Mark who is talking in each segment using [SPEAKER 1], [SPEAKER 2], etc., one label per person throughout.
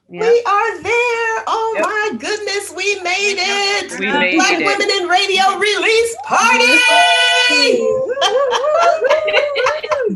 [SPEAKER 1] Yeah.
[SPEAKER 2] We are there. Oh
[SPEAKER 1] Yep.
[SPEAKER 2] my goodness, we made it.
[SPEAKER 1] We
[SPEAKER 2] The
[SPEAKER 1] made
[SPEAKER 2] Black
[SPEAKER 1] it.
[SPEAKER 2] Women in Radio release
[SPEAKER 3] Hey,
[SPEAKER 2] party.
[SPEAKER 3] woo, woo, woo, woo.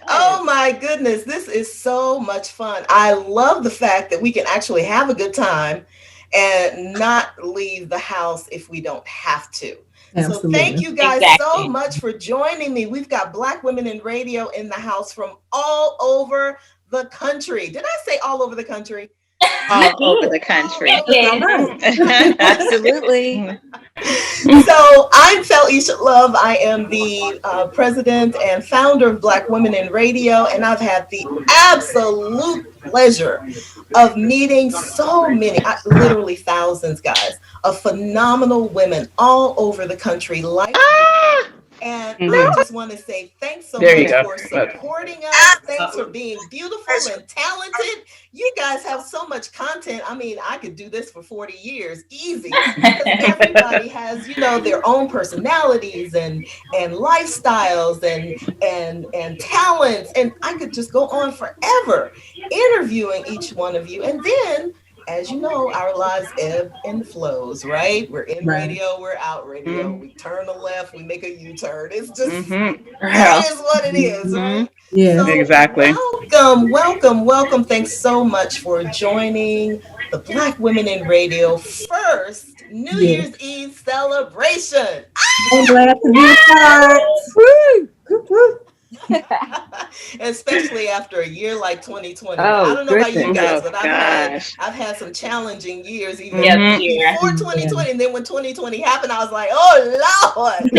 [SPEAKER 2] Oh my goodness, this is so much fun. I love the fact that we can actually have a good time and not leave the house if we don't have to. So thank
[SPEAKER 3] Absolutely.
[SPEAKER 2] you guys so
[SPEAKER 4] Exactly.
[SPEAKER 2] much for joining me. We've got Black Women in Radio in the house from all over the country. Did I say all over the country?
[SPEAKER 4] You
[SPEAKER 1] All over the
[SPEAKER 4] did.
[SPEAKER 1] country.
[SPEAKER 3] That's all
[SPEAKER 4] You
[SPEAKER 3] right.
[SPEAKER 1] Mhm.
[SPEAKER 4] did.
[SPEAKER 2] So I'm Felisha Love. I am the president and founder of Black Women in Radio, and I've had the absolute pleasure of meeting so many, literally thousands, guys, of phenomenal women all over the country like you.
[SPEAKER 1] Ah,
[SPEAKER 2] And I
[SPEAKER 1] mhm.
[SPEAKER 2] just want to say thanks so
[SPEAKER 1] There you
[SPEAKER 2] much
[SPEAKER 1] go.
[SPEAKER 2] for
[SPEAKER 1] Look.
[SPEAKER 2] supporting us. Thanks for being beautiful and talented. You guys have so much content. I mean, I could do this for 40 years easy because everybody has, their own personalities and lifestyles and talents. And I could just go on forever interviewing each one of you. And then as you know, our lives ebb and flows, right? We're in
[SPEAKER 3] Right.
[SPEAKER 2] radio, we're out radio.
[SPEAKER 1] Mhm.
[SPEAKER 2] We turn a left, we make a U-turn. It's just,
[SPEAKER 1] Mhm.
[SPEAKER 2] it
[SPEAKER 1] Yeah.
[SPEAKER 2] is what it is,
[SPEAKER 1] Mhm.
[SPEAKER 2] right?
[SPEAKER 3] Yes.
[SPEAKER 2] So
[SPEAKER 1] Exactly.
[SPEAKER 2] welcome, welcome, welcome. Thanks so much for joining the Black Women in Radio first New
[SPEAKER 3] Yes.
[SPEAKER 2] Year's Eve celebration.
[SPEAKER 3] I'm glad to be a part. Woo! Woo, woo.
[SPEAKER 2] Especially after a year like 2020. I
[SPEAKER 4] Oh,
[SPEAKER 2] don't know about you
[SPEAKER 4] goodness.
[SPEAKER 2] guys,
[SPEAKER 1] Oh
[SPEAKER 2] but I've had
[SPEAKER 1] gosh.
[SPEAKER 2] I've had some challenging years even
[SPEAKER 4] Yep,
[SPEAKER 1] Mhm.
[SPEAKER 4] here.
[SPEAKER 2] before
[SPEAKER 3] Yeah.
[SPEAKER 2] 2020, and then when 2020 happened, I was like, oh Lord, for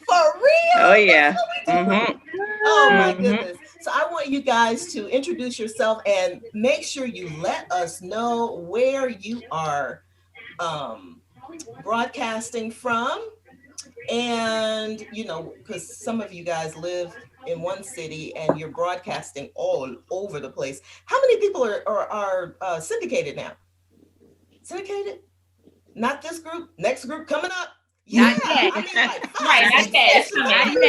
[SPEAKER 1] Oh
[SPEAKER 2] real? That's
[SPEAKER 1] yeah.
[SPEAKER 2] what we doing?
[SPEAKER 1] Mhm.
[SPEAKER 2] Oh my
[SPEAKER 1] Mhm.
[SPEAKER 2] goodness. So I want you guys to introduce yourself and make sure you let us know where you are um, broadcasting from. And, because some of you guys live in one city and you're broadcasting all over the place. How many people are syndicated now? Syndicated? Not this group, next group coming up. Yeah,
[SPEAKER 4] Not yet.
[SPEAKER 2] I mean like five,
[SPEAKER 4] Right, not
[SPEAKER 2] six,
[SPEAKER 4] yet. It's
[SPEAKER 2] six. You know
[SPEAKER 4] coming.
[SPEAKER 2] what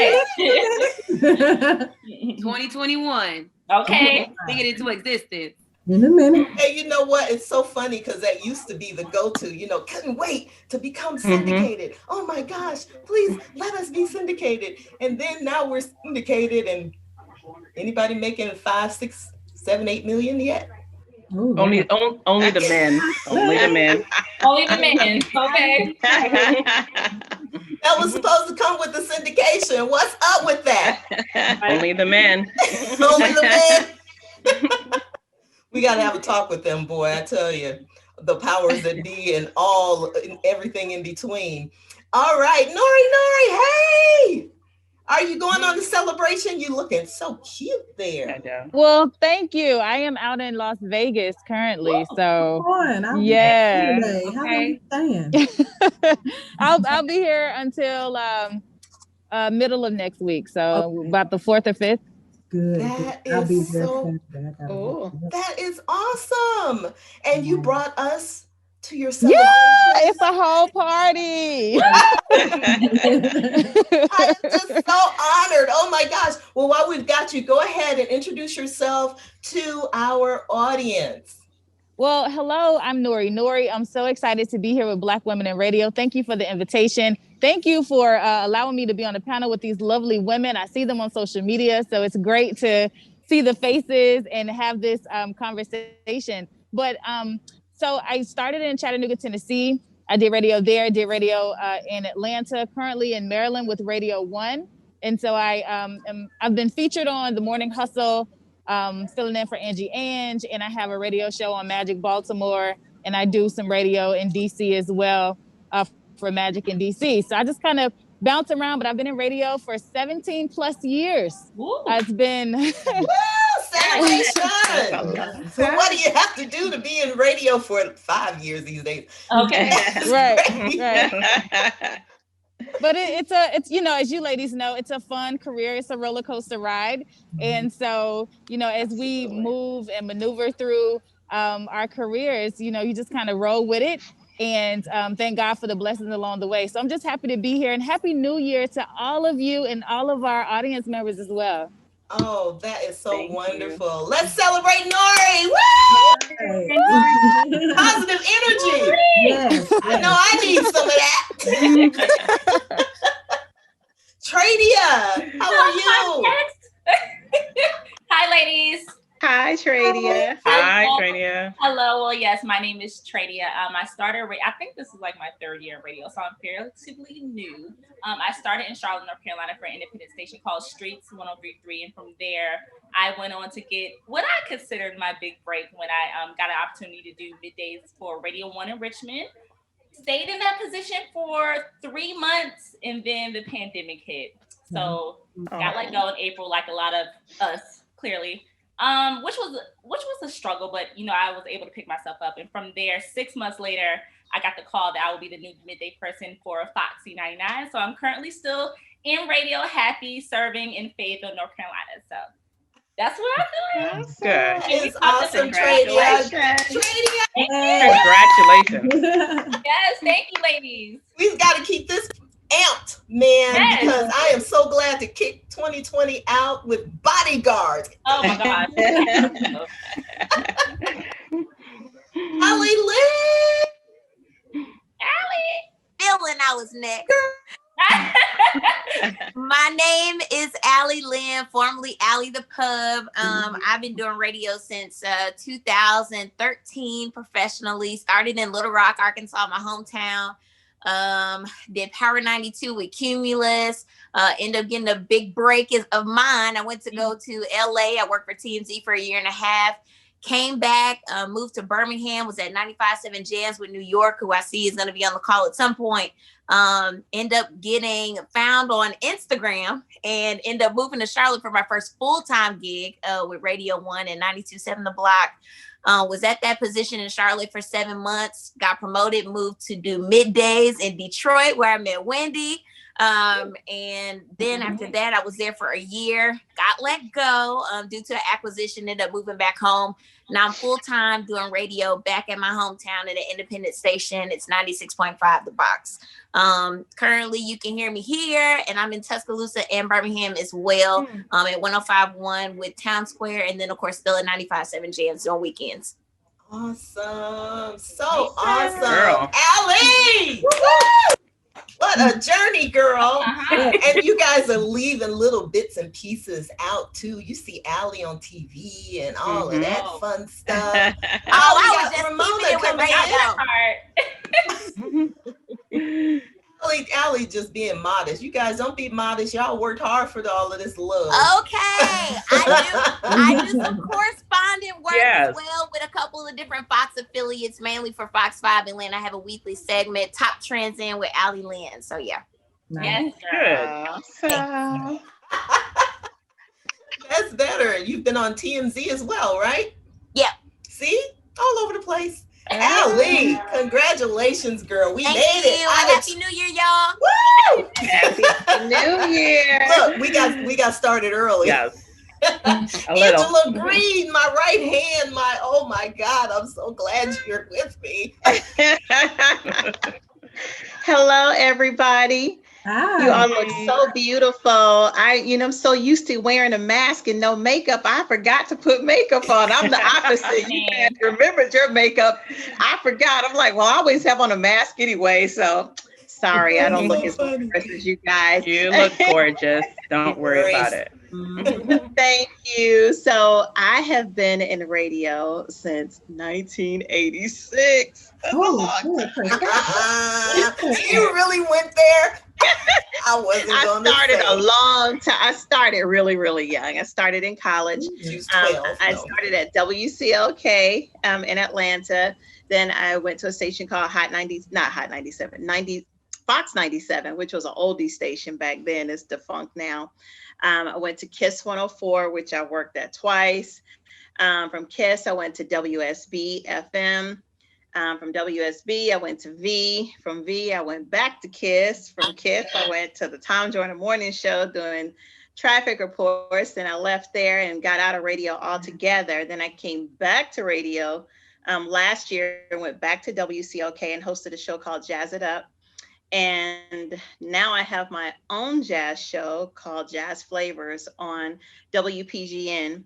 [SPEAKER 4] Not
[SPEAKER 2] I'm
[SPEAKER 4] yet.
[SPEAKER 2] saying?
[SPEAKER 3] In
[SPEAKER 5] 2021.
[SPEAKER 4] Okay.
[SPEAKER 5] Bring it into existence.
[SPEAKER 3] a minute.
[SPEAKER 2] Hey, you know what? It's so funny because that used to be the go-to, couldn't wait to become
[SPEAKER 1] Mhm.
[SPEAKER 2] syndicated. Oh my gosh, please let us be syndicated. And then now we're syndicated, and anybody making 5, 6, 7, 8 million yet?
[SPEAKER 3] Oh, wow.
[SPEAKER 1] Only the men. Only the men.
[SPEAKER 4] Only the men. Okay.
[SPEAKER 2] That was supposed to come with the syndication. What's up with that?
[SPEAKER 1] Only the men.
[SPEAKER 2] Only the men. We got to have a talk with them, boy. I tell you, the powers that be and everything in between. All right, Nori, hey, are you going on the celebration? You looking so cute
[SPEAKER 1] I
[SPEAKER 2] there.
[SPEAKER 1] know.
[SPEAKER 6] Well, thank you. I am out in Las Vegas currently, so
[SPEAKER 3] On. I'll be there
[SPEAKER 6] yeah.
[SPEAKER 3] today. How long you
[SPEAKER 4] Okay.
[SPEAKER 3] staying?
[SPEAKER 6] I'll be here until middle of next week, so
[SPEAKER 3] Okay.
[SPEAKER 6] about the 4th or 5th.
[SPEAKER 3] Good. Good.
[SPEAKER 2] That
[SPEAKER 3] I'll be
[SPEAKER 2] is
[SPEAKER 3] there
[SPEAKER 2] so,
[SPEAKER 3] Saturday. I gotta work.
[SPEAKER 4] Oh.
[SPEAKER 3] Yep.
[SPEAKER 2] that is awesome. And you brought us to your
[SPEAKER 6] Yeah,
[SPEAKER 2] celebration.
[SPEAKER 6] it's a whole party.
[SPEAKER 2] I am just so honored. Oh my gosh. Well, while we've got you, go ahead and introduce yourself to our audience.
[SPEAKER 6] Well, hello, I'm Nori. Nori, I'm so excited to be here with Black Women in Radio. Thank you for the invitation. Thank you for allowing me to be on the panel with these lovely women. I see them on social media, so it's great to see the faces and have this conversation. But so I started in Chattanooga, Tennessee. I did radio there, did radio in Atlanta, currently in Maryland with Radio One. And so I've been featured on The Morning Hustle, filling in for Angie Ange, and I have a radio show on Magic Baltimore, and I do some radio in DC as well for Magic in DC. So I just kind of bounce around, but I've been in radio for 17 plus years.
[SPEAKER 4] Ooh.
[SPEAKER 6] It's been
[SPEAKER 2] Woo,
[SPEAKER 1] That's a
[SPEAKER 2] celebration.
[SPEAKER 1] lot.
[SPEAKER 2] So what do you have to do to be in radio for 5 years these days?
[SPEAKER 4] Okay.
[SPEAKER 2] That's
[SPEAKER 6] right,
[SPEAKER 2] great.
[SPEAKER 6] right. But it's as you ladies know, it's a fun career. It's a roller coaster ride, and so as we
[SPEAKER 2] Absolutely.
[SPEAKER 6] move and maneuver through our careers, you just kind of roll with it. And thank God for the blessings along the way. So I'm just happy to be here, and happy New Year to all of you and all of our audience members as well.
[SPEAKER 2] Oh, that is so
[SPEAKER 1] Thank you.
[SPEAKER 2] wonderful. Let's celebrate Nori. Woo! Positive energy.
[SPEAKER 3] Yes.
[SPEAKER 2] I know I need some of that. Tradia, how are you?
[SPEAKER 4] Hi, ladies.
[SPEAKER 7] Hi, Tradia.
[SPEAKER 1] Hi, Trania.
[SPEAKER 4] Hello. Well, yes, my name is Tradia. I started, I think this is like my third year in radio, so I'm relatively new. I started in Charlotte, North Carolina for an independent station called Streets 103.3. And from there, I went on to get what I considered my big break when I got an opportunity to do middays for Radio 1 in Richmond. Stayed in that position for 3 months, and then the pandemic hit. So got let go in April, like a lot of us, clearly. Which was a struggle, but I was able to pick myself up. And from there, 6 months later, I got the call that I will be the new midday person for Foxy 99. So I'm currently still in radio, happy, serving in Fayetteville, North Carolina. So that's what I'm doing.
[SPEAKER 1] Good.
[SPEAKER 2] It's awesome, Tradia.
[SPEAKER 1] Congratulations.
[SPEAKER 4] Yes, thank you, ladies.
[SPEAKER 2] We've got to keep this amped, man,
[SPEAKER 4] Yes.
[SPEAKER 2] because I am so glad to kick 2020 out with bodyguards.
[SPEAKER 4] Oh my gosh.
[SPEAKER 2] Allie Lynn.
[SPEAKER 8] Feeling I was next. My name is Allie Lynn, formerly Allie the Pub. I've been doing radio since 2013 professionally. Started in Little Rock, Arkansas, my hometown. Did Power 92 with Cumulus. Ended up getting a big break of mine. I went to go to LA. I worked for TMZ for a year and a half. Came back, moved to Birmingham, was at 95.7 Jams with New York, who I see is going to be on the call at some point. End up getting found on Instagram and end up moving to Charlotte for my first full-time gig with Radio 1 and 92.7 The Block. Was at that position in Charlotte for 7 months, got promoted, moved to do middays in Detroit where I met Wendy. And then after that, I was there for a year, got let go due to an acquisition, ended up moving back home. Now I'm full-time doing radio back at my hometown at an independent station. It's 96.5 The Box. Currently you can hear me here, and I'm in Tuscaloosa and Birmingham as well, at 105.1 with Town Square, and then of course still at 95.7 Jams on weekends.
[SPEAKER 2] Awesome. So awesome.
[SPEAKER 1] Girl.
[SPEAKER 2] Allie! What a journey, girl. And you guys are leaving little bits and pieces out too. You see Allie on TV and all of that fun stuff.
[SPEAKER 8] I was just
[SPEAKER 2] Ramona coming in. Allie just being modest. You guys don't be modest. Y'all worked hard for all of this love.
[SPEAKER 8] Okay. I do some correspondent work as well with a couple of different Fox affiliates, mainly for Fox 5 Atlanta. I have a weekly segment, Top Trends In with Allie Lynn. So yeah.
[SPEAKER 4] Yes,
[SPEAKER 7] Awesome.
[SPEAKER 2] That's better. You've been on TMZ as well, right?
[SPEAKER 8] Yeah.
[SPEAKER 2] See? All over the place. Allie, congratulations, girl. We made it.
[SPEAKER 8] Happy New Year, y'all.
[SPEAKER 2] Woo!
[SPEAKER 7] Happy New Year.
[SPEAKER 2] Look, we got started early.
[SPEAKER 1] Yes. A little.
[SPEAKER 2] Angela Green, my right hand, oh my God, I'm so glad you're with me.
[SPEAKER 7] Hello, everybody.
[SPEAKER 3] Hi.
[SPEAKER 7] You all look so beautiful. I'm so used to wearing a mask and no makeup. I forgot to put makeup on. I'm the opposite. You guys remembered your makeup. I forgot. I'm like, well, I always have on a mask anyway. So sorry, I don't look as gorgeous as you guys.
[SPEAKER 1] You look gorgeous. Don't worry about it.
[SPEAKER 7] Thank you. So I have been in radio since 1986.
[SPEAKER 2] You really went there? I wasn't going to
[SPEAKER 7] started
[SPEAKER 2] say.
[SPEAKER 7] a long time. I started really, really young. I started in college.
[SPEAKER 2] She was 12.
[SPEAKER 7] I started at WCLK in Atlanta. Then I went to a station called Fox 97, which was an oldie station back then. It's defunct now. I went to KISS 104, which I worked at twice. From KISS, I went to WSB FM. From WSB, I went to V. From V, I went back to KISS. From KISS, I went to the Tom Joyner Morning Show doing traffic reports. Then I left there and got out of radio altogether. Then I came back to radio last year and went back to WCLK and hosted a show called Jazz It Up. And now I have my own jazz show called Jazz Flavors on WPGN.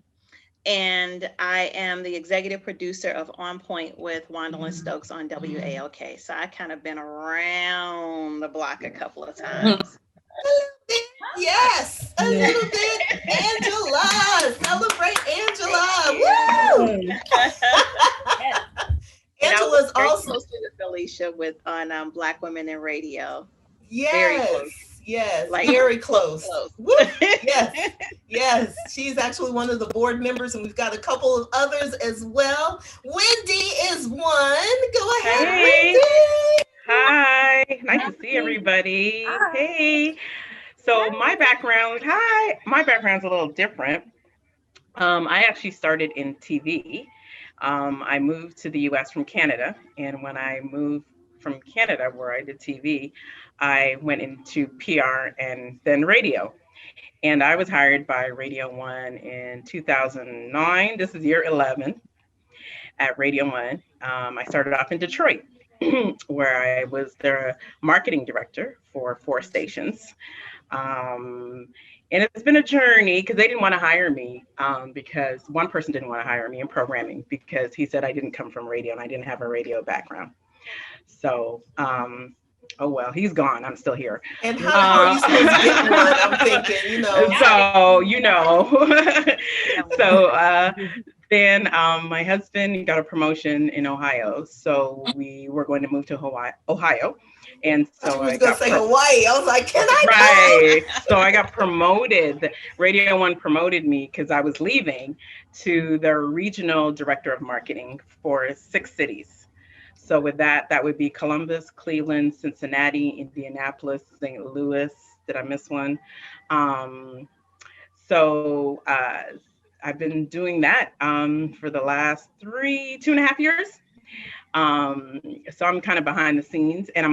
[SPEAKER 7] And I am the executive producer of On Point with Wandalyn Stokes on WALK. So I kind of been around the block a couple of times.
[SPEAKER 2] Yes, a little bit. Angela, celebrate Angela. Woo! Angela's also
[SPEAKER 7] close with Felicia on Black Women in Radio.
[SPEAKER 2] Yes,
[SPEAKER 7] very close.
[SPEAKER 2] Yes,
[SPEAKER 7] Like,
[SPEAKER 2] very close.
[SPEAKER 7] Woo!
[SPEAKER 2] Yes, yes. She's actually one of the board members, and we've got a couple of others as well. Wendy is one. Go ahead,
[SPEAKER 1] Hey.
[SPEAKER 2] Wendy.
[SPEAKER 1] Hi, nice to see everybody.
[SPEAKER 8] Hi.
[SPEAKER 1] Hey. So my background's a little different. I actually started in TV. I moved to the US from Canada, and when I moved from Canada, where I did TV, I went into PR and then radio. And I was hired by Radio 1 in 2009. This is year 11 at Radio 1. I started off in Detroit, where I was their marketing director for 4 stations. And it's been a journey because they didn't want to hire me because one person didn't want to hire me in programming because he said I didn't come from radio and I didn't have a radio background. So, oh well, he's gone. I'm still here.
[SPEAKER 2] And how are you supposed to get one? I'm thinking, you know.
[SPEAKER 1] So, you know. So then my husband got a promotion in Ohio. So we were going to move to Ohio. And so
[SPEAKER 2] I was going to say Hawaii. I was like, can I
[SPEAKER 1] Right. So I got promoted. Radio 1 promoted me because I was leaving to the regional director of marketing for 6 cities. So with that would be Columbus, Cleveland, Cincinnati, Indianapolis, St. Louis. Did I miss one? So I've been doing that for the last 2.5 years. So I'm kind of behind the scenes, and I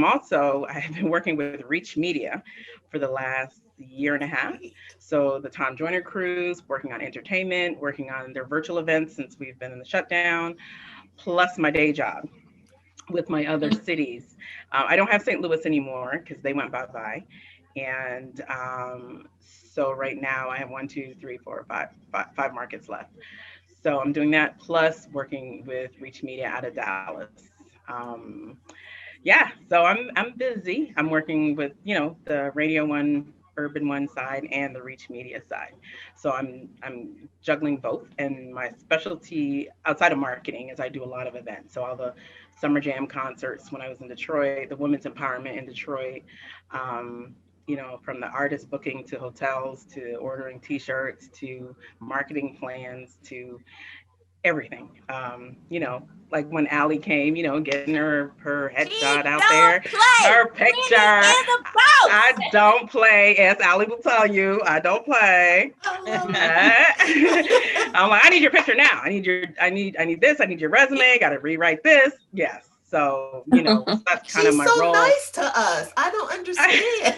[SPEAKER 1] have been working with Reach Media for the last 1.5 years. So the Tom Joyner Cruise, working on entertainment, working on their virtual events since we've been in the shutdown, plus my day job with my other cities. I don't have St. Louis anymore because they went bye-bye. And so right now I have 1, 2, 3, 4, 5 markets left. So I'm doing that plus working with Reach Media out of Dallas. Yeah, so I'm busy. I'm working with, the Radio 1, Urban 1 side and the Reach Media side. So I'm juggling both. And my specialty outside of marketing is I do a lot of events. So all the Summer Jam concerts when I was in Detroit, the women's empowerment in Detroit, from the artist booking to hotels, to ordering t-shirts, to marketing plans, to everything. Like when Allie came, getting her headshot out there, her picture. I don't play, as Allie will tell you, I don't play. I'm like, I need your picture now. I need this. I need your resume. Got to rewrite this. Yes. So, that's kind of my role.
[SPEAKER 2] She's so nice to us. I don't understand.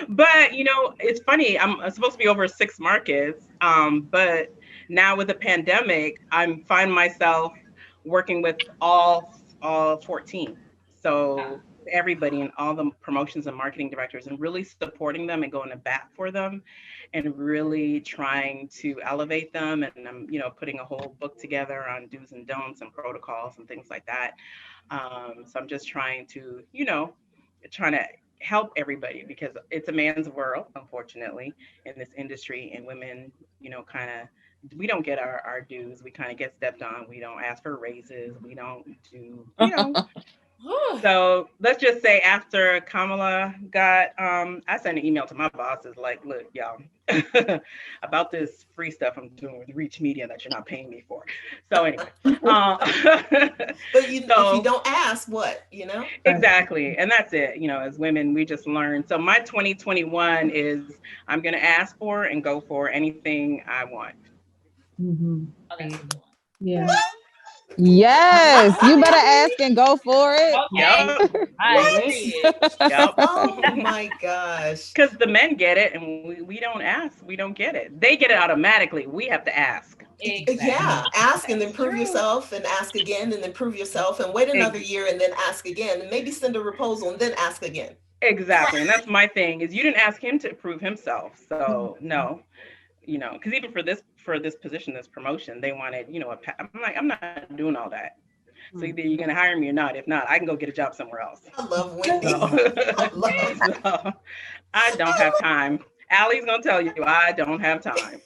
[SPEAKER 1] But, it's funny. I'm supposed to be over 6 markets. But now with the pandemic, I'm find myself working with all 14. So everybody and all the promotions and marketing directors and really supporting them and going to bat for them and really trying to elevate them. And I'm, putting a whole book together on do's and don'ts and protocols and things like that. So I'm just trying to, help everybody because it's a man's world, unfortunately, in this industry, and women, we don't get our dues. We kind of get stepped on. We don't ask for raises. We don't do, So let's just say after Kamala got, I sent an email to my bosses like, look, y'all, about this free stuff I'm doing with Reach Media that you're not paying me for. So anyway.
[SPEAKER 2] But if you don't ask, what,
[SPEAKER 1] Exactly. And that's it. As women, we just learn. So my 2021 is I'm going to ask for and go for anything I want.
[SPEAKER 6] Mm-hmm.
[SPEAKER 4] Oh, that's a good one.
[SPEAKER 6] Yeah. Yes, you better ask and go for it.
[SPEAKER 1] Yep.
[SPEAKER 2] Yep. Oh my gosh.
[SPEAKER 1] Because the men get it and we don't ask. We don't get it. They get it automatically. We have to ask.
[SPEAKER 4] Exactly.
[SPEAKER 2] Yeah, ask and then prove
[SPEAKER 1] True.
[SPEAKER 2] yourself, and ask again and then prove yourself, and wait another year and then ask again, and maybe send a proposal and then ask again.
[SPEAKER 1] Exactly. And that's my thing is you didn't ask him to prove himself. So no, because even for this position, this promotion, they wanted, I'm like, I'm not doing all that. So either you're gonna hire me or not. If not, I can go get a job somewhere else.
[SPEAKER 2] I love Wendy.
[SPEAKER 1] So I don't have time. Allie's gonna tell you I don't have time.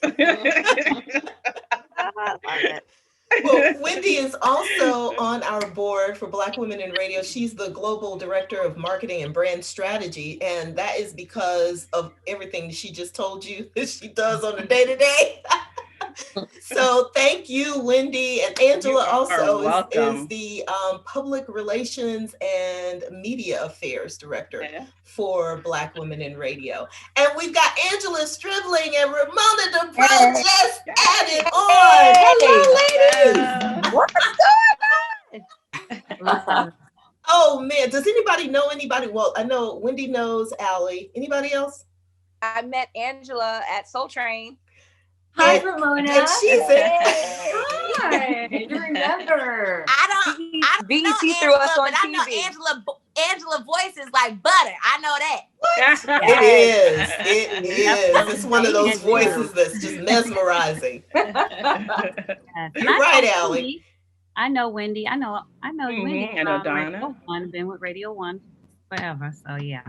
[SPEAKER 2] Well, Wendy is also on our board for Black Women in Radio. She's the Global Director of Marketing and Brand Strategy. And that is because of everything she just told you that she does on a day-to-day. So thank you, Wendy. And Angela also is the Public Relations and Media Affairs Director for Black Women in Radio. And we've got Angela Stribling and Ramona DeBro just added on. Hello, ladies.
[SPEAKER 9] What's going on?
[SPEAKER 2] Oh, man. Does anybody know anybody? Well, I know Wendy knows Allie. Anybody else?
[SPEAKER 10] I met Angela at Soul Train.
[SPEAKER 3] Hi, Ramona.
[SPEAKER 2] And she's
[SPEAKER 3] Hi. You remember?
[SPEAKER 10] I don't
[SPEAKER 9] BET
[SPEAKER 10] know
[SPEAKER 9] threw us on
[SPEAKER 10] but I know
[SPEAKER 9] TV.
[SPEAKER 10] Angela voice is like butter. I know that.
[SPEAKER 2] It is. It's one of those voices that's just mesmerizing. You're right, Allie.
[SPEAKER 11] I know Wendy. I know Wendy.
[SPEAKER 1] I know Donna.
[SPEAKER 11] Radio 1, been with Radio 1 forever. So yeah.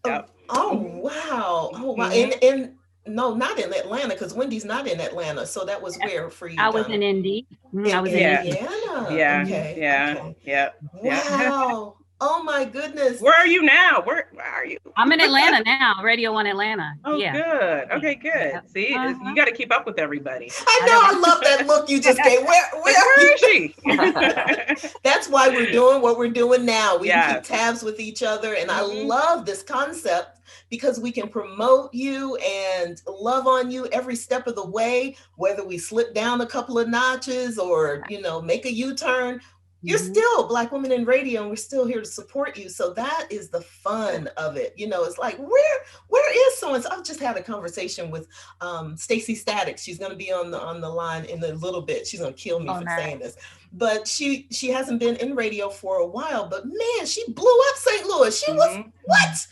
[SPEAKER 1] Yep.
[SPEAKER 2] Oh wow. Oh wow. And no, not in Atlanta, because Wendy's not in Atlanta. So that was where for you?
[SPEAKER 11] I was in Indy. I was in
[SPEAKER 2] Indiana.
[SPEAKER 1] Yeah.
[SPEAKER 2] Okay.
[SPEAKER 1] Yeah.
[SPEAKER 2] Okay.
[SPEAKER 1] Yeah.
[SPEAKER 2] Wow. Oh my goodness.
[SPEAKER 1] Where are you now? Where are you?
[SPEAKER 11] I'm in Atlanta now, Radio 1 Atlanta.
[SPEAKER 1] Oh,
[SPEAKER 11] yeah.
[SPEAKER 1] Good. Okay, good. See, you got to keep up with everybody.
[SPEAKER 2] I know. I love that look you just gave. Where
[SPEAKER 1] is she?
[SPEAKER 2] That's why we're doing what we're doing now. We keep tabs with each other. And I love this concept because we can promote you and love on you every step of the way, whether we slip down a couple of notches or, make a U-turn. You're still Black Women in Radio, and we're still here to support you. So that is the fun of it. It's like, where is so-and-so? I've just had a conversation with Stacey Static. She's going to be on the line in a little bit. She's going to kill me for saying this. But she hasn't been in radio for a while. But man, she blew up St. Louis. She was what?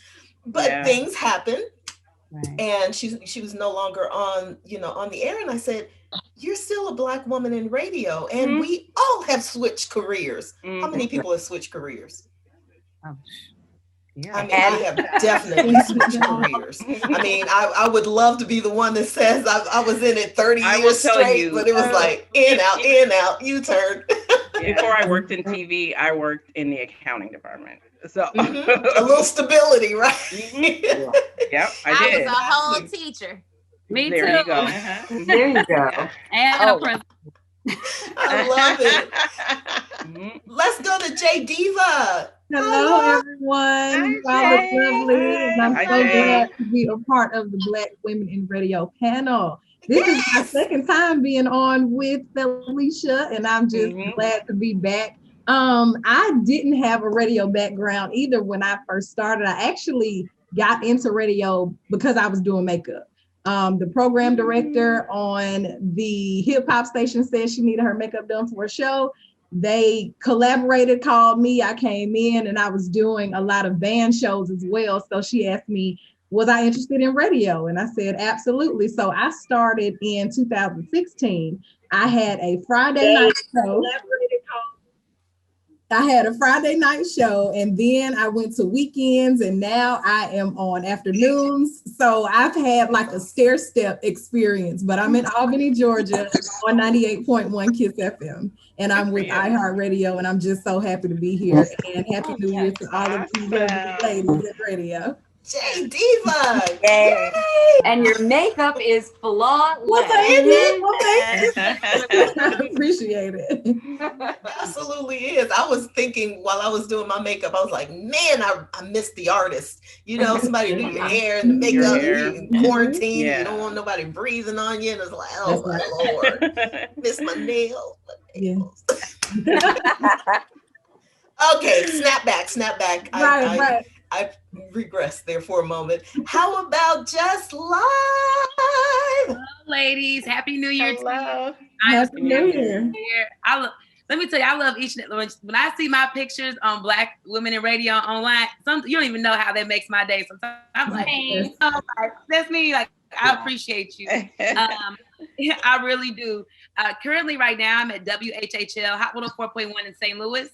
[SPEAKER 2] But things happen. Right. And she was no longer on the air. And I said, you're still a Black woman in radio, and we all have switched careers. How many people have switched careers?
[SPEAKER 11] Yeah.
[SPEAKER 2] I mean, I have definitely switched careers. I mean, I would love to be the one that says I was in it 30 years straight, but it was like in, out, U-turn.
[SPEAKER 1] Before I worked in TV, I worked in the accounting department. So
[SPEAKER 2] a little stability, right?
[SPEAKER 1] Yep, I did.
[SPEAKER 10] I was a whole teacher.
[SPEAKER 11] Me
[SPEAKER 1] there
[SPEAKER 11] too.
[SPEAKER 1] You go.
[SPEAKER 3] There you go.
[SPEAKER 11] And a principal.
[SPEAKER 2] I love it. Let's go to J Diva.
[SPEAKER 12] Hello, everyone. Y'all look lovely. And I'm so glad to be a part of the Black Women in Radio panel. This is my second time being on with Felicia, and I'm just glad to be back. I didn't have a radio background either when I first started. I actually got into radio because I was doing makeup. The program director on the hip hop station said she needed her makeup done for a show. They collaborated, called me, I came in, and I was doing a lot of band shows as well. So she asked me, was I interested in radio? And I said, absolutely. So I started in 2016. I had a Friday night show. And then I went to weekends, and now I am on afternoons. So I've had like a stair step experience, but I'm in Albany, Georgia on 98.1 KISS FM, and I'm with iHeartRadio, and I'm just so happy to be here, and happy New Year to all of you ladies at radio.
[SPEAKER 2] J Diva.
[SPEAKER 3] Yay. And your makeup is flawless.
[SPEAKER 12] Well, thank you. I appreciate it.
[SPEAKER 2] Absolutely is. I was thinking while I was doing my makeup, I was like, man, I miss the artist. Somebody do your hair and the makeup, you in quarantine, you don't want nobody breathing on you. And it's like, oh my Lord, miss my nails. Okay, snap back.
[SPEAKER 12] Right.
[SPEAKER 2] I regressed there for a moment. How about Just Live?
[SPEAKER 5] ladies. Happy New Year to you.
[SPEAKER 12] Happy New Year.
[SPEAKER 5] Let me tell you, I love each. When I see my pictures on Black Women in Radio online, you don't even know how that makes my day. Sometimes I'm like, that's me. Like, I appreciate you. I really do. Currently, right now, I'm at WHHL Hot 104.1 in St. Louis.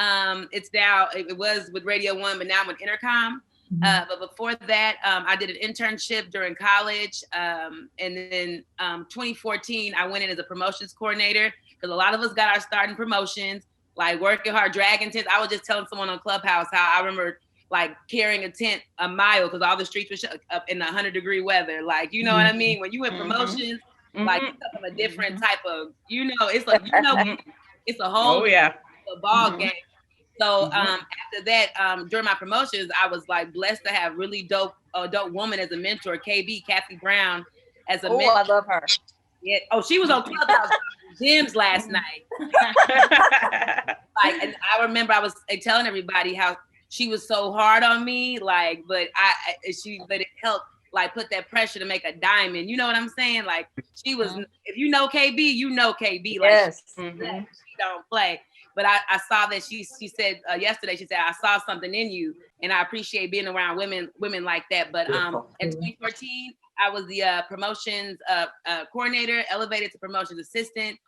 [SPEAKER 5] It was with Radio 1, but now I'm with Intercom. But before that, I did an internship during college. And then 2014, I went in as a promotions coordinator because a lot of us got our start in promotions, like working hard, dragging tents. I was just telling someone on Clubhouse how I remember like carrying a tent a mile because all the streets were up in the 100-degree weather. Like, you know what I mean? When you in promotions, like you come from a different type of, it's like, it's a whole ball game. So after that, during my promotions, I was like blessed to have really dope woman as a mentor, Kathy Brown, as a mentor.
[SPEAKER 8] I love her.
[SPEAKER 5] Yeah. Oh, she was on Clubhouse Gyms last night. And I remember I was telling everybody how she was so hard on me, but it helped like put that pressure to make a diamond. You know what I'm saying? Like she was, if you know KB, you know KB. Like
[SPEAKER 8] yes.
[SPEAKER 5] She don't play. But I saw that she said yesterday, she said, I saw something in you and I appreciate being around women like that. But in 2014, I was the promotions coordinator, elevated to promotions assistant,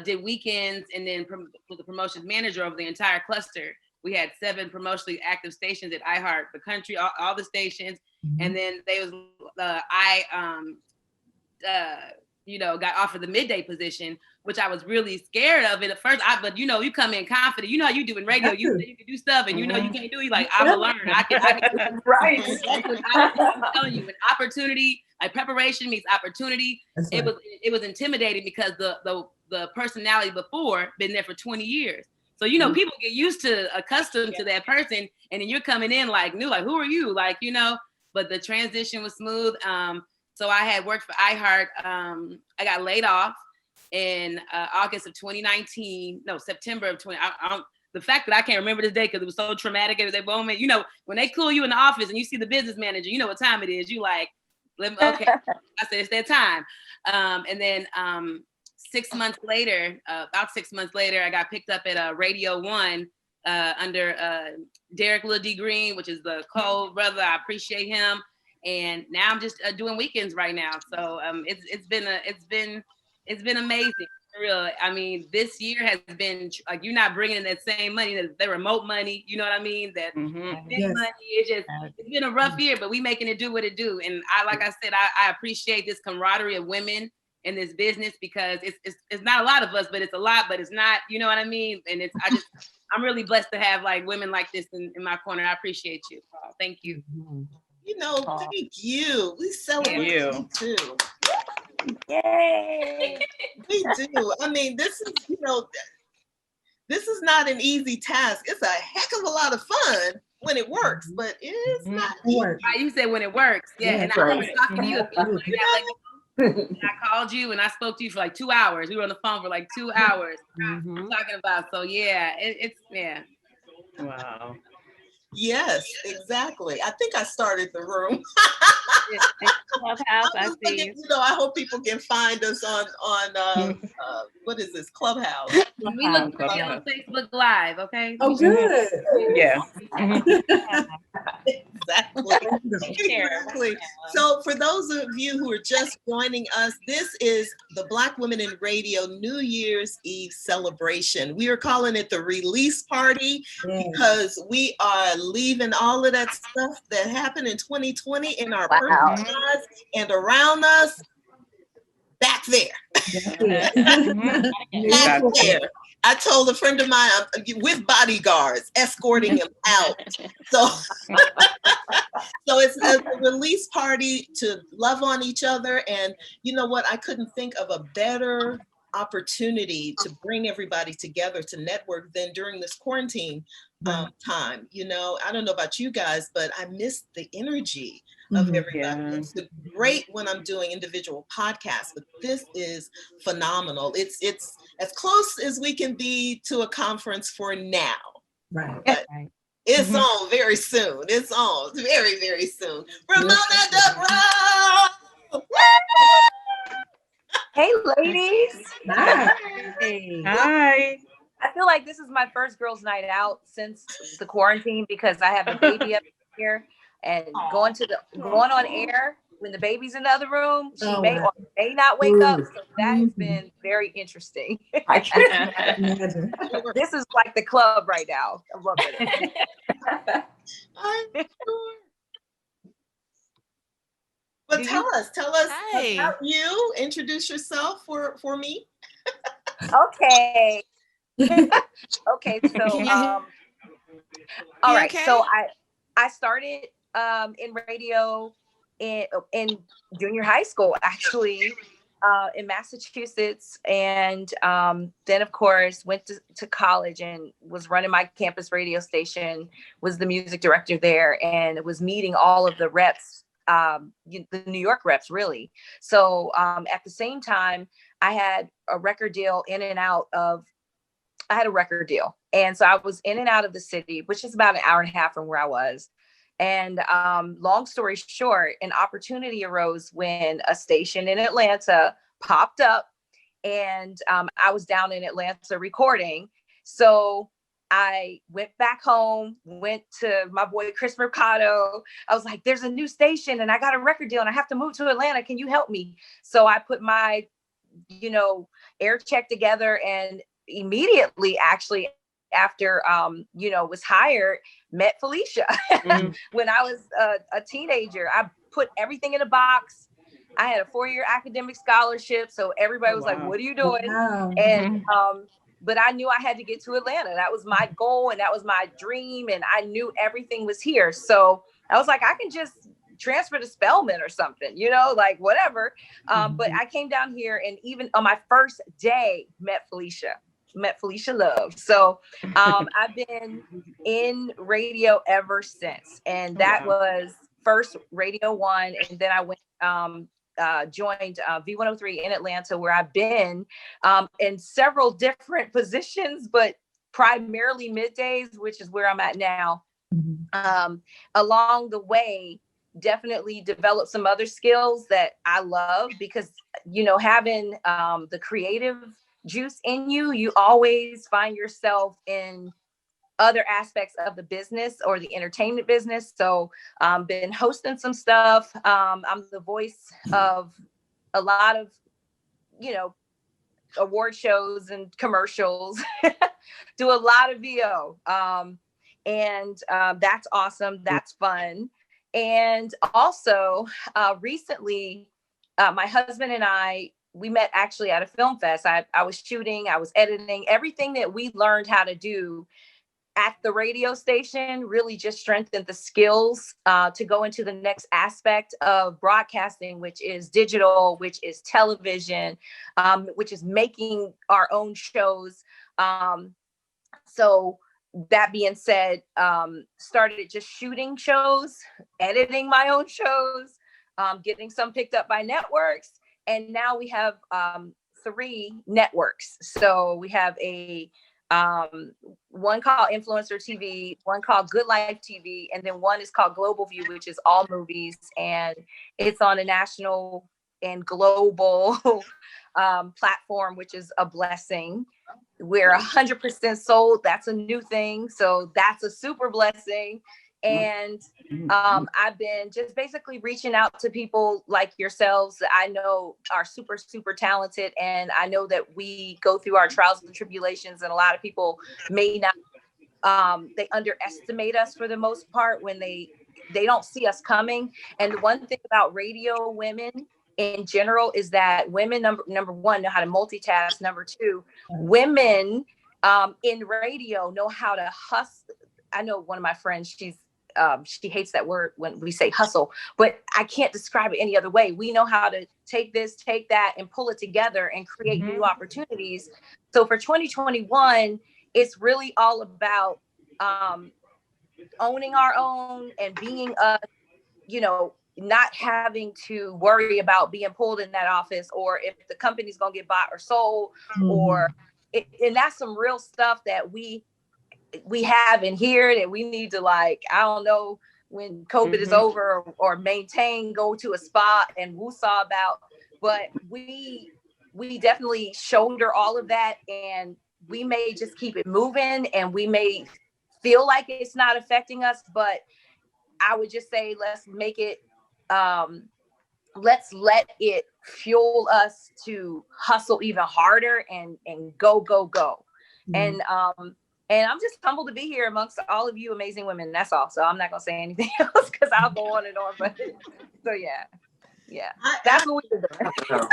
[SPEAKER 5] did weekends, and then was the promotions manager of the entire cluster. We had 7 promotionally active stations at iHeart, the country, all the stations. And then got offered the midday position, which I was really scared of it at first. But you come in confident. You know how you do in radio. You say you can do stuff, and you know you can't do it. Like I'm gonna learn. I can right. I'm telling you, an opportunity, like preparation meets opportunity. It was intimidating because the personality before been there for 20 years. So people get used to accustomed to that person, and then you're coming in like new, like who are you, like But the transition was smooth. So I had worked for iHeart. I got laid off in August of 2019. No, September of 20. The fact that I can't remember this day because it was so traumatic at that moment. When they call you in the office and you see the business manager, you know what time it is. You like, okay. I said it's that time. And then 6 months later, about 6 months later, I got picked up at Radio 1 under Derek Lil D. Green, which is the Cole brother. I appreciate him. And now I'm just doing weekends right now. So it's been amazing, for real. I mean, this year has been like you're not bringing in that same money, the remote money. You know what I mean? That big money. It's been a rough year, but we making it do what it do. And like I said, I appreciate this camaraderie of women in this business because it's not a lot of us, but it's a lot, but it's not. You know what I mean? And I'm really blessed to have like women like this in my corner. I appreciate you. Thank you.
[SPEAKER 2] Thank you. We celebrate you too.
[SPEAKER 8] Yay!
[SPEAKER 2] We do. I mean, this is not an easy task. It's a heck of a lot of fun when it works, but it is not easy.
[SPEAKER 5] Right, you said when it works. Yeah, and I was talking to you. I called you and I spoke to you for like 2 hours. We were on the phone for like 2 hours talking about. So yeah, it's.
[SPEAKER 1] Wow.
[SPEAKER 2] Yes, exactly. I think I started the room.
[SPEAKER 11] Clubhouse, I see you.
[SPEAKER 2] I hope people can find us on what is this, Clubhouse?
[SPEAKER 5] We look pretty on Facebook Live, okay?
[SPEAKER 12] Oh, good.
[SPEAKER 1] Yeah.
[SPEAKER 2] Exactly. So for those of you who are just joining us, this is the Black Women in Radio New Year's Eve celebration. We are calling it the release party because we are leaving all of that stuff that happened in 2020 in our personal lives and around us back there. Back there. I told a friend of mine with bodyguards escorting him out. So it's a release party to love on each other. And you know what? I couldn't think of a better opportunity to bring everybody together to network than during this quarantine time. I don't know about you guys, but I miss the energy of everybody. Yeah. It's great when I'm doing individual podcasts, but this is phenomenal. It's as close as we can be to a conference for now. Right. But it's on very soon. It's on very, very soon. Ramona DeBro!
[SPEAKER 9] Hey, ladies.
[SPEAKER 12] Hi.
[SPEAKER 1] Hi.
[SPEAKER 9] I feel like this is my first girls' night out since the quarantine because I have a baby up here, and going on air when the baby's in the other room, she may or may not wake up. So that has been very interesting.
[SPEAKER 2] I can imagine.
[SPEAKER 9] This is like the club right now. I'm loving it.
[SPEAKER 2] I'm sure. But tell us about you. Introduce yourself for me.
[SPEAKER 9] Okay. Okay. So, all right.
[SPEAKER 13] Okay?
[SPEAKER 9] So I started in radio in junior high school, actually, in Massachusetts, and then of course went to college and was running my campus radio station. Was the music director there, and was meeting all of the reps, the New York reps, really. So at the same time, I had a record deal in and out of. I had a record deal, and so I was in and out of the city, which is about an hour and a half from where I was. And long story short, an opportunity arose when a station in Atlanta popped up, and I was down in Atlanta recording. So I went back home, went to my boy Chris Mercado. I was like, there's a new station and I got a record deal and I have to move to Atlanta. Can you help me? So I put my, air check together, and immediately, actually, after was hired, met Felicia. When I was a teenager. I put everything in a box. I had a 4-year academic scholarship, so everybody was like, what are you doing? And but I knew I had to get to Atlanta. That was my goal, and that was my dream, and I knew everything was here. So I was like, I can just transfer to Spelman or something, like whatever. But I came down here, and even on my first day, met Felicia Love. So I've been in radio ever since, and that was first Radio 1, and then I went joined V103 in Atlanta, where I've been in several different positions, but primarily middays, which is where I'm at now. Along the way, definitely developed some other skills that I love, because having the creative juice in you, you always find yourself in other aspects of the business or the entertainment business. So been hosting some stuff. I'm the voice of a lot of award shows and commercials. Do a lot of VO, and that's awesome. That's fun. And also recently, my husband and we met actually at a film fest. I was shooting, I was editing, everything that we learned how to do at the radio station really just strengthened the skills to go into the next aspect of broadcasting, which is digital, which is television, which is making our own shows. So that being said, started just shooting shows, editing my own shows, getting some picked up by networks. And now we have 3 networks. So we have one called Influencer TV, one called Good Life TV, and then one is called Global View, which is all movies, and it's on a national and global platform, which is a blessing. We're 100% sold. That's a new thing, so that's a super blessing. And I've been just basically reaching out to people like yourselves that I know are super, super talented. And I know that we go through our trials and tribulations, and a lot of people may not, they underestimate us for the most part when they don't see us coming. And the one thing about radio women in general is that women, number one, know how to multitask. Number 2, women in radio know how to hustle. I know one of my friends, she hates that word when we say hustle, but I can't describe it any other way. We know how to take this, take that, and pull it together and create new opportunities. So for 2021, it's really all about owning our own and being us, not having to worry about being pulled in that office, or if the company's going to get bought or sold, and that's some real stuff that we have in here that we need to, I don't know, when COVID is over, or maintain, go to a spa and woosah about. But we we definitely shoulder all of that, and we may just keep it moving, and we may feel like it's not affecting us, but I would just say let's make it, let's let it fuel us to hustle even harder and go. And I'm just humbled to be here amongst all of you amazing women. That's all. So I'm not gonna say anything else because I'll go on and on. But so yeah, that's what we're doing.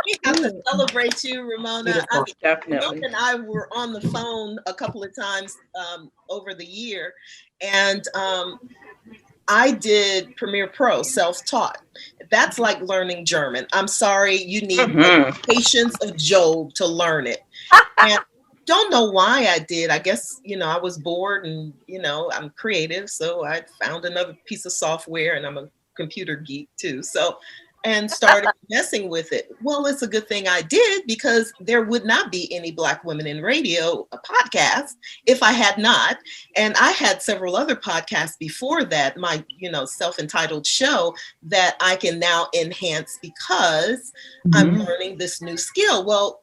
[SPEAKER 2] We have to celebrate you, Ramona.
[SPEAKER 1] Definitely.
[SPEAKER 2] Ramona and I were on the phone a couple of times over the year, and I did Premiere Pro, self-taught. That's like learning German. I'm sorry, you need the patience of Job to learn it. And don't know why I did. I guess, I was bored, and, I'm creative. So I found another piece of software, and I'm a computer geek too. And started messing with it. Well, it's a good thing I did, because there would not be any Black Women in Radio, a podcast, if I had not. And I had several other podcasts before that, my, self-entitled show that I can now enhance because I'm learning this new skill. Well,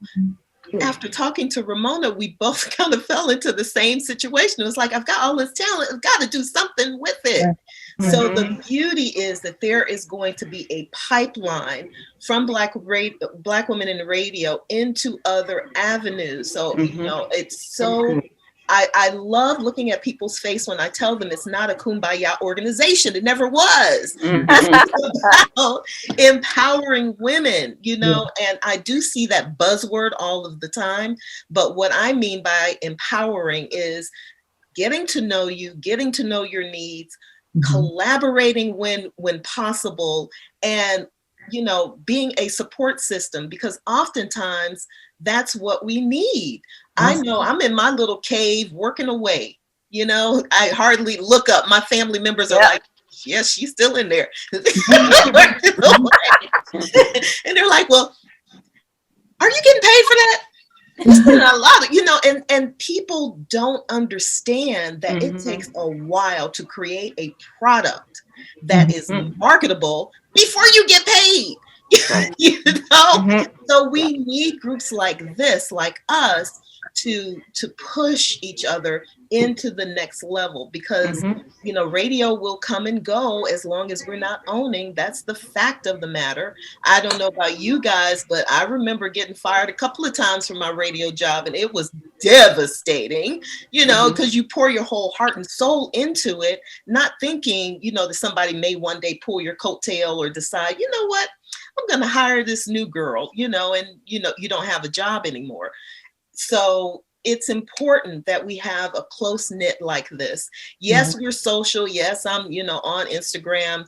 [SPEAKER 2] after talking to Ramona, we both kind of fell into the same situation. It was like, I've got all this talent, I've got to do something with it. So the beauty is that there is going to be a pipeline from Black women in radio into other avenues. So, it's so, I love looking at people's face when I tell them it's not a kumbaya organization. It never was. It's about empowering women, and I do see that buzzword all of the time. But what I mean by empowering is getting to know you, getting to know your needs, collaborating when possible, and being a support system, because oftentimes that's what we need. I know I'm in my little cave working away, I hardly look up. My family members are like, yes, she's still in there. And they're like, well, are you getting paid for that? It's been a lot of, and people don't understand that it takes a while to create a product that is marketable before you get paid. So we need groups like this, like us, to push each other into the next level, because radio will come and go as long as we're not owning. That's the fact of the matter. I don't know about you guys, but I remember getting fired a couple of times from my radio job, and it was devastating, because you pour your whole heart and soul into it, not thinking, that somebody may one day pull your coattail or decide, you know what, I'm going to hire this new girl, and you don't have a job anymore. So it's important that we have a close knit like this. Yes, we're social. Yes, I'm, on Instagram,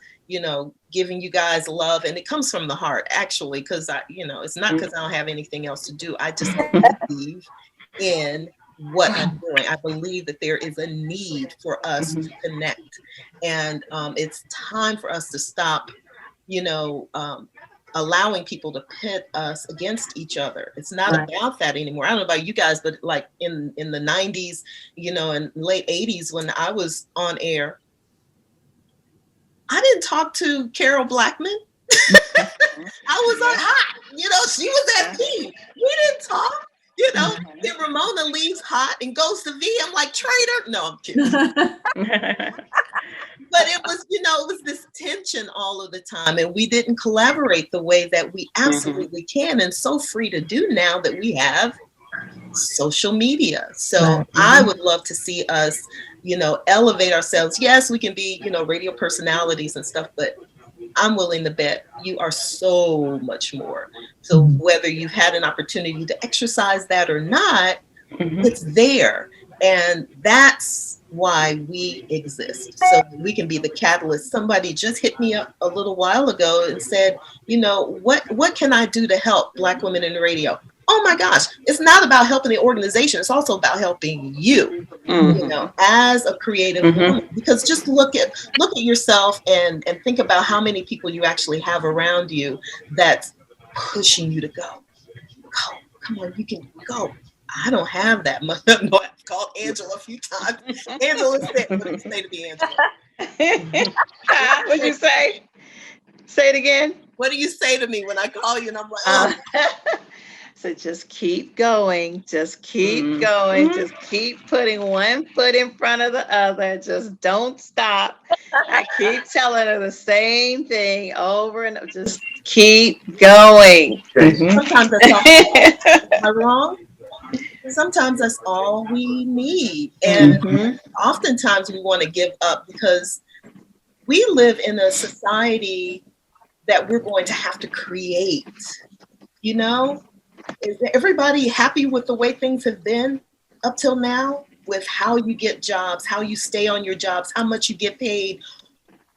[SPEAKER 2] giving you guys love. And it comes from the heart, actually, because it's not because I don't have anything else to do. I just believe in what I'm doing. I believe that there is a need for us to connect. And it's time for us to stop, allowing people to pit us against each other. It's not about that anymore. I don't know about you guys, but like in the 90s, and late 80s, when I was on air, I didn't talk to Carol Blackman. I was on hot, she was at P. We didn't talk, Then Ramona leaves hot and goes to V. I'm like, traitor. No, I'm kidding. But it was, it was this tension all of the time, and we didn't collaborate the way that we absolutely can, and so free to do now that we have social media. So I would love to see us, elevate ourselves. Yes, we can be, radio personalities and stuff, but I'm willing to bet you are so much more. So whether you've had an opportunity to exercise that or not, it's there. And that's why we exist, so we can be the catalyst. Somebody just hit me up a little while ago and said, what can I do to help Black women in the radio? Oh my gosh, it's not about helping the organization. It's also about helping you, as a creative woman, because just look at yourself and think about how many people you actually have around you that's pushing you to go. Come on, you can go. I don't have that much. No, I've called Angela a few times. Angela said, what did you say to me, Angela?
[SPEAKER 7] What'd you say? Say it again.
[SPEAKER 2] What do you say to me when I call you and I'm like, oh.
[SPEAKER 7] So just keep going. Just keep going. Just keep putting one foot in front of the other. Just don't stop. I keep telling her the same thing over and over. Just keep going.
[SPEAKER 2] Sometimes that's all. Am I wrong? Sometimes that's all we need. And oftentimes we want to give up because we live in a society that we're going to have to create. You know, is everybody happy with the way things have been up till now? With how you get jobs, how you stay on your jobs, how much you get paid,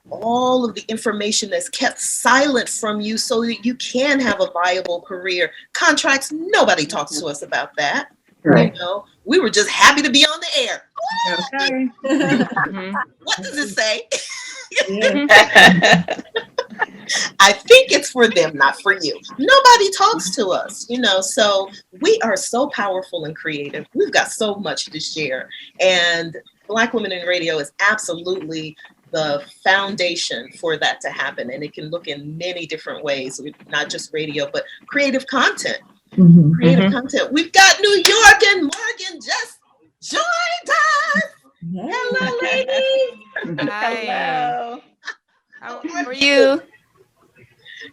[SPEAKER 2] all of the information that's kept silent from you so that you can have a viable career. Contracts, nobody talks to us about that. Right. You know, we were just happy to be on the air. Okay. What does it say? I think it's for them, not for you. Nobody talks to us, you know, so we are so powerful and creative. We've got so much to share. And Black Women in Radio is absolutely the foundation for that to happen. And it can look in many different ways, not just radio, but creative content. Creative content. We've got New York and Morgan just joined us. Hello, ladies.
[SPEAKER 13] Hi.
[SPEAKER 7] Hello.
[SPEAKER 13] How are you?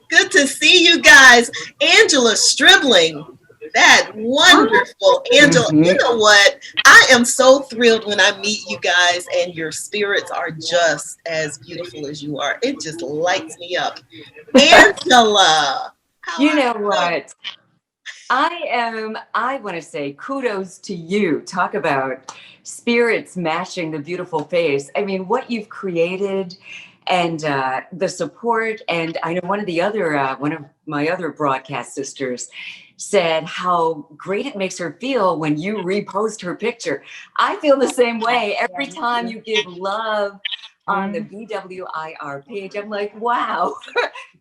[SPEAKER 2] Good to see you guys. Angela Stribling, that wonderful Angela. You know what? I am so thrilled when I meet you guys and your spirits are just as beautiful as you are. It just lights me up. Angela.
[SPEAKER 14] You know what? I want to say kudos to you. Talk about spirits matching the beautiful face. I mean, what you've created and the support. And I know one of my other broadcast sisters said how great it makes her feel when you repost her picture. I feel the same way every time you give love on the BWIR page. I'm like, wow,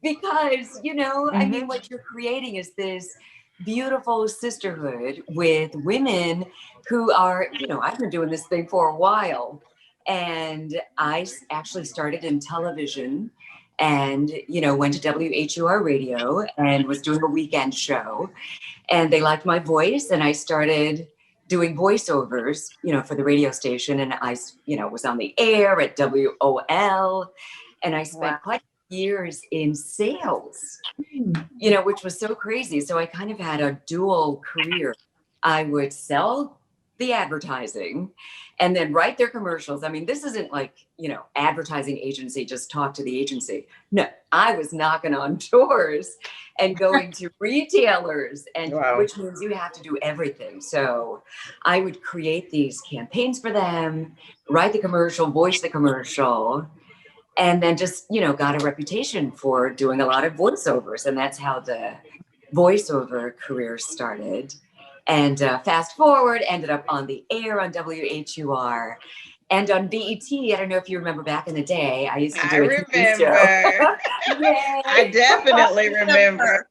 [SPEAKER 14] because, you know, I mean, what you're creating is this beautiful sisterhood with women who are, you know, I've been doing this thing for a while. And I actually started in television and, you know, went to WHUR radio and was doing a weekend show. And they liked my voice. And I started doing voiceovers, you know, for the radio station. And I, you know, was on the air at WOL. And I spent quite years in sales, you know, which was so crazy. So I kind of had a dual career. I would sell the advertising and then write their commercials. I mean, this isn't like, you know, advertising agency, just talk to the agency. No, I was knocking on doors and going to retailers, and which means you have to do everything. So I would create these campaigns for them, write the commercial, voice the commercial, and then just, you know, got a reputation for doing a lot of voiceovers. And that's how the voiceover career started. And fast forward, ended up on the air on WHUR and on BET. I don't know if you remember back in the day. I used to do a TV show.
[SPEAKER 7] I definitely remember.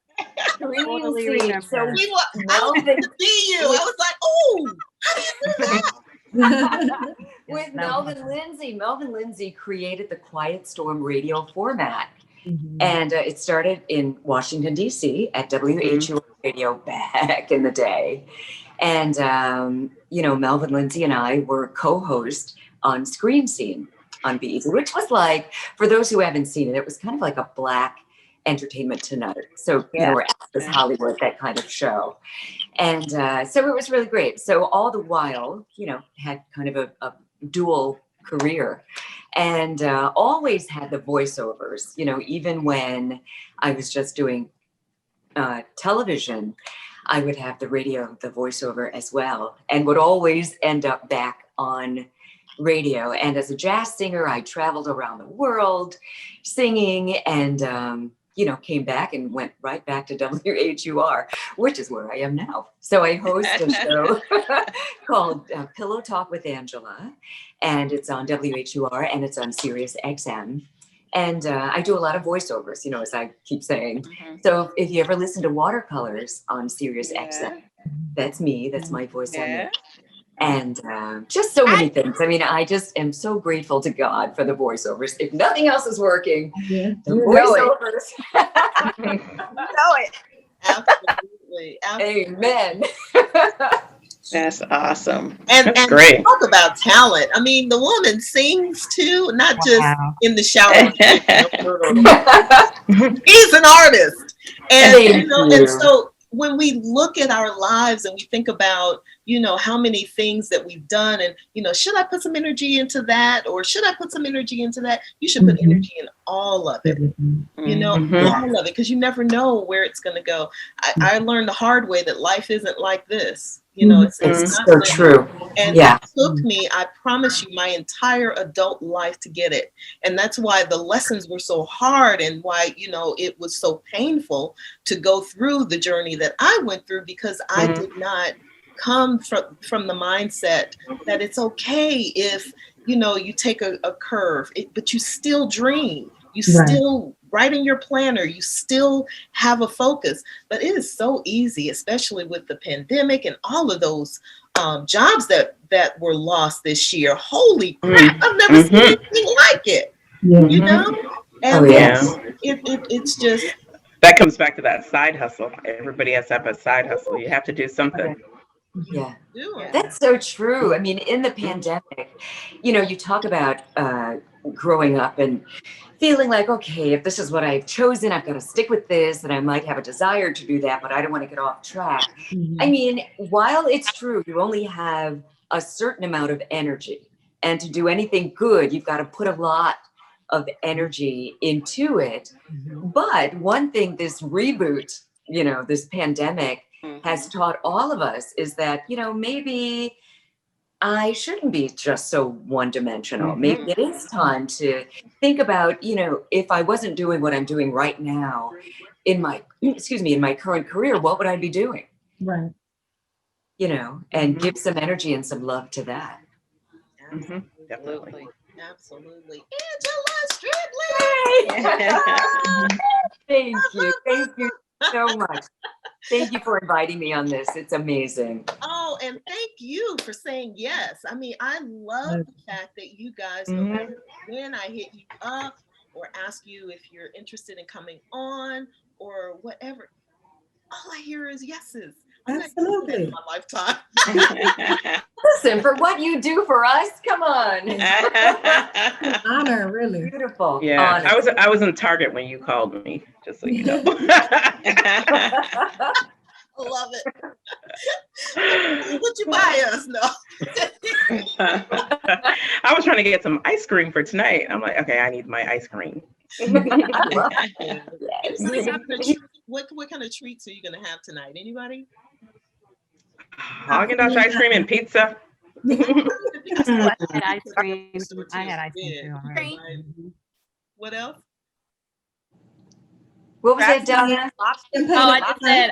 [SPEAKER 14] Totally
[SPEAKER 2] remember. So I wanted to see you. I was like, oh, how do you do that?
[SPEAKER 14] With Melvin Lindsay. Melvin Lindsay created the Quiet Storm radio format. And it started in Washington, D.C. at WHUR radio back in the day. And, you know, Melvin Lindsay and I were co-hosts on Screen Scene on BET, which was like, for those who haven't seen it, it was kind of like a Black Entertainment Tonight. So, you know, we're Access Hollywood, that kind of show. And so it was really great. So all the while, you know, had kind of a dual career. And always had the voiceovers, you know, even when I was just doing television, I would have the radio, the voiceover as well, and would always end up back on radio. And as a jazz singer, I traveled around the world singing and, you know, came back and went right back to WHUR, which is where I am now. So I host a show called Pillow Talk with Angela, and it's on WHUR and it's on Sirius XM. And I do a lot of voiceovers, you know, as I keep saying. So if you ever listen to Watercolors on Sirius XM, that's me, that's my voice on there. And just so many things. I mean, I just am so grateful to God for the voiceovers. If nothing else is working, the voiceovers.
[SPEAKER 2] Know it. Absolutely. Absolutely.
[SPEAKER 14] Amen.
[SPEAKER 7] That's awesome.
[SPEAKER 2] And
[SPEAKER 1] That's great.
[SPEAKER 2] talk about talent. I mean, the woman sings too, not just
[SPEAKER 11] Wow.
[SPEAKER 2] in the shower. He's an artist. And
[SPEAKER 14] Thank
[SPEAKER 2] and
[SPEAKER 14] you.
[SPEAKER 2] so when we look at our lives and we think about, how many things that we've done and, should I put some energy into that or should I put some energy into that? You should put energy in all of it. All of it, because you never know where it's going to go. I learned the hard way that life isn't like this. It's not
[SPEAKER 14] so
[SPEAKER 2] linear.
[SPEAKER 14] true.
[SPEAKER 2] And
[SPEAKER 14] Yeah.
[SPEAKER 2] it took me, I promise you, my entire adult life to get it. And that's why the lessons were so hard and why, it was so painful to go through the journey that I went through, because I did not come from the mindset that it's okay if, you take a curve, but you still dream. You still write in your planner, you still have a focus. But it is so easy, especially with the pandemic and all of those jobs that were lost this year. Holy crap, I've never seen anything like it. And it's just,
[SPEAKER 1] that comes back to that side hustle. Everybody has to have a side hustle. You have to do something.
[SPEAKER 14] Yeah, that's so true. I mean, in the pandemic, you talk about growing up and feeling like, okay, if this is what I've chosen, I've got to stick with this, and I might have a desire to do that, but I don't want to get off track. I mean, while it's true, you only have a certain amount of energy, and to do anything good, you've got to put a lot of energy into it. But one thing this reboot, this pandemic has taught all of us is that, maybe I shouldn't be just so one-dimensional. Maybe it is time to think about, if I wasn't doing what I'm doing right now in my current career, what would I be doing?
[SPEAKER 12] Right.
[SPEAKER 14] And give some energy and some love to that.
[SPEAKER 2] Definitely. Absolutely. Angela Strickland!
[SPEAKER 14] Thank you so much. Thank you for inviting me on this. It's amazing.
[SPEAKER 2] Oh, and thank you for saying yes. I mean, I love the fact that you guys, no matter when I hit you up or ask you if you're interested in coming on or whatever, all I hear is yeses.
[SPEAKER 12] Absolutely.
[SPEAKER 2] In my lifetime.
[SPEAKER 14] Listen, for what you do for us, come on.
[SPEAKER 12] Honor, really.
[SPEAKER 14] Beautiful.
[SPEAKER 1] Yeah,
[SPEAKER 14] honor.
[SPEAKER 1] I was in Target when you called me, just so you know.
[SPEAKER 2] Love it. Would you buy us? No.
[SPEAKER 1] I was trying to get some ice cream for tonight. I'm like, okay, I need my ice cream.
[SPEAKER 2] I love it. Yes. What kind of treats are you going to have tonight? Anybody?
[SPEAKER 1] Haagen-Dazs ice cream and pizza.
[SPEAKER 11] I had ice cream. I had ice cream too already.
[SPEAKER 2] What else?
[SPEAKER 14] What was that, Donna?
[SPEAKER 11] Oh, I just said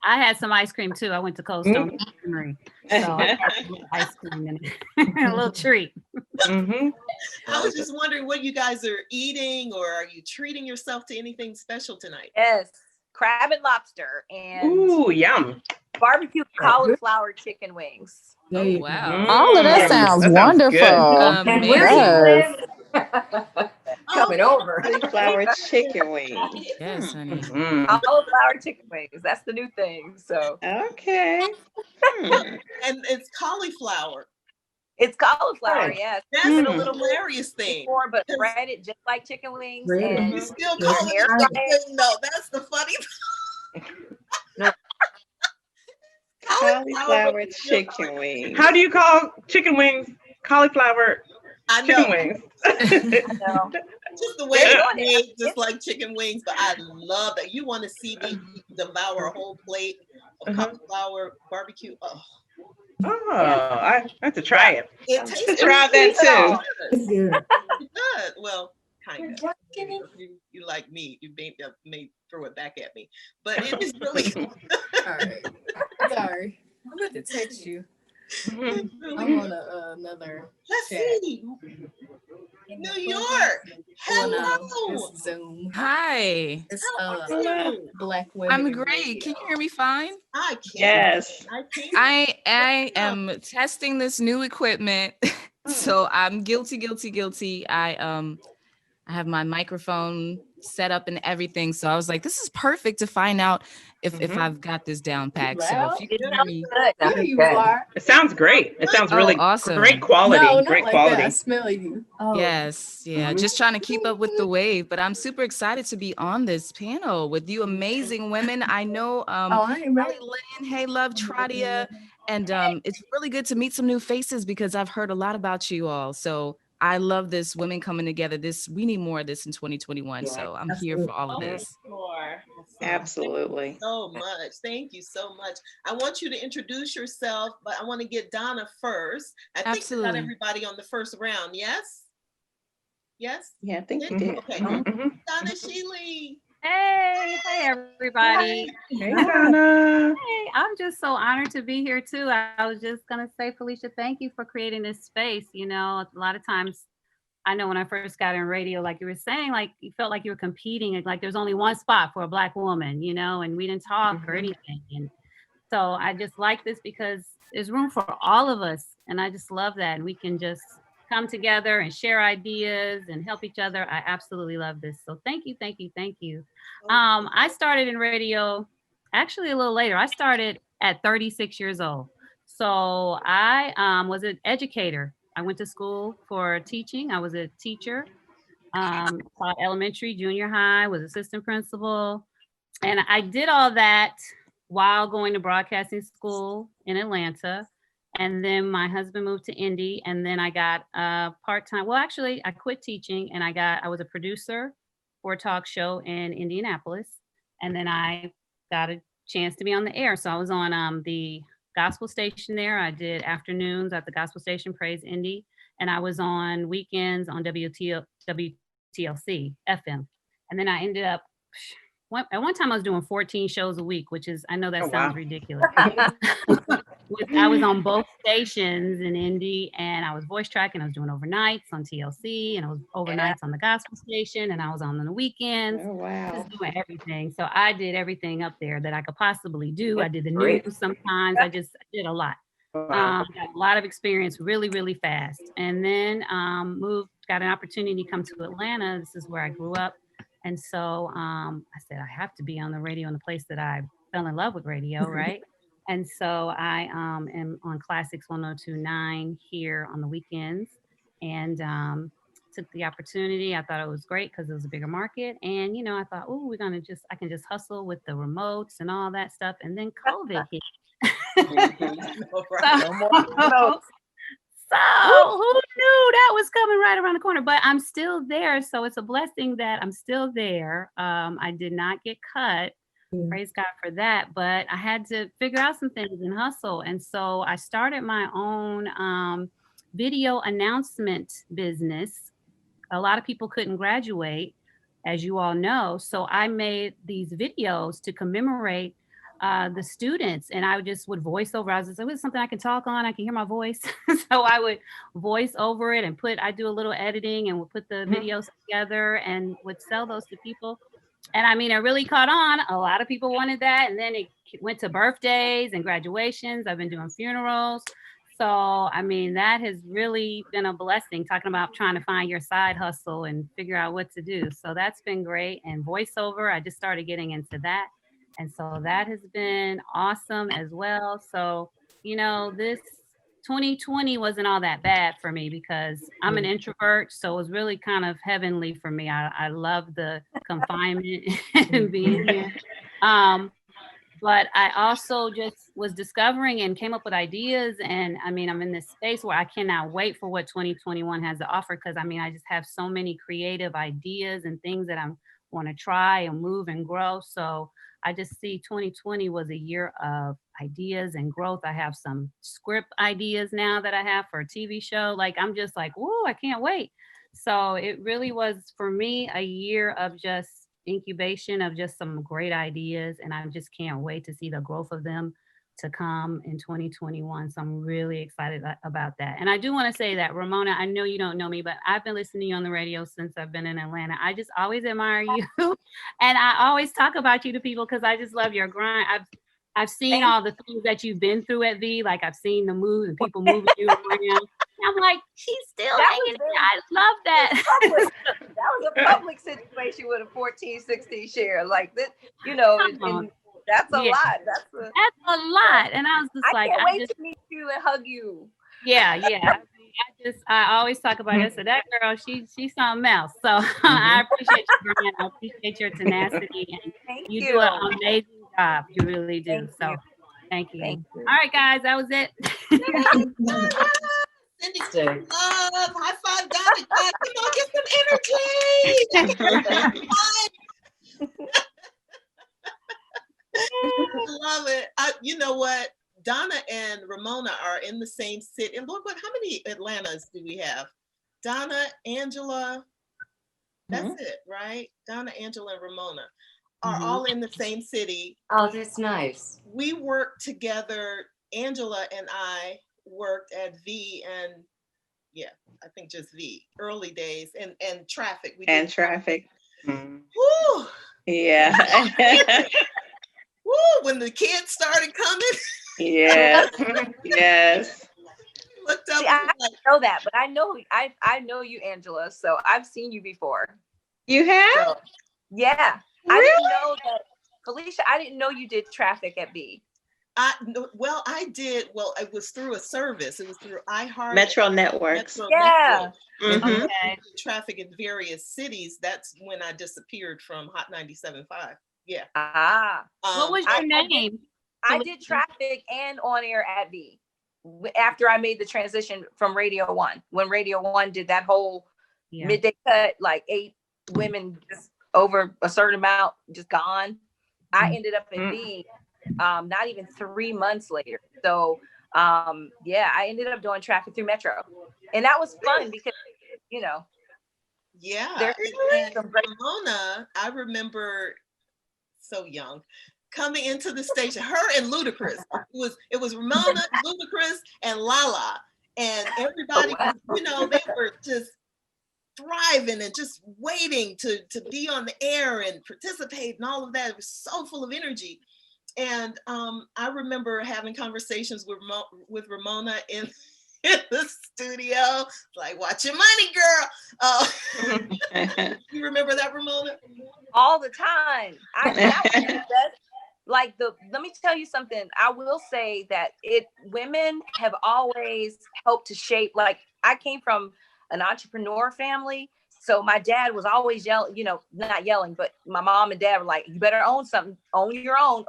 [SPEAKER 11] I had some ice cream too. I went to Cold Stone Creamery, so I got some ice cream and a little treat.
[SPEAKER 2] I was just wondering what you guys are eating, or are you treating yourself to anything special tonight?
[SPEAKER 9] Yes, crab and lobster and
[SPEAKER 1] ooh, yum.
[SPEAKER 9] Barbecue cauliflower chicken wings.
[SPEAKER 6] Oh, wow. All of that sounds wonderful.
[SPEAKER 14] And where do you live? Coming over.
[SPEAKER 7] Cauliflower chicken wings.
[SPEAKER 13] Yes, honey.
[SPEAKER 9] Cauliflower chicken wings. That's the new thing. So
[SPEAKER 7] okay.
[SPEAKER 2] And it's cauliflower.
[SPEAKER 9] It's cauliflower, yes.
[SPEAKER 2] That's a little hilarious thing.
[SPEAKER 9] Before, but breaded just like chicken wings.
[SPEAKER 12] Really?
[SPEAKER 9] And
[SPEAKER 2] you still call it chicken? No, that's the funny thing.
[SPEAKER 7] Cauliflower chicken wings.
[SPEAKER 1] How do you call chicken wings cauliflower chicken wings?
[SPEAKER 2] I know. Just the way it's made, just like chicken wings, but I love that. You want to see me devour a whole plate of cauliflower barbecue?
[SPEAKER 1] I have to try it.
[SPEAKER 2] It tastes
[SPEAKER 7] to try that too.
[SPEAKER 12] It's good.
[SPEAKER 2] It does. Well, kind of. You like me. You may throw it back at me, but it is really good.
[SPEAKER 13] All right. Sorry. I'm going to text you. I'm on another.
[SPEAKER 2] Let's
[SPEAKER 13] chat.
[SPEAKER 2] see. New York. Hello.
[SPEAKER 13] Zoom. Hi. It's Black Women. I'm great. Can you hear me fine?
[SPEAKER 2] I can.
[SPEAKER 7] Yes.
[SPEAKER 13] I am testing this new equipment. So I'm guilty.
[SPEAKER 15] I have my microphone set up and everything. So I was like, this is perfect to find out if I've got this down packed. So if you can hear me.
[SPEAKER 13] Here you are.
[SPEAKER 1] It sounds great. It sounds really
[SPEAKER 15] awesome.
[SPEAKER 1] Great quality.
[SPEAKER 13] No, not
[SPEAKER 1] great
[SPEAKER 13] like
[SPEAKER 1] quality.
[SPEAKER 13] that. I smell you. Oh.
[SPEAKER 15] Yes. Yeah. Just trying to keep up with the wave, but I'm super excited to be on this panel with you amazing women. I know,
[SPEAKER 13] I ain't ready.
[SPEAKER 15] Lynn, hey, love, Tradia. And it's really good to meet some new faces because I've heard a lot about you all. So I love this, women coming together. We need more of this in 2021. So I'm here for all of this.
[SPEAKER 7] Absolutely.
[SPEAKER 2] Thank you so much. Thank you so much. I want you to introduce yourself, but I want to get Donna first. I think we got everybody on the first round. Yes? Yes?
[SPEAKER 7] Yeah, I think you did.
[SPEAKER 2] Okay. Donna Shealy.
[SPEAKER 11] Hey, everybody.
[SPEAKER 1] Hey, Donna.
[SPEAKER 11] Hey, I'm just so honored to be here too. I was just gonna say, Felicia, thank you for creating this space. You know, a lot of times, I know when I first got in radio, like you were saying, like you felt like you were competing, like there's only one spot for a Black woman, you know, and we didn't talk or anything. And so I just like this because there's room for all of us, and I just love that. And we can just come together and share ideas and help each other. I absolutely love this. So thank you, thank you, thank you. I started in radio actually a little later. I started at 36 years old. So I was an educator. I went to school for teaching. I was a teacher, taught elementary, junior high, was assistant principal. And I did all that while going to broadcasting school in Atlanta. And then my husband moved to Indy, and then I got part-time. Well, actually, I quit teaching, and I was a producer for a talk show in Indianapolis. And then I got a chance to be on the air. So I was on the gospel station there. I did afternoons at the gospel station, Praise Indy. And I was on weekends on WTLC FM. And then I ended up, at one time I was doing 14 shows a week, which is, I know that sounds ridiculous. I was on both stations in Indy, and I was voice tracking. I was doing overnights on TLC, and I was overnights on the gospel station, and I was on the weekends.
[SPEAKER 7] Oh, wow.
[SPEAKER 11] Just doing everything. So I did everything up there that I could possibly do. I did the news sometimes. I did a lot. Got a lot of experience really, really fast. And then got an opportunity to come to Atlanta. This is where I grew up. And so I said, I have to be on the radio in the place that I fell in love with radio, right? And so I am on Classics 102.9 here on the weekends, and took the opportunity. I thought it was great because it was a bigger market. And, you know, I thought, oh, I can just hustle with the remotes and all that stuff. And then COVID hit. So who knew that was coming right around the corner? But I'm still there. So it's a blessing that I'm still there. I did not get cut. Praise God for that. But I had to figure out some things and hustle. And so I started my own video announcement business. A lot of people couldn't graduate, as you all know. So I made these videos to commemorate the students, and I would voice over. I was just like, "What's something I can talk on? I can hear my voice." So I would voice over it and I do a little editing and would put the videos together and would sell those to people. And I mean, it really caught on. A lot of people wanted that. And then it went to birthdays and graduations. I've been doing funerals. So, I mean, that has really been a blessing, talking about trying to find your side hustle and figure out what to do. So that's been great. And voiceover, I just started getting into that. And so that has been awesome as well. So, you know, this 2020 wasn't all that bad for me because I'm an introvert. So it was really kind of heavenly for me. I love the confinement and being here. But I also just was discovering and came up with ideas. And I mean, I'm in this space where I cannot wait for what 2021 has to offer. Because I mean, I just have so many creative ideas and things that I want to try and move and grow. So I just see 2020 was a year of ideas and growth. I have some script ideas now that I have for a TV show. Like, I'm just like, whoa, I can't wait. So it really was for me a year of just incubation of just some great ideas. And I just can't wait to see the growth of them to come in 2021. So I'm really excited about that. And I do want to say that, Ramona, I know you don't know me, but I've been listening to you on the radio since I've been in Atlanta. I just always admire you. And I always talk about you to people because I just love your grind. I've seen all the things that you've been through at V. Like, I've seen the moves and people moving you around. I'm like, he's still
[SPEAKER 9] That
[SPEAKER 11] hanging
[SPEAKER 9] was
[SPEAKER 11] in. I love that.
[SPEAKER 9] that was a public situation with a 14, 16 share. Like that, you know, and that's a
[SPEAKER 11] Yeah.
[SPEAKER 9] lot.
[SPEAKER 11] That's a lot. And I was just like,
[SPEAKER 9] I can't wait to meet you and hug you.
[SPEAKER 11] Yeah. I always talk about it. So that girl, she's something else. So I appreciate you, Brian. I appreciate your tenacity, and you do an amazing job. You really do. Thank you. All right, guys, that was it.
[SPEAKER 2] Cindy, love, high five, got it. Come on, get some energy. I love it. You know what? Donna and Ramona are in the same city. And Lord, how many Atlantas do we have? Donna, Angela, that's it, right? Donna, Angela, and Ramona are all in the same city.
[SPEAKER 14] Oh, that's nice.
[SPEAKER 2] We worked together. Angela and I worked at V, and I think just V, early days, and Traffic. We did
[SPEAKER 7] Traffic.
[SPEAKER 2] Woo!
[SPEAKER 7] Yeah.
[SPEAKER 2] Woo! When the kids started coming.
[SPEAKER 7] Yes. Yes.
[SPEAKER 2] Looked up.
[SPEAKER 9] See, I didn't know that, but I know you, Angela. So I've seen you before.
[SPEAKER 7] You have?
[SPEAKER 9] So, yeah.
[SPEAKER 2] Really?
[SPEAKER 9] I didn't know that, Felicia. I didn't know you did Traffic at B.
[SPEAKER 2] I did. Well, it was through a service. It was through iHeart.
[SPEAKER 7] Metro Networks.
[SPEAKER 2] Network.
[SPEAKER 7] Mm-hmm.
[SPEAKER 2] Okay. Traffic in various cities. That's when I disappeared from Hot 97.5. Yeah.
[SPEAKER 11] What was your name?
[SPEAKER 9] I did Traffic and on air at B after I made the transition from Radio 1. When Radio 1 did that whole midday cut, like 8 women just over a certain amount just gone. I ended up in B not even 3 months later. So I ended up doing Traffic through Metro. And that was fun because, you know.
[SPEAKER 2] Yeah. And Ramona, I remember so young, coming into the station, her and Ludacris. It was Ramona, Ludacris, and Lala. And everybody, they were just thriving and just waiting to be on the air and participate and all of that. It was so full of energy. And I remember having conversations with Ramona in the studio, like, watch your money, girl. You remember that, Ramona?
[SPEAKER 9] All the time. Let me tell you something. I will say that women have always helped to shape, like, I came from an entrepreneur family. So my dad was always yelling, not yelling, but my mom and dad were like, you better own something, own your own,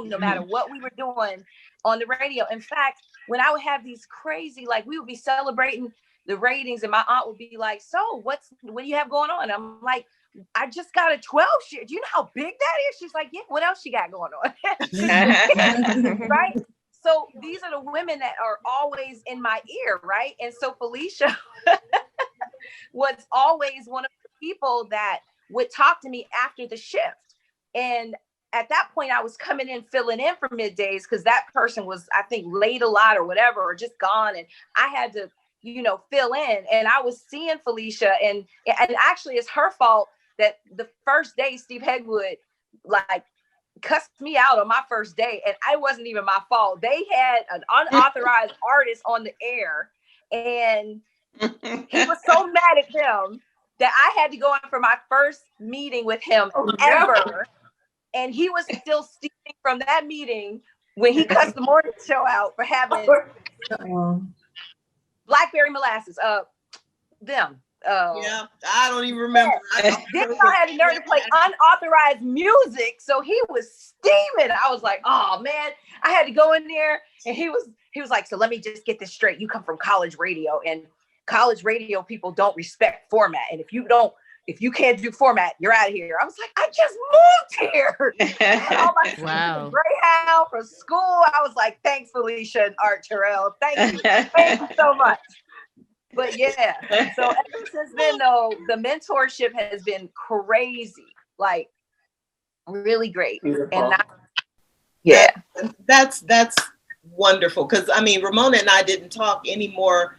[SPEAKER 9] no matter what we were doing on the radio. In fact, when I would have these crazy, like, we would be celebrating the ratings and my aunt would be like, so what do you have going on? I'm like, I just got a 12 share. Do you know how big that is? She's like, yeah, what else you got going on? Right? So these are the women that are always in my ear, right? And so Felicia was always one of the people that would talk to me after the shift. And at that point, I was coming in, filling in for middays because that person was, I think, late a lot or whatever, or just gone. And I had to, fill in. And I was seeing Felicia, and actually it's her fault that the first day Steve Hegwood, like, cussed me out on my first day, and it wasn't even my fault. They had an unauthorized artist on the air, and he was so mad at them that I had to go in for my first meeting with him ever. And he was still steaming from that meeting when he cussed the morning show out for having Blackberry Molasses. Them.
[SPEAKER 2] Yeah, I don't even remember.
[SPEAKER 9] Then I had the nerve to play unauthorized music, so he was steaming. I was like, oh man, I had to go in there, and he was like, so let me just get this straight. You come from college radio, and college radio people don't respect format, and if you can't do format, you're out of here. I was like, I just moved here.
[SPEAKER 15] Wow.
[SPEAKER 9] Greyhound for school. I was like, thanks, Felicia and Art Terrell. Thank you so much. But yeah, so ever since then, though, the mentorship has been crazy, like really great.
[SPEAKER 2] Beautiful.
[SPEAKER 9] And
[SPEAKER 2] that's wonderful, because I mean, Ramona and I didn't talk anymore.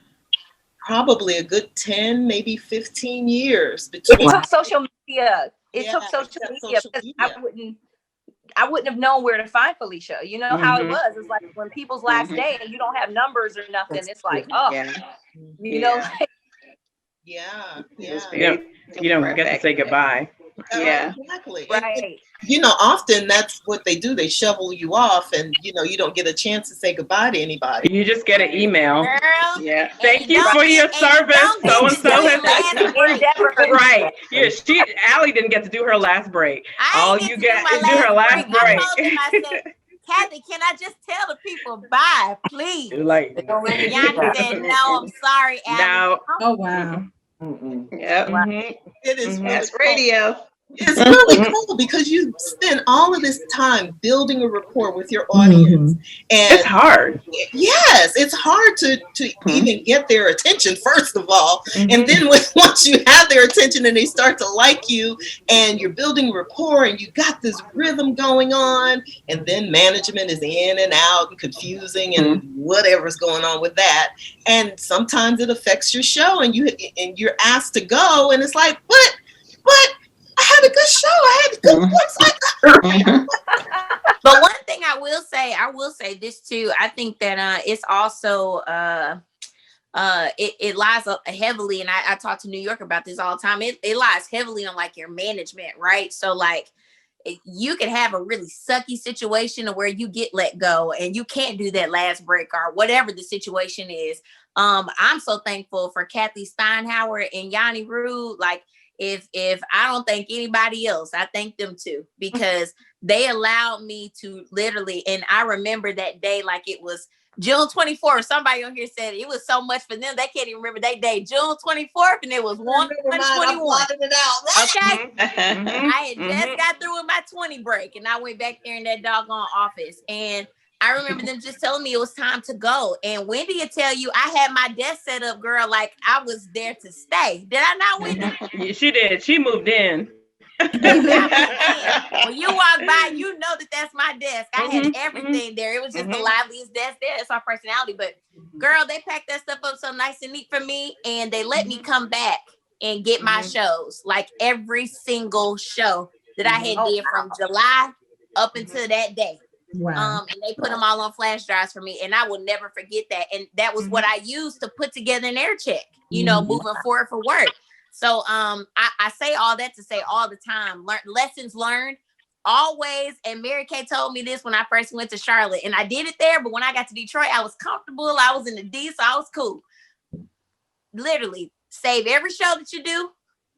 [SPEAKER 2] Probably a good 10, maybe 15 years between.
[SPEAKER 9] It took social media. It took social media because I wouldn't have known where to find Felicia. You know how it was. It's like when people's last day and you don't have numbers or nothing. It's like, oh, you know, like,
[SPEAKER 1] You don't get to say goodbye.
[SPEAKER 2] Exactly.
[SPEAKER 9] Right.
[SPEAKER 2] And, often that's what they do. They shovel you off, and you don't get a chance to say goodbye to anybody.
[SPEAKER 1] You just get an email.
[SPEAKER 8] Girl,
[SPEAKER 1] Thank you for your service. So and so has right. Yeah, Allie didn't get to do her last break. All you get is do her last break.
[SPEAKER 8] I told them, I said, Kathy, can I just tell the people bye, please?
[SPEAKER 1] Like,
[SPEAKER 8] Yanni said, no, I'm sorry, Allie.
[SPEAKER 1] No.
[SPEAKER 12] Oh wow.
[SPEAKER 7] Yep.
[SPEAKER 2] It is
[SPEAKER 7] That's radio.
[SPEAKER 2] It's really cool because you spend all of this time building a rapport with your audience, and
[SPEAKER 1] it's hard.
[SPEAKER 2] Yes, it's hard to even get their attention first of all, and then once you have their attention and they start to like you, and you're building rapport, and you got this rhythm going on, and then management is in and out and confusing and whatever's going on with that, and sometimes it affects your show, and you're asked to go, and it's like, but. I had a good show. I had good voice.
[SPEAKER 8] But one thing I will say this too. I think that it's also it lies heavily, and I talk to New York about this all the time. It lies heavily on like your management, right? So like you can have a really sucky situation where you get let go and you can't do that last break or whatever the situation is. I'm so thankful for Kathy Steinhauer and Yanni Rude. Like, if I don't thank anybody else, I thank them too, because they allowed me to literally, and I remember that day like it was June 24th. Somebody on here said it was so much for them, they can't even remember that day, June 24th, and it was 1:21. Okay. I had just got through with my 20 break, and I went back there in that doggone office, and I remember them just telling me it was time to go. And Wendy will tell you, I had my desk set up, girl, like I was there to stay. Did I not, Wendy?
[SPEAKER 1] She did. She moved in.
[SPEAKER 8] When you walk by, you know that's my desk. I had everything there. It was just the liveliest desk there. It's our personality. But girl, they packed that stuff up so nice and neat for me. And they let me come back and get my shows. Like every single show that I had did from July up until that day.
[SPEAKER 12] Wow.
[SPEAKER 8] And they put them all on flash drives for me, and I will never forget that. And that was what I used to put together an air check, moving forward for work. So I say all that to say all the time, lessons learned always. And Mary Kay told me this when I first went to Charlotte, and I did it there. But when I got to Detroit, I was comfortable. I was in the D, so I was cool. Literally, save every show that you do,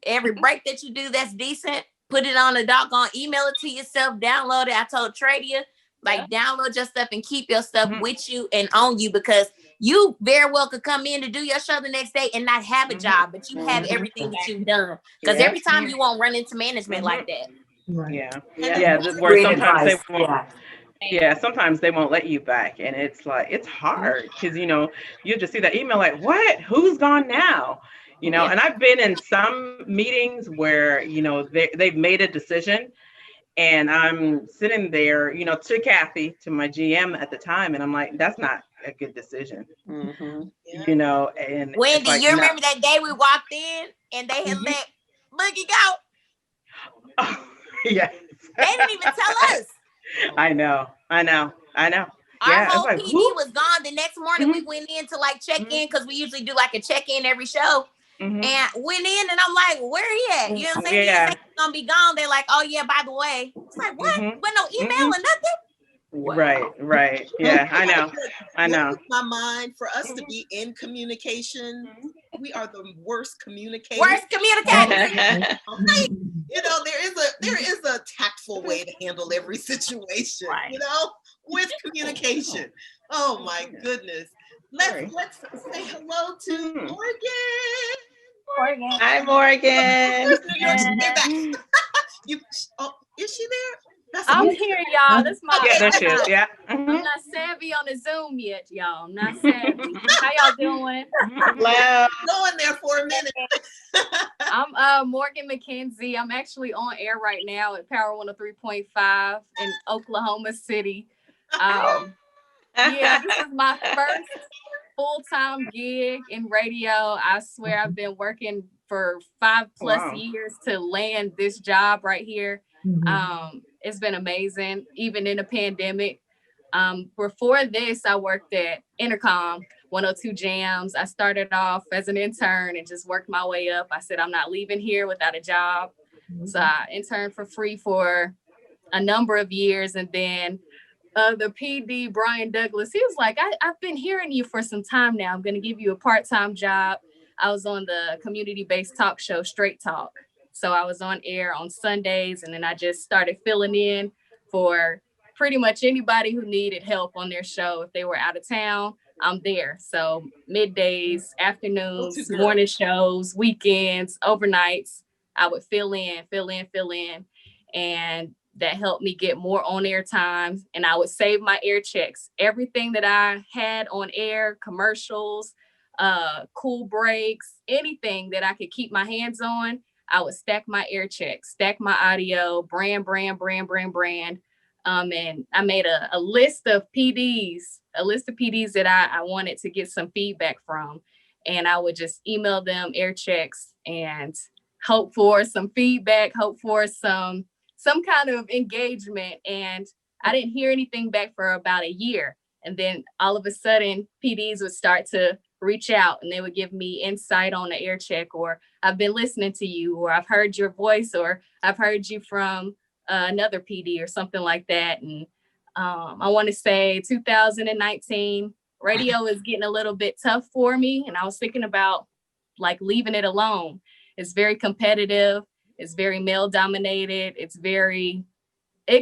[SPEAKER 8] every break that you do that's decent. Put it on a doggone, email it to yourself, download it. I told Tradia, download your stuff and keep your stuff with you and on you, because you very well could come in to do your show the next day and not have a job, but you have everything that you've done. Because every time you won't run into management like that.
[SPEAKER 1] Right. Yeah. Where sometimes they won't. Yeah, sometimes they won't let you back, and it's like it's hard because you just see that email like, what? Who's gone now? And I've been in some meetings where they've made a decision. And I'm sitting there, to Kathy, to my GM at the time, and I'm like, that's not a good decision. And
[SPEAKER 8] Wendy, like, you remember that day we walked in and they had let Boogie go?
[SPEAKER 1] Oh, yes.
[SPEAKER 8] They didn't even tell us.
[SPEAKER 1] I know.
[SPEAKER 8] Our whole PD was gone. The next morning we went in to check in, because we usually do a check-in every show. And went in, and I'm like, where he at? You know what I'm saying? He's gonna be gone. They're like, oh yeah, by the way. It's like, what? With no email or nothing?
[SPEAKER 1] Wow. Right. Yeah, I know.
[SPEAKER 2] My mind, for us to be in communication, we are the worst communicators. There is a tactful way to handle every situation, with communication. Oh my goodness. Let's say hello to Morgan.
[SPEAKER 7] Hi, Morgan.
[SPEAKER 2] Is she there?
[SPEAKER 13] I'm here, y'all. That's my
[SPEAKER 1] there she is. Yeah.
[SPEAKER 13] I'm not savvy on the Zoom yet, y'all. I'm not savvy. How y'all doing?
[SPEAKER 7] Hello.
[SPEAKER 2] Going there for a minute.
[SPEAKER 13] I'm Morgan McKenzie. I'm actually on air right now at Power 103.5 in Oklahoma City. This is my first full-time gig in radio. I swear I've been working for 5+ years to land this job right here. It's been amazing, even in the pandemic. Before this, I worked at Intercom 102 Jams. I started off as an intern and just worked my way up. I said, I'm not leaving here without a job. So I interned for free for a number of years. And then the PD, Brian Douglas, he was like, I've been hearing you for some time now. I'm going to give you a part-time job. I was on the community-based talk show, Straight Talk. So I was on air on Sundays, and then I just started filling in for pretty much anybody who needed help on their show. If they were out of town, I'm there. So middays, afternoons, morning shows, weekends, overnights, I would fill in. And that helped me get more on air time. And I would save my air checks. Everything that I had on air, commercials, cool breaks, anything that I could keep my hands on, I would stack my air checks, stack my audio, brand. And I made a list of PDs, that I wanted to get some feedback from. And I would just email them air checks and hope for some feedback, hope for some kind of engagement. And I didn't hear anything back for about a year. And then all of a sudden, PDs would start to reach out and they would give me insight on the air check, or I've been listening to you, or I've heard your voice, or I've heard you from another PD or something like that. And I want to say 2019, radio is getting a little bit tough for me. And I was thinking about like leaving it alone. It's very competitive. It's very male dominated. It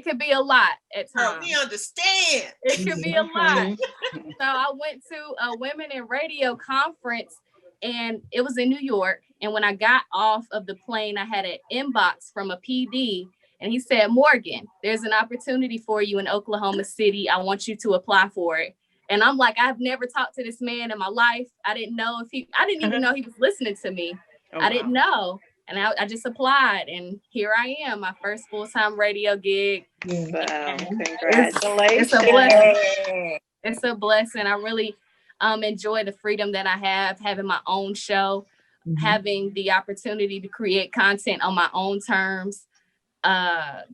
[SPEAKER 13] could be a lot at times.
[SPEAKER 2] We understand.
[SPEAKER 13] It could be a lot. So I went to a Women in Radio conference, and it was in New York. And when I got off of the plane, I had an inbox from a PD, and he said, Morgan, there's an opportunity for you in Oklahoma City. I want you to apply for it. And I'm like, I've never talked to this man in my life. I didn't even know he was listening to me. Oh, I didn't know. And I just applied, and here I am, my first full-time radio gig.
[SPEAKER 7] Wow, congratulations.
[SPEAKER 13] It's a blessing. It's a blessing. I really enjoy the freedom that I have, having my own show, having the opportunity to create content on my own terms,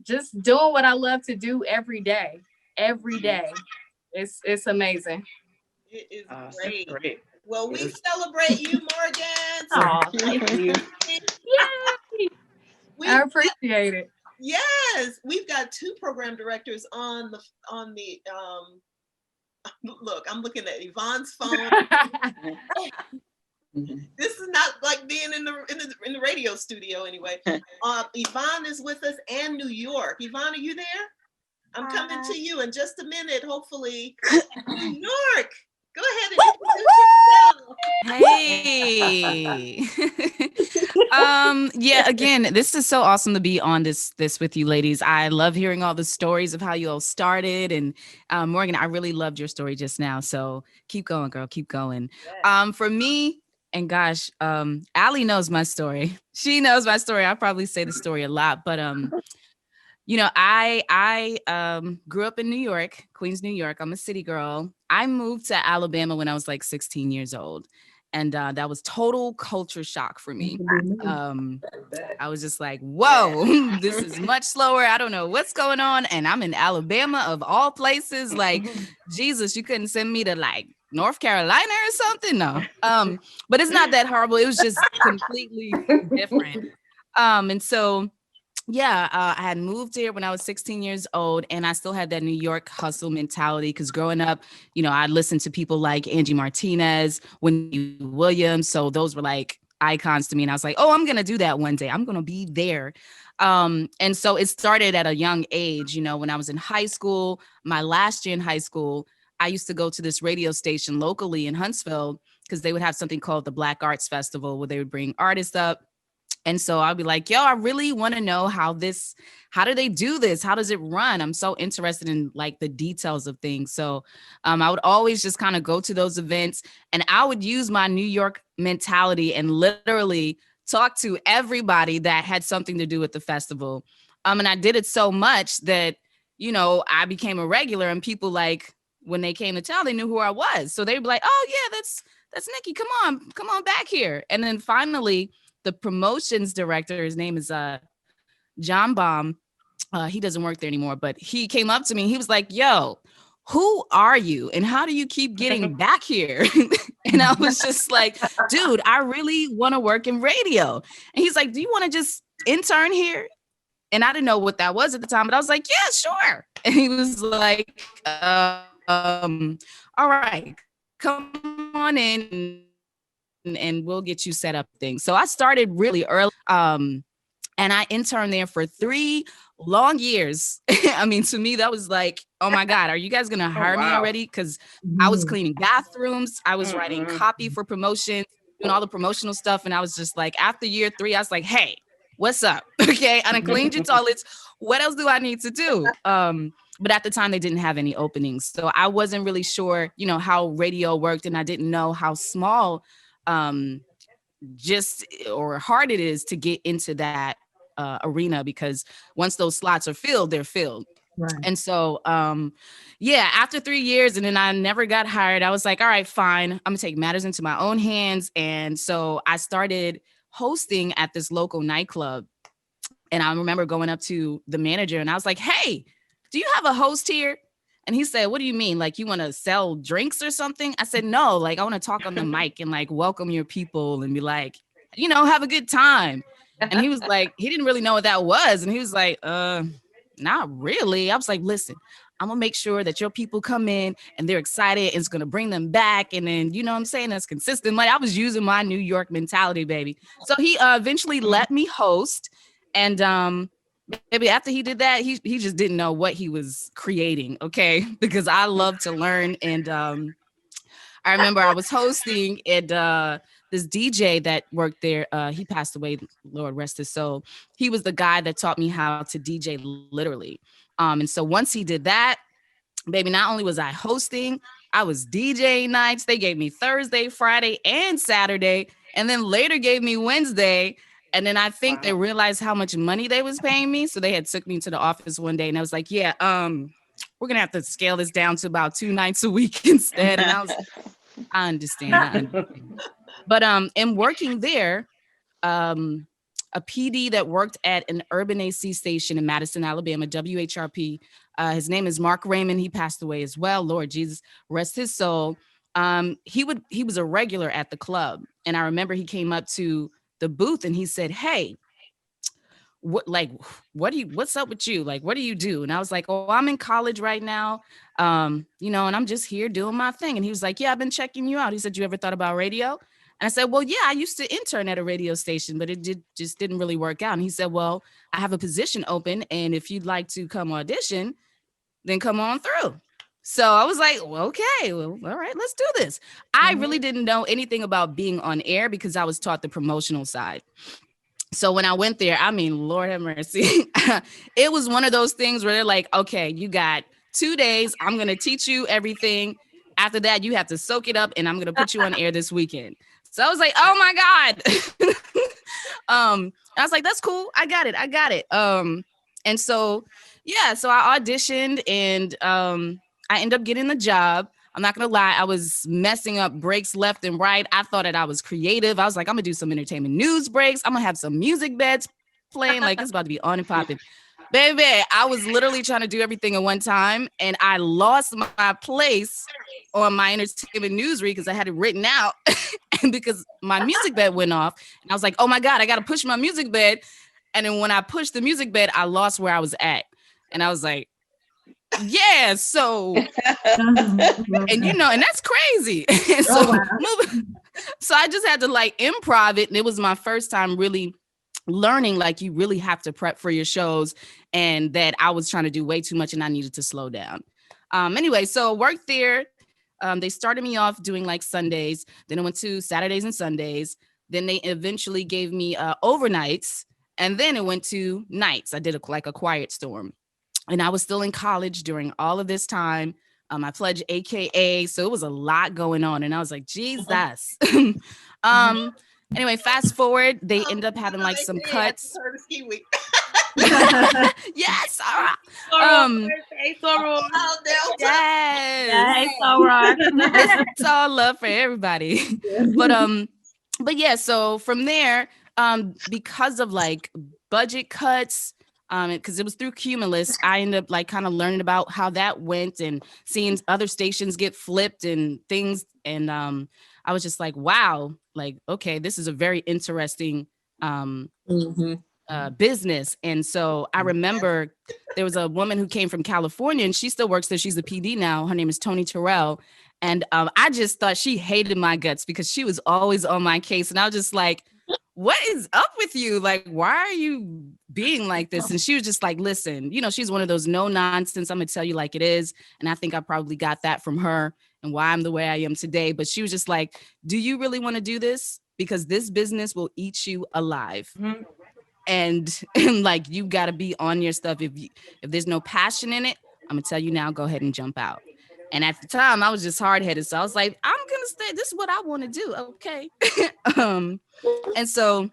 [SPEAKER 13] just doing what I love to do every day. It's amazing.
[SPEAKER 2] It is great. Well, we celebrate you, Morgan.
[SPEAKER 13] Oh, thank you. Yay! I appreciate it.
[SPEAKER 2] Yes, we've got two program directors on the look, I'm looking at Yvonne's phone. This is not like being in the radio studio anyway. Yvonne is with us, and New York. Yvonne, are you there? I'm coming to you in just a minute, hopefully. New York. Go ahead and introduce yourself.
[SPEAKER 15] Hey. Yeah, again, this is so awesome to be on this with you ladies. I love hearing all the stories of how you all started. And Morgan, I really loved your story just now. So keep going, girl, keep going. Yeah. For me, and gosh, Allie knows my story. She knows my story. I probably say the story a lot, but you know, I grew up in New York, Queens, New York. I'm a city girl. I moved to Alabama when I was like 16 years old. And that was total culture shock for me. I was just like, whoa, this is much slower. I don't know what's going on. And I'm in Alabama of all places. Like, Jesus, you couldn't send me to like North Carolina or something? No. But it's not that horrible. It was just completely different. And so yeah, I had moved here when I was 16 years old, and I still had that New York hustle mentality because growing up, you know, I listened to people like Angie Martinez, Wendy Williams. So those were like icons to me. And I was like, oh, I'm going to do that one day. I'm going to be there. And so it started at a young age. You know, when I was in high school, my last year in high school, I used to go to this radio station locally in Huntsville because they would have something called the Black Arts Festival where they would bring artists up. And so I'll be like, yo, I really want to know how do they do this? How does it run? I'm so interested in like the details of things. So I would always just kind of go to those events, and I would use my New York mentality and literally talk to everybody that had something to do with the festival. And I did it so much that, you know, I became a regular, and people like when they came to town, they knew who I was. So they'd be like, oh yeah, that's Nikki. Come on back here. And then finally, the promotions director, his name is John Baum. he doesn't work there anymore, but he came up to me. He was like, yo, who are you? And how do you keep getting back here? And I was just like, dude, I really want to work in radio. And he's like, do you want to just intern here? And I didn't know what that was at the time, but I was like, yeah, sure. And he was like, all right, come on in and we'll get you set up things. So I started really early. And I interned there for 3 long years. I mean, to me, that was like, oh my God, are you guys going to hire me already? Because I was cleaning bathrooms. I was writing copy for promotion, doing all the promotional stuff. And I was just like, after year 3, I was like, hey, what's up? Okay, I done cleaned your toilets. What else do I need to do? But at the time, they didn't have any openings. So I wasn't really sure, you know, how radio worked. And I didn't know how small or hard it is to get into that arena, because once those slots are filled, they're filled. Right. And so, after 3 years, and then I never got hired, I was like, all right, fine, I'm gonna take matters into my own hands. And so I started hosting at this local nightclub. And I remember going up to the manager and I was like, hey, do you have a host here? And he said, what do you mean? Like, you want to sell drinks or something? I said, no, like, I want to talk on the mic and like welcome your people and be like, you know, have a good time. And he was like, he didn't really know what that was. And he was like, not really. I was like, listen, I'm gonna make sure that your people come in and they're excited and it's gonna bring them back. And then, you know what I'm saying? That's consistent. Like, I was using my New York mentality, baby. So he eventually let me host. And maybe after he did that, he just didn't know what he was creating. Okay. Because I love to learn. And I remember I was hosting and this DJ that worked there, he passed away, Lord rest his soul. He was the guy that taught me how to DJ literally. And so once he did that, baby, not only was I hosting, I was DJing nights. They gave me Thursday, Friday, and Saturday, and then later gave me Wednesday. And then I think they realized how much money they was paying me. So they had took me to the office one day and I was like, yeah, we're going to have to scale this down to about 2 nights a week instead. And I understand. But in working there, a PD that worked at an urban AC station in Madison, Alabama, WHRP, his name is Mark Raymond. He passed away as well. Lord Jesus, rest his soul. He was a regular at the club. And I remember he came up to the booth and he said, hey, what's up with you? Like, what do you do? And I was like, oh, I'm in college right now. You know, and I'm just here doing my thing. And he was like, yeah, I've been checking you out. He said, you ever thought about radio? And I said, well, yeah, I used to intern at a radio station, but it just didn't really work out. And he said, well, I have a position open. And if you'd like to come audition, then come on through. So I was like, well, okay, well, all right, let's do this. I really didn't know anything about being on air because I was taught the promotional side. So when I went there, I mean, Lord have mercy, it was one of those things where they're like, okay, you got 2 days. I'm going to teach you everything. After that, you have to soak it up and I'm going to put you on air this weekend. So I was like, oh my God. I was like, that's cool. I got it. And so, yeah, so I auditioned and I ended up getting the job. I'm not going to lie. I was messing up breaks left and right. I thought that I was creative. I was like, I'm going to do some entertainment news breaks. I'm going to have some music beds playing. Like, it's about to be on and popping. Baby, I was literally trying to do everything at one time. And I lost my place on my entertainment news read because I had it written out. And because my music bed went off. And I was like, oh my God, I got to push my music bed. And then when I pushed the music bed, I lost where I was at. And I was like, yeah, so, and you know, and that's crazy. And so, so I just had to like improv it. And it was my first time really learning, like, you really have to prep for your shows, and that I was trying to do way too much and I needed to slow down. Anyway, so worked there. They started me off doing like Sundays. Then I went to Saturdays and Sundays. Then they eventually gave me overnights. And then it went to nights. I did like a quiet storm. And I was still in college during all of this time. I pledged AKA, so it was a lot going on. And I was like, Jesus. Anyway, fast forward, they ended up having like some cuts. Yes, all right. Yes. It's all love for everybody. But yeah, so from there, because of like budget cuts, because it was through Cumulus. I ended up like kind of learning about how that went and seeing other stations get flipped and things. And I was just like, wow, like, okay, this is a very interesting business. And so I remember there was a woman who came from California and she still works there. She's a PD now. Her name is Tony Terrell. And I just thought she hated my guts because she was always on my case. And I was just like, what is up with you? Like, why are you being like this? And she was just like, listen, you know, she's one of those no nonsense. I'm gonna tell you like it is. And I think I probably got that from her and why I'm the way I am today. But she was just like, do you really want to do this? Because this business will eat you alive. And like, you got to be on your stuff. If there's no passion in it, I'm gonna tell you now, go ahead and jump out. And at the time I was just hard-headed. So I was like, I'm gonna stay. This is what I want to do. Okay. And so,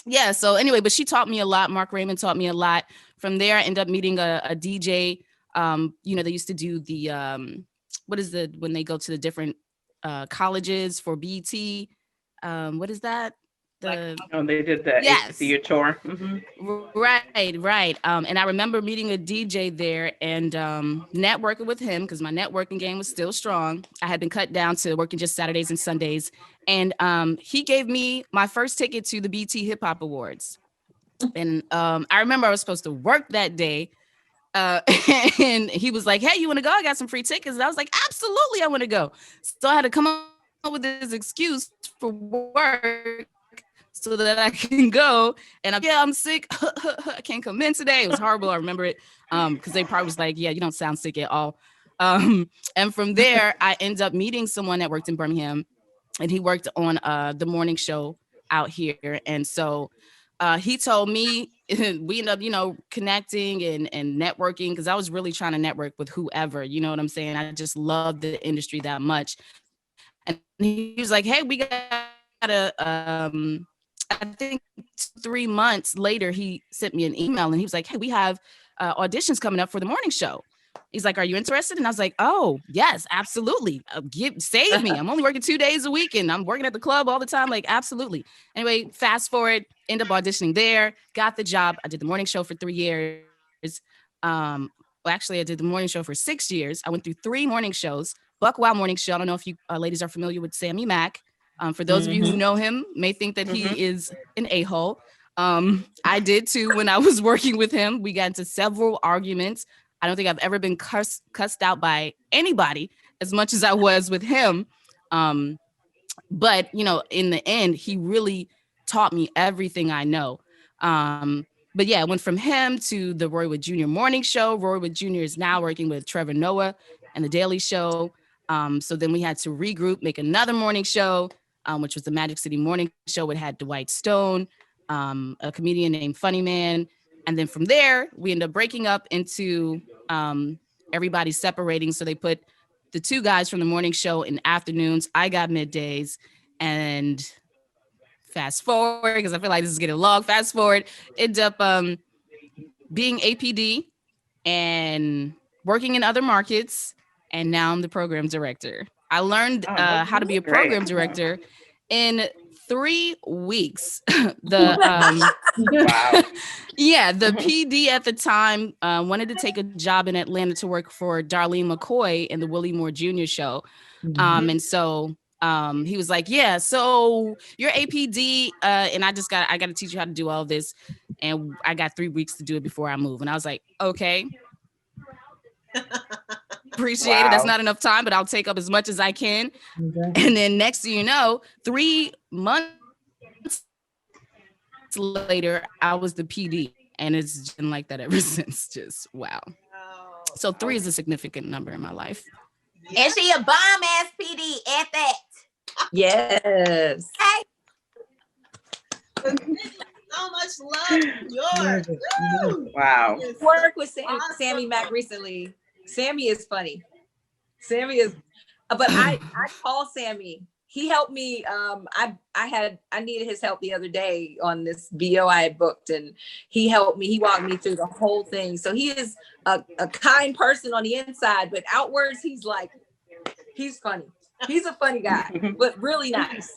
[SPEAKER 15] yeah. So anyway, but she taught me a lot. Mark Raymond taught me a lot. From there, I ended up meeting a DJ. You know, they used to do the, when they go to the different colleges for BET. What is that?
[SPEAKER 1] They did the
[SPEAKER 15] yes.
[SPEAKER 1] See Your Tour.
[SPEAKER 15] Right. And I remember meeting a DJ there and networking with him because my networking game was still strong. I had been cut down to working just Saturdays and Sundays. And he gave me my first ticket to the BT Hip Hop Awards. And I remember I was supposed to work that day. And he was like, hey, you want to go? I got some free tickets. And I was like, absolutely, I want to go. So I had to come up with this excuse for work so that I can go. And I'm sick. I can't come in today. It was horrible. I remember it because they probably was like, yeah, you don't sound sick at all. And from there, I ended up meeting someone that worked in Birmingham, and he worked on the morning show out here. And so he told me, we ended up, you know, connecting and networking because I was really trying to network with whoever, you know what I'm saying? I just love the industry that much. And he was like, hey, we got to, I think 3 months later, he sent me an email and he was like, hey, we have auditions coming up for the morning show. He's like, are you interested? And I was like, oh, yes, absolutely. Save me. I'm only working 2 days a week and I'm working at the club all the time. Like, absolutely. Anyway, fast forward, end up auditioning there, got the job. I did the morning show for 3 years. Well, actually, I did the morning show for 6 years. I went through 3 morning shows. Buck Wild Morning Show. I don't know if you ladies are familiar with Sammy Mack. For those of you who know him, may think that he is an a-hole. I did too when I was working with him. We got into several arguments. I don't think I've ever been cussed out by anybody as much as I was with him. But, you know, in the end, he really taught me everything I know. But yeah, I went from him to the Roy Wood Jr. Morning Show. Roy Wood Jr. is now working with Trevor Noah and The Daily Show. So then we had to regroup, make another morning show, which was the Magic City Morning Show. It had Dwight Stone, a comedian named Funny Man. And then from there, we ended up breaking up into everybody separating. So they put the 2 guys from the morning show in afternoons. I got middays. And fast forward, because I feel like this is getting long, fast forward, ended up being APD and working in other markets. And now I'm the program director. I learned how to be a program director in 3 weeks. The PD at the time wanted to take a job in Atlanta to work for Darlene McCoy in the Willie Moore Jr. show. And so he was like, yeah, so you're APD and I got to teach you how to do all this. And I got 3 weeks to do it before I move. And I was like, okay. Appreciate it. That's not enough time, but I'll take up as much as I can. And then next thing you know, 3 months later, I was the PD, and it's been like that ever since. Just wow. So 3 is a significant number in my life.
[SPEAKER 8] And she a bomb ass PD at that.
[SPEAKER 9] Yes.
[SPEAKER 2] So much love. Yours.
[SPEAKER 1] Wow.
[SPEAKER 9] Worked with Sammy Mack recently. Sammy is funny. Sammy is, but I call Sammy. He helped me. I needed his help the other day on this VO I had booked, and he helped me. He walked me through the whole thing. So he is a kind person on the inside, but outwards he's funny. He's a funny guy, but really nice.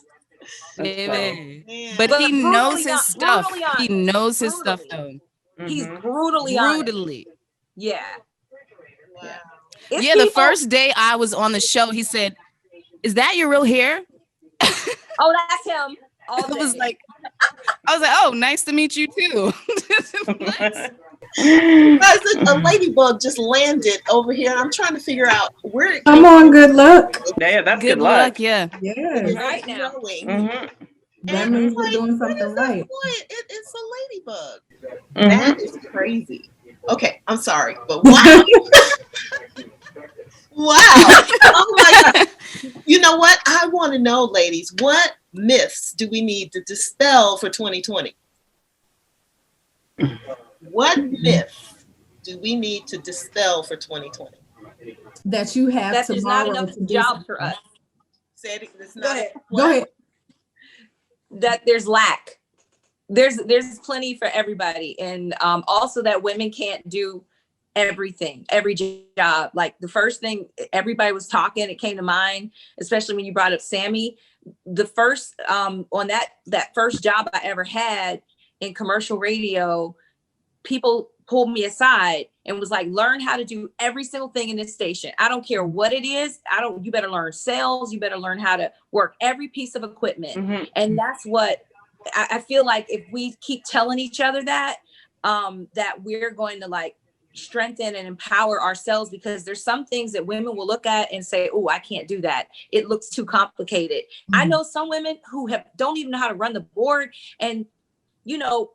[SPEAKER 15] But he knows his stuff. He knows his stuff though.
[SPEAKER 9] He's brutally honest. Yeah.
[SPEAKER 2] Wow.
[SPEAKER 15] Yeah, the first day I was on the show, he said, "Is that your real hair?"
[SPEAKER 9] Oh, that's him. All day.
[SPEAKER 15] I was like, "Oh, nice to meet you too."
[SPEAKER 2] Guys, a ladybug just landed over here, and I'm trying to figure out where it came
[SPEAKER 3] Come on,
[SPEAKER 2] from.
[SPEAKER 3] good luck.
[SPEAKER 1] Yeah, that's
[SPEAKER 15] good luck. Yeah.
[SPEAKER 3] Yes.
[SPEAKER 9] Right now.
[SPEAKER 3] That means we're doing something right.
[SPEAKER 2] It's a ladybug.
[SPEAKER 1] Mhm.
[SPEAKER 2] That is crazy. Okay, I'm sorry, but wow. Wow. Oh my God. You know what? I want to know, ladies, what myths do we need to dispel for 2020? What myth do we need to dispel for 2020?
[SPEAKER 12] That you have
[SPEAKER 9] That there's not
[SPEAKER 12] tomorrow
[SPEAKER 9] enough
[SPEAKER 12] to do
[SPEAKER 9] jobs
[SPEAKER 12] something.
[SPEAKER 9] for us.
[SPEAKER 2] Said it's
[SPEAKER 9] Go
[SPEAKER 2] not.
[SPEAKER 9] ahead.
[SPEAKER 12] Go ahead.
[SPEAKER 9] That there's lack. There's plenty for everybody, and also that women can't do everything, every job. Like the first thing everybody was talking, it came to mind, especially when you brought up Sammy. The first on that first job I ever had in commercial radio, people pulled me aside and was like, learn how to do every single thing in this station. I don't care what it is. You better learn sales. You better learn how to work every piece of equipment.
[SPEAKER 1] Mhm.
[SPEAKER 9] And that's what I feel like if we keep telling each other that, that we're going to like strengthen and empower ourselves, because there's some things that women will look at and say, oh, I can't do that. It looks too complicated.
[SPEAKER 12] Mm-hmm.
[SPEAKER 9] I know some women who don't even know how to run the board. And, you know,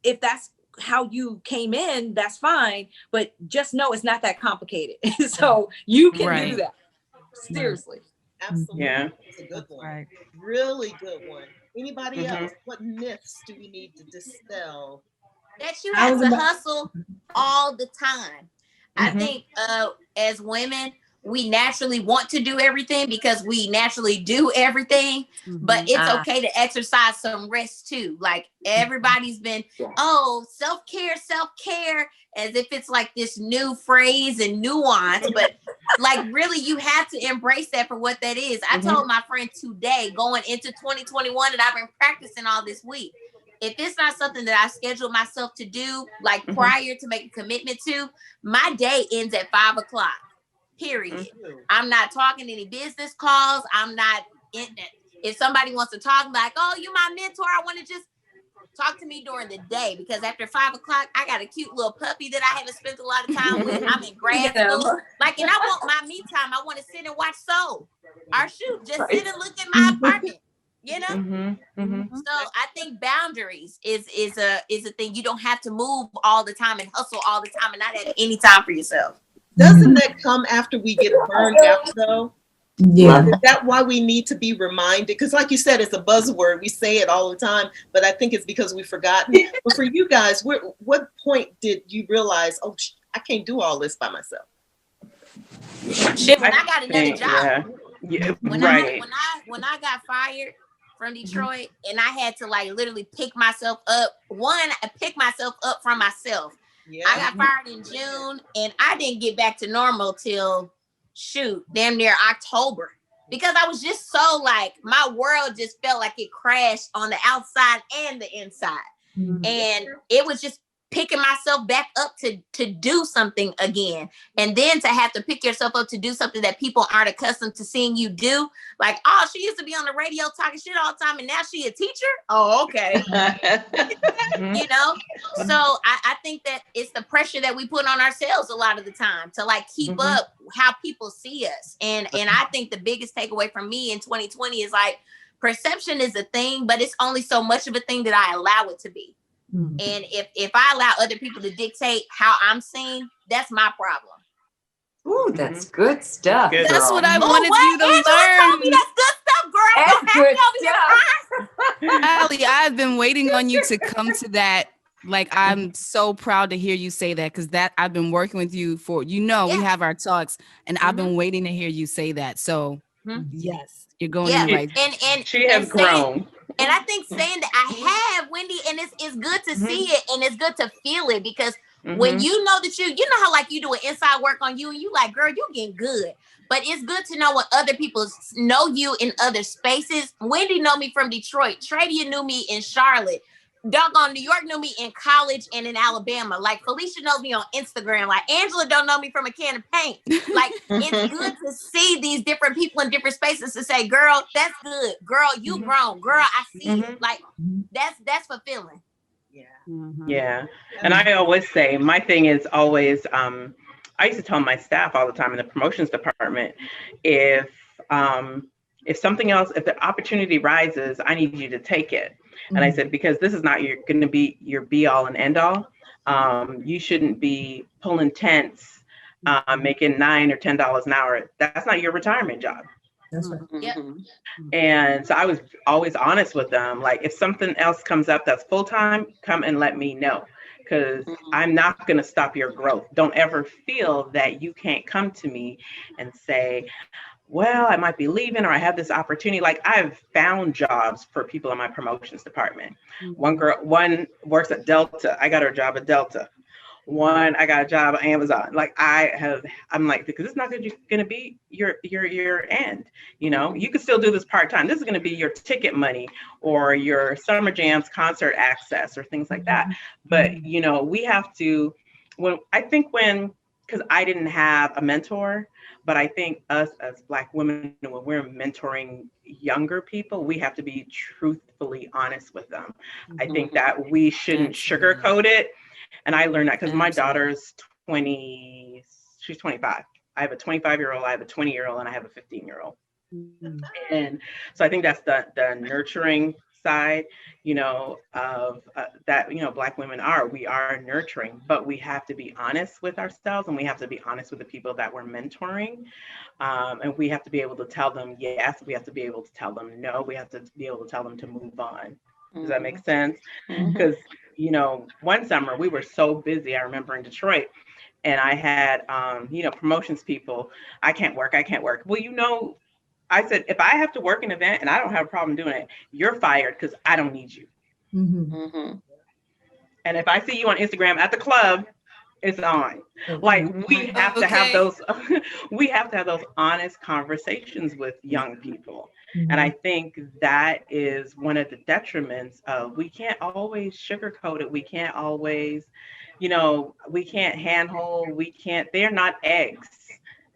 [SPEAKER 9] if that's how you came in, that's fine. But just know it's not that complicated. So you can do that. Seriously.
[SPEAKER 2] Absolutely.
[SPEAKER 1] Yeah.
[SPEAKER 2] It's a good one. Right. Really good one. Anybody else? What myths do we need to dispel?
[SPEAKER 8] That you have to hustle all the time. I think as women, we naturally want to do everything because we naturally do everything, but it's okay to exercise some rest too. Like everybody's been, self-care, as if it's like this new phrase and nuance, but like really you have to embrace that for what that is. I told my friend today going into 2021, and I've been practicing all this week. If it's not something that I schedule myself to do, like prior to make a commitment to, my day ends at 5 o'clock. Period. I'm not talking any business calls. I'm not in it. If somebody wants to talk, I'm like, oh, you my mentor, I want to just talk to me during the day, because after 5 o'clock, I got a cute little puppy that I haven't spent a lot of time with. I'm in grad school. Like, and I want my me time. I want to sit and watch Soul or shoot, just sit and look at my apartment. You know, so I think boundaries is a thing. You don't have to move all the time and hustle all the time and not have any time for yourself.
[SPEAKER 2] Doesn't that come after we get burned out though?
[SPEAKER 12] Yeah.
[SPEAKER 2] Is that why we need to be reminded? Because like you said, it's a buzzword. We say it all the time, but I think it's because we've forgotten. But for you guys, what point did you realize, oh, I can't do all this by myself?
[SPEAKER 8] Shit, when I got another job.
[SPEAKER 1] Yeah.
[SPEAKER 8] When I got fired from Detroit, and I had to like literally pick myself up. I picked myself up from myself. Yeah. I got fired in June, and I didn't get back to normal till damn near October, because I was just so like, my world just felt like it crashed on the outside and the inside. And it was just picking myself back up to do something again. And then to have to pick yourself up to do something that people aren't accustomed to seeing you do. Like, oh, she used to be on the radio talking shit all the time, and now she a teacher? Oh, okay. You know? So I think that it's the pressure that we put on ourselves a lot of the time to like keep up how people see us. And I think the biggest takeaway from me in 2020 is like, perception is a thing, but it's only so much of a thing that I allow it to be. And if I allow other people to dictate how I'm seen, that's my problem.
[SPEAKER 14] Ooh, that's good stuff.
[SPEAKER 15] Good that's girl. What I wanted you to
[SPEAKER 8] Angela told me that's good stuff, girl.
[SPEAKER 14] That's good stuff.
[SPEAKER 15] Allie, I've been waiting on you to come to that. Like, I'm so proud to hear you say that, because that I've been working with you for, we have our talks, and I've been waiting to hear you say that. So yes, you're going in right.
[SPEAKER 8] And
[SPEAKER 1] she has grown.
[SPEAKER 8] And I think saying that I have, Wendy, and it's good to see it, and it's good to feel it, because when you know that you know how like you do an inside work on you, and you like, girl, you getting good. But it's good to know when other people know you in other spaces. Wendy know me from Detroit. Tradia knew me in Charlotte. doggone New York knew me in college and in Alabama. Like Felicia knows me on Instagram. Like Angela don't know me from a can of paint. Like it's good to see these different people in different spaces to say, girl, that's good. Girl, you grown. Girl, I see you. Like that's fulfilling.
[SPEAKER 1] Yeah. And I always say, my thing is always, I used to tell my staff all the time in the promotions department, if something else, if the opportunity rises, I need you to take it. And I said, because this is not going to be your be all and end all. You shouldn't be pulling tents, making $9 or $10 an hour. That's not your retirement job.
[SPEAKER 2] That's right.
[SPEAKER 8] Yep.
[SPEAKER 1] And so I was always honest with them. Like, if something else comes up that's full time, come and let me know, because I'm not going to stop your growth. Don't ever feel that you can't come to me and say, well, I might be leaving, or I have this opportunity. Like, I've found jobs for people in my promotions department. One works at Delta. I got her a job at Delta. One, I got a job at Amazon. Like, I'm like, because it's not going to be your end. You know, you can still do this part-time. This is going to be your ticket money or your summer jams, concert access, or things like that. But, you know, we have to, because I didn't have a mentor, but I think us as Black women, when we're mentoring younger people, we have to be truthfully honest with them. I think that we shouldn't sugarcoat it. And I learned that because my daughter's 20, she's 25. I have a 25-year-old, I have a 20-year-old, and I have a 15-year-old. And so I think that's the nurturing side, you know, of that, you know, Black women we are nurturing, but we have to be honest with ourselves, and we have to be honest with the people that we're mentoring. And we have to be able to tell them yes, we have to be able to tell them no, we have to be able to tell them to move on. Does that make sense? Because, you know, one summer we were so busy, I remember in Detroit, and I had, you know, promotions people, I can't work. Well, you know, I said, if I have to work an event and I don't have a problem doing it, you're fired because I don't need you. And if I see you on Instagram at the club, it's on. Like, we have to have those, we have to have those honest conversations with young people. And I think that is one of the detriments of, we can't always sugarcoat it. We can't always, you know, we can't handhold, they're not eggs,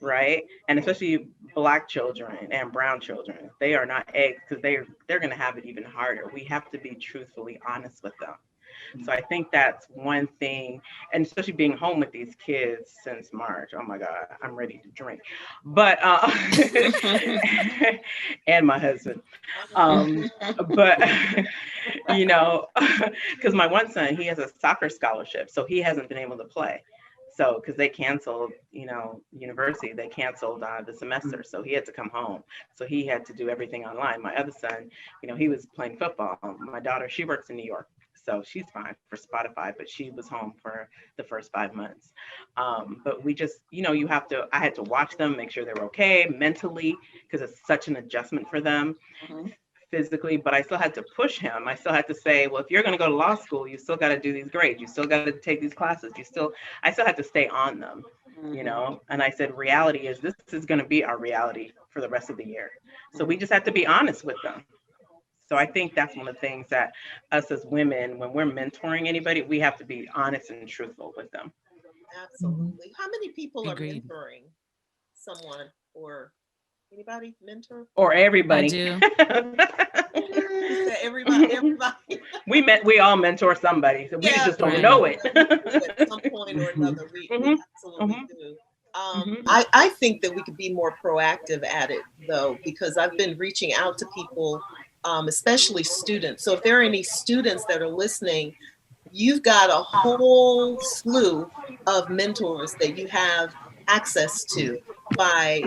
[SPEAKER 1] right? And especially Black children and brown children, they are not eggs, because they're going to have it even harder. We have to be truthfully honest with them. So I think that's one thing, and especially being home with these kids since March. Oh my God, I'm ready to drink. But and my husband. But you know, because my one son, he has a soccer scholarship, so he hasn't been able to play. So, because they canceled, you know, university, they canceled the semester. So he had to come home. So he had to do everything online. My other son, you know, he was playing football. My daughter, she works in New York. So she's fine for Spotify, but she was home for the first 5 months. But we just, you know, I had to watch them, make sure they were okay mentally, because it's such an adjustment for them. Physically, but I still had to push him. I still had to say, well, if you're going to go to law school, you still got to do these grades. You still got to take these classes. I still had to stay on them, you know? And I said, reality is, this is going to be our reality for the rest of the year. So we just have to be honest with them. So I think that's one of the things that us as women, when we're mentoring anybody, we have to be honest and truthful with them.
[SPEAKER 2] Absolutely. How many people are mentoring someone, or anybody mentor?
[SPEAKER 1] Or everybody.
[SPEAKER 2] I do. Everybody.
[SPEAKER 7] We all mentor somebody, so we just don't know it.
[SPEAKER 2] At some point or another, we absolutely do. I think that we could be more proactive at it, though, because I've been reaching out to people, especially students. So if there are any students that are listening, you've got a whole slew of mentors that you have access to by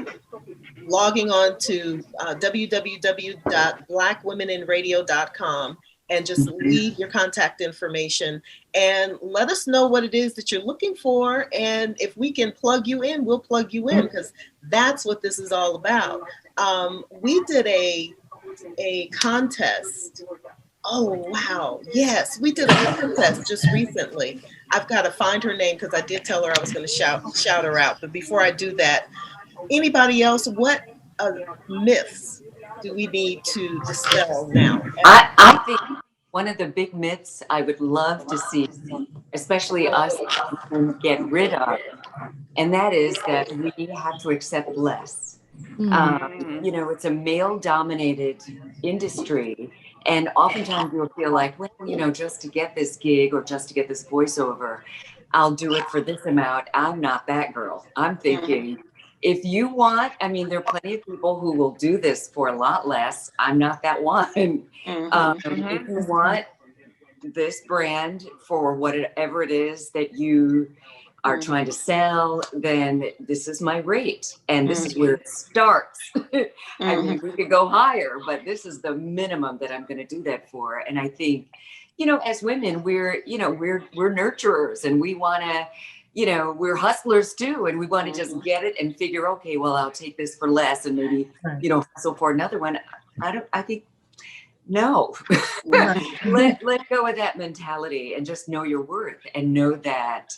[SPEAKER 2] logging on to www.blackwomeninradio.com and just leave your contact information and let us know what it is that you're looking for. And if we can plug you in, we'll plug you in, because that's what this is all about. We did a contest. Oh, wow. Yes, we did a contest just recently. I've got to find her name, because I did tell her I was going to shout her out. But before I do that, anybody else, what myths do we need to dispel now?
[SPEAKER 14] I think one of the big myths I would love to see, especially us, get rid of, and that is that we have to accept less. You know, it's a male-dominated industry, and oftentimes you'll feel like, well, you know, just to get this gig or just to get this voiceover, I'll do it for this amount. I'm not that girl. I'm thinking, if you want, I mean, there are plenty of people who will do this for a lot less. I'm not that one. If you want this brand for whatever it is that you are trying to sell, then this is my rate. And this is where it starts. I mean, we could go higher, but this is the minimum that I'm going to do that for. And I think, you know, as women, we're nurturers, and we want to, you know, we're hustlers too. And we want to just get it and figure, okay, well, I'll take this for less and maybe, you know, hustle for another one. I think, no, let go of that mentality and just know your worth, and know that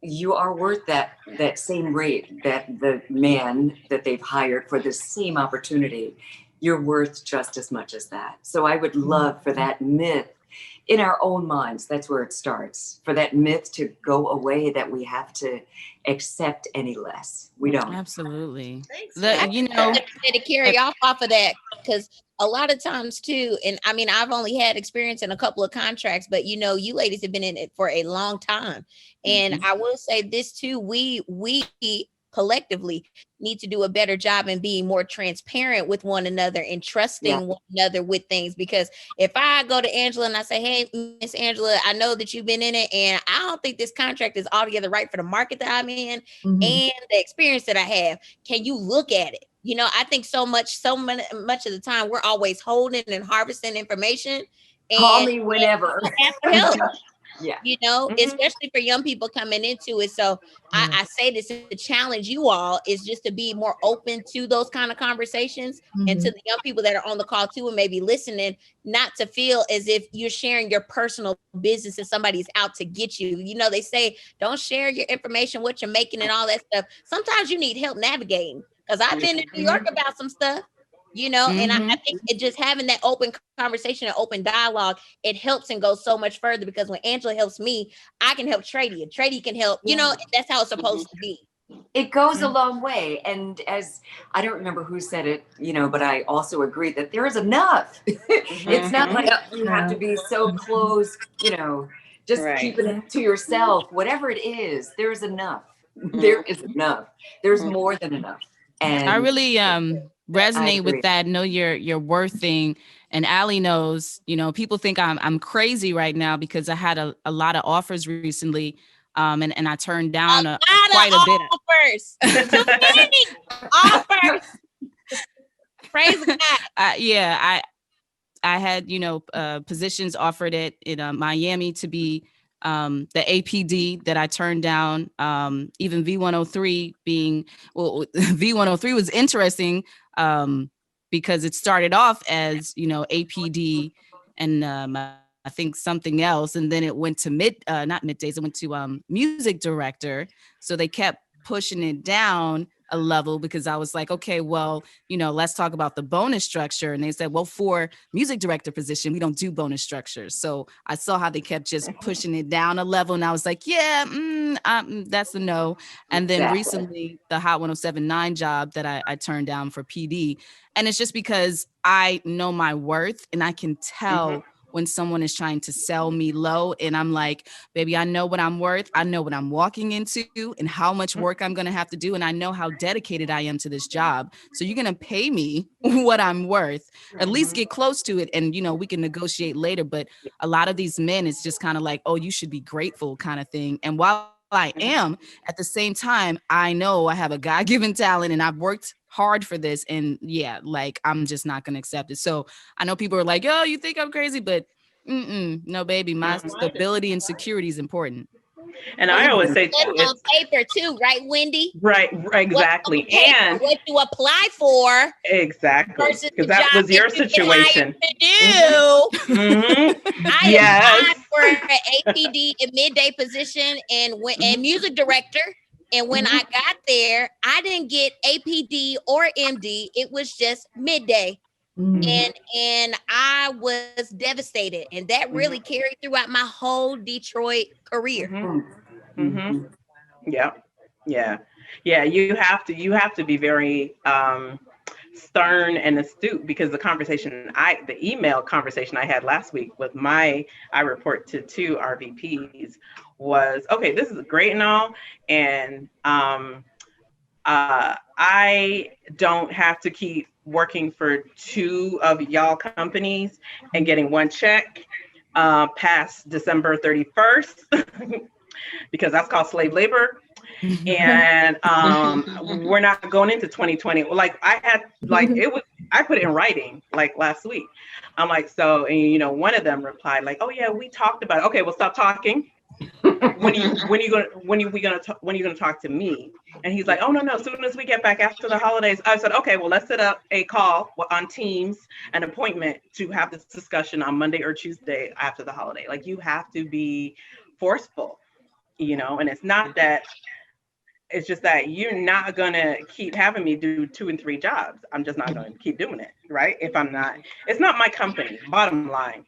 [SPEAKER 14] you are worth that same rate that the man that they've hired for the same opportunity. You're worth just as much as that. So I would love for that myth in our own minds, that's where it starts, for that myth to go away, that we have to accept any less. We don't.
[SPEAKER 15] Absolutely.
[SPEAKER 8] You know, to carry off of that, because a lot of times too, and I mean, I've only had experience in a couple of contracts, but you know, you ladies have been in it for a long time. And I will say this too, we collectively need to do a better job in being more transparent with one another and trusting one another with things. Because if I go to Angela and I say, hey, Miss Angela, I know that you've been in it, and I don't think this contract is altogether right for the market that I'm in and the experience that I have. Can you look at it? You know, I think so much of the time we're always holding and harvesting information. And
[SPEAKER 14] call me whenever.
[SPEAKER 8] Help.
[SPEAKER 14] Yeah.
[SPEAKER 8] You know, especially for young people coming into it. So I say this to challenge you all is just to be more open to those kind of conversations, and to the young people that are on the call too and maybe listening, not to feel as if you're sharing your personal business and somebody's out to get you. You know, they say don't share your information, what you're making and all that stuff. Sometimes you need help navigating, because I've been in New York about some stuff. You know, and I think it just having that open conversation and open dialogue, it helps and goes so much further, because when Angela helps me, I can help Tradia. Tradia can help, you know, that's how it's supposed to be.
[SPEAKER 14] It goes a long way. And as I don't remember who said it, you know, but I also agree that there is enough. It's not like you have to be so close, you know, just keeping it to yourself. Whatever it is, there is enough. There is enough. There's more than enough. And
[SPEAKER 15] I really resonate with that. Know your worth thing. And Allie knows, you know, people think I'm crazy right now because I had a lot of offers recently. And I turned down quite a bit.
[SPEAKER 8] Offers. Too many offers. Praise God.
[SPEAKER 15] I had, you know, positions offered in Miami to be the APD that I turned down. Even V103 being, well, V103 was interesting because it started off as, you know, APD and I think something else, and then it went to not middays, it went to music director. So they kept pushing it down a level because I was like, okay, well, you know, let's talk about the bonus structure. And they said, well, for music director position, we don't do bonus structures. So I saw how they kept just pushing it down a level. And I was like, yeah, that's a no. And then recently the Hot 107.9 job that I turned down for PD. And it's just because I know my worth and I can tell when someone is trying to sell me low, and I'm like, baby, I know what I'm worth. I know what I'm walking into and how much work I'm going to have to do. And I know how dedicated I am to this job. So you're going to pay me what I'm worth, at least get close to it. And, you know, we can negotiate later. But a lot of these men, it's just kind of like, oh, you should be grateful kind of thing. And while I am, at the same time, I know I have a God-given talent and I've worked hard for this. And yeah, like, I'm just not going to accept it. So I know people are like, oh, you think I'm crazy, but no, baby, my stability and security is important.
[SPEAKER 1] And I always say too,
[SPEAKER 8] on paper too, right, Wendy?
[SPEAKER 1] Right, exactly.
[SPEAKER 8] And what you apply for,
[SPEAKER 1] exactly, because that was your situation.
[SPEAKER 8] I applied for an APD and midday position and music director. And when I got there, I didn't get APD or MD. It was just midday. And I was devastated, and that really carried throughout my whole Detroit career.
[SPEAKER 1] Yeah. You have to be very stern and astute, because the email conversation I had last week with I report to 2 RVPs was, okay, this is great and all, and I don't have to keep working for 2 of y'all companies and getting 1 check past December 31st because that's called slave labor. And we're not going into 2020. Like I put it in writing like last week. I'm like, so, and one of them replied like, oh yeah, we talked about it. Okay, well, stop talking. When are you gonna talk to me? And he's like, oh no, as soon as we get back after the holidays. I said, okay, well, let's set up a call on Teams, an appointment to have this discussion on Monday or Tuesday after the holiday. Like, you have to be forceful, and it's not that. It's just that you're not gonna keep having me do 2 and 3 jobs. I'm just not gonna keep doing it, right? It's not my company, bottom line.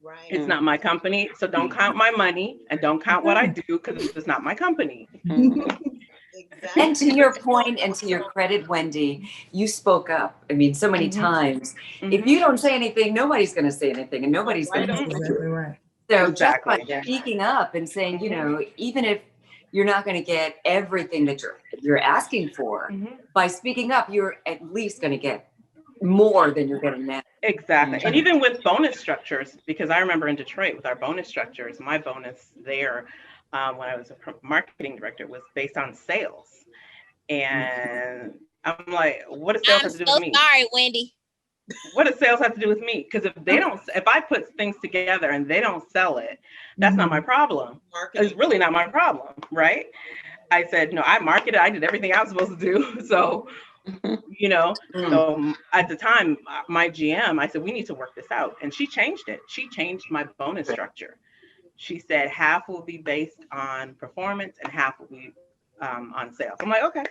[SPEAKER 1] Right. It's not my company, so don't count my money and don't count what I do, because it's not my company.
[SPEAKER 14] Exactly. And to your point, and to your credit, Wendy, you spoke up. I mean, so many times. If you don't say anything, nobody's going to say anything, and nobody's going to say anything. Right. So just by speaking up and saying, even if you're not going to get everything that you're asking for, by speaking up, you're at least going to get more than you're getting now.
[SPEAKER 1] Exactly. And even with bonus structures, because I remember in Detroit with our bonus structures, my bonus there when I was a marketing director was based on sales. And I'm like, what does sales have to do with me?
[SPEAKER 8] Sorry, Wendy.
[SPEAKER 1] What does sales have to do with me? Because if I put things together and they don't sell it, that's not my problem. It's really not my problem, right? I said, no, I marketed, I did everything I was supposed to do. So, so at the time, my GM, I said, we need to work this out. And she changed it. She changed my bonus structure. She said half will be based on performance and half will be on sales. I'm like, okay.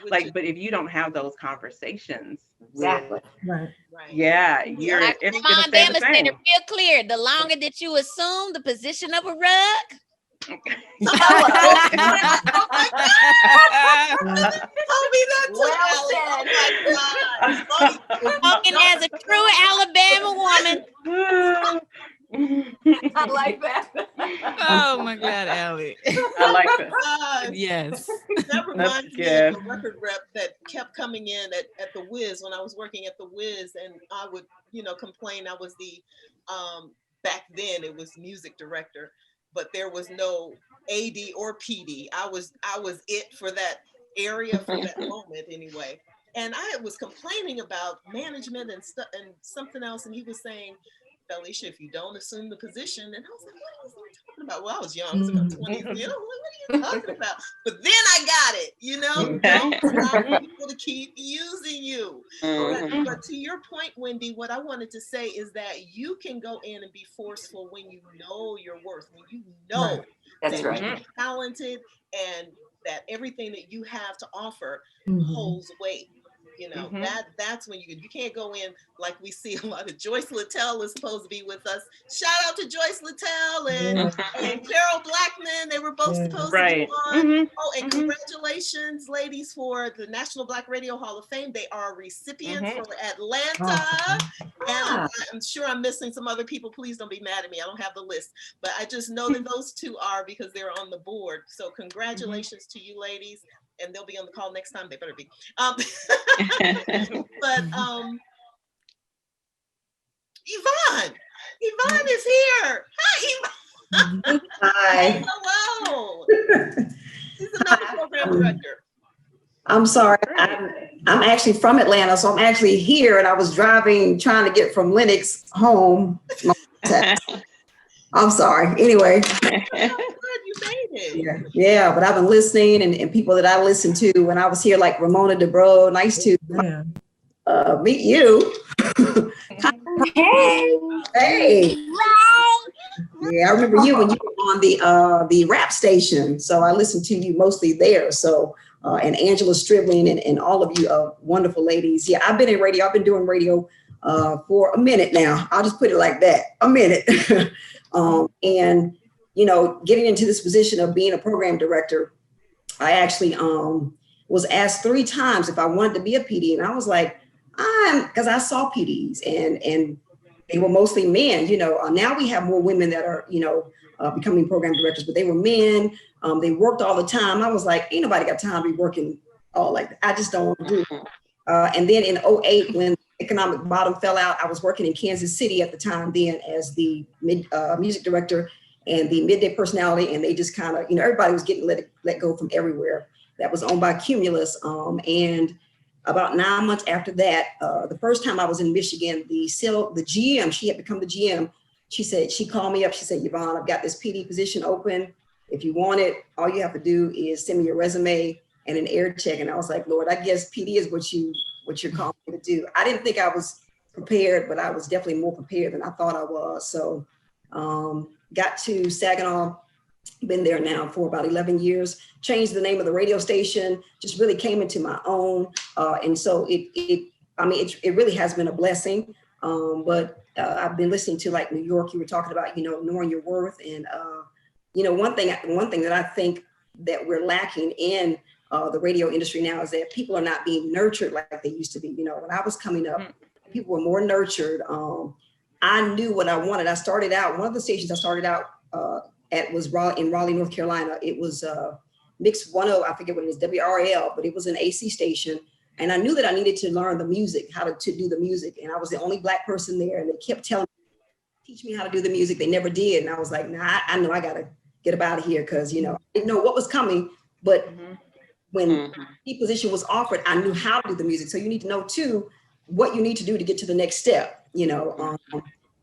[SPEAKER 1] But if you don't have those conversations,
[SPEAKER 14] exactly.
[SPEAKER 1] It's
[SPEAKER 8] Mom Bama said it real clear. The longer that you assume the position of a rug,
[SPEAKER 2] Tell me that.
[SPEAKER 8] Spoken as a true Alabama woman.
[SPEAKER 14] I like that.
[SPEAKER 15] Oh my God, Allie.
[SPEAKER 1] I like that.
[SPEAKER 15] Yes.
[SPEAKER 2] That reminds me of a record rep that kept coming in at the Wiz when I was working at the Wiz, and I would, complain. I was the back then it was music director, but there was no AD or PD. I was it for that area for that moment anyway. And I was complaining about management and something else, and he was saying, Felicia, if you don't assume the position, and I was like, what is he talking about? Well, I was young, I was in my 20s, what are you talking about? But then I got it, don't allow people to keep using you. But to your point, Wendy, what I wanted to say is that you can go in and be forceful when you know your worth, when you know that you're talented and that everything that you have to offer holds weight. That's when you can't go in like we see a lot of. Joyce Littell is supposed to be with us. Shout out to Joyce Littell and Carol Blackman. They were both supposed to be on. Oh, and congratulations, ladies, for the National Black Radio Hall of Fame. They are recipients for Atlanta. And I'm sure I'm missing some other people. Please don't be mad at me. I don't have the list. But I just know that those 2 are because they're on the board. So congratulations to you ladies. And they'll be on the call next time. They better be. But Yvonne is here. Hi, Yvonne.
[SPEAKER 3] Hi.
[SPEAKER 2] Hello. She's another program director.
[SPEAKER 3] I'm sorry. I'm actually from Atlanta, so I'm actually here, and I was driving, trying to get from Lenox home. I'm sorry. Anyway.
[SPEAKER 2] You made it.
[SPEAKER 3] Yeah, but I've been listening and people that I listen to when I was here, like Ramona DeBro. Nice to meet you. Hey. Yeah, I remember you when you were on the rap station. So I listened to you mostly there. So and Angela Stribling and all of you wonderful ladies. Yeah, I've been in radio. I've been doing radio for a minute now. I'll just put it like that, a minute. And, you know, getting into this position of being a program director, I actually was asked 3 times if I wanted to be a PD. And I was like, because I saw PDs and they were mostly men, you know. Now we have more women that are, you know, becoming program directors, but they were men. They worked all the time. I was like, ain't nobody got time to be working all like that. I just don't want to do it. And then in 2008, when economic bottom fell out, I was working in Kansas City at the time then as the music director and the midday personality. And they just kind of, you know, everybody was getting let go from everywhere. That was owned by Cumulus. And about 9 months after that, the first time I was in Michigan, the GM, she had become the GM. She called me up. She said, Yvonne, I've got this PD position open. If you want it, all you have to do is send me your resume and an air check. And I was like, Lord, I guess PD is what you're calling me to do. I didn't think I was prepared, but I was definitely more prepared than I thought I was. So got to Saginaw, been there now for about 11 years, changed the name of the radio station, just really came into my own. And so it really has been a blessing. But I've been listening to, like, New York, you were talking about, you know, knowing your worth. And, you know, one thing that I think that we're lacking in the radio industry now is that people are not being nurtured like they used to be. You know, when I was coming up, people were more nurtured. I knew what I wanted. I started out, one of the stations I started out at was in Raleigh, North Carolina. It was Mix 10, I forget what it is, WRL, but it was an AC station. And I knew that I needed to learn the music, how to do the music. And I was the only Black person there. And they kept telling me, teach me how to do the music. They never did. And I was like, nah, I know I got to get up out of here, because, you know, I didn't know what was coming. But when the position was offered, I knew how to do the music. So you need to know, too, what you need to do to get to the next step. You know,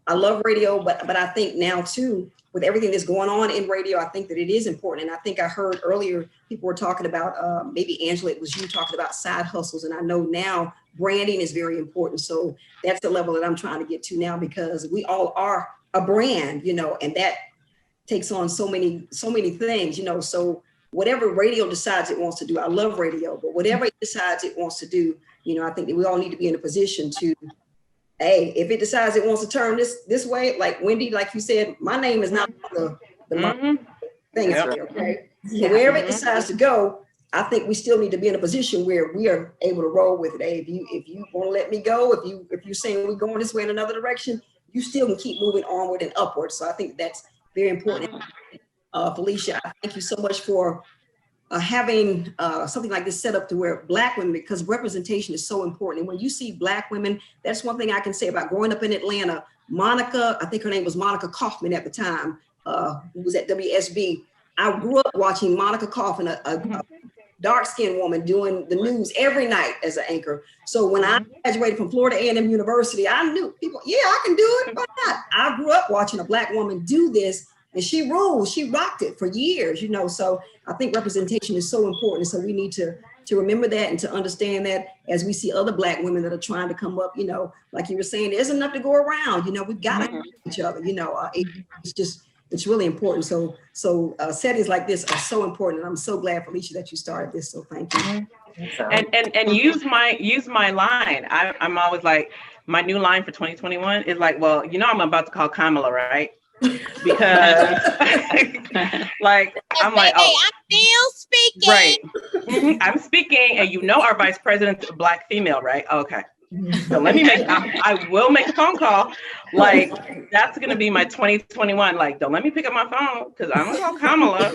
[SPEAKER 3] I love radio, but I think now, too, with everything that's going on in radio, I think that it is important. And I think I heard earlier people were talking about, maybe Angela, it was you talking about side hustles. And I know now branding is very important. So that's the level that I'm trying to get to now, because we all are a brand, you know, and that takes on so many things, you know. So whatever radio decides it wants to do, I love radio, but whatever it decides it wants to do, you know, I think that we all need to be in a position to, hey, if it decides it wants to turn this way, like Wendy, like you said, my name is not the thing out there, okay? So wherever it decides to go, I think we still need to be in a position where we are able to roll with it. Hey, if you want to let me go, if you're saying we're going this way in another direction, you still can keep moving onward and upward. So I think that's very important. Felicia, I thank you so much for having something like this set up to where Black women, because representation is so important. And when you see Black women, that's one thing I can say about growing up in Atlanta. Monica, I think her name was Monica Kaufman at the time, who was at WSB. I grew up watching Monica Kaufman, a dark-skinned woman, doing the news every night as an anchor. So when I graduated from Florida A&M University, I knew people, yeah, I can do it, why not? I grew up watching a Black woman do this, and she ruled, she rocked it for years, you know. So I think representation is so important. So we need to remember that and to understand that as we see other Black women that are trying to come up, you know, like you were saying, there's enough to go around, you know, we've got to help each other, you know. It's really important. So settings like this are so important. And I'm so glad, Felicia, that you started this. So thank you.
[SPEAKER 1] And use my line. I'm always like, my new line for 2021 is like, well, you know, I'm about to call Kamala, right? Because like, I'm like, oh,
[SPEAKER 10] I'm still speaking.
[SPEAKER 1] Right. I'm speaking, and you know our vice president's a Black female, right? Okay. So let me I will make a phone call. Like, that's going to be my 2021. Like, don't let me pick up my phone, because I'm going to call Kamala.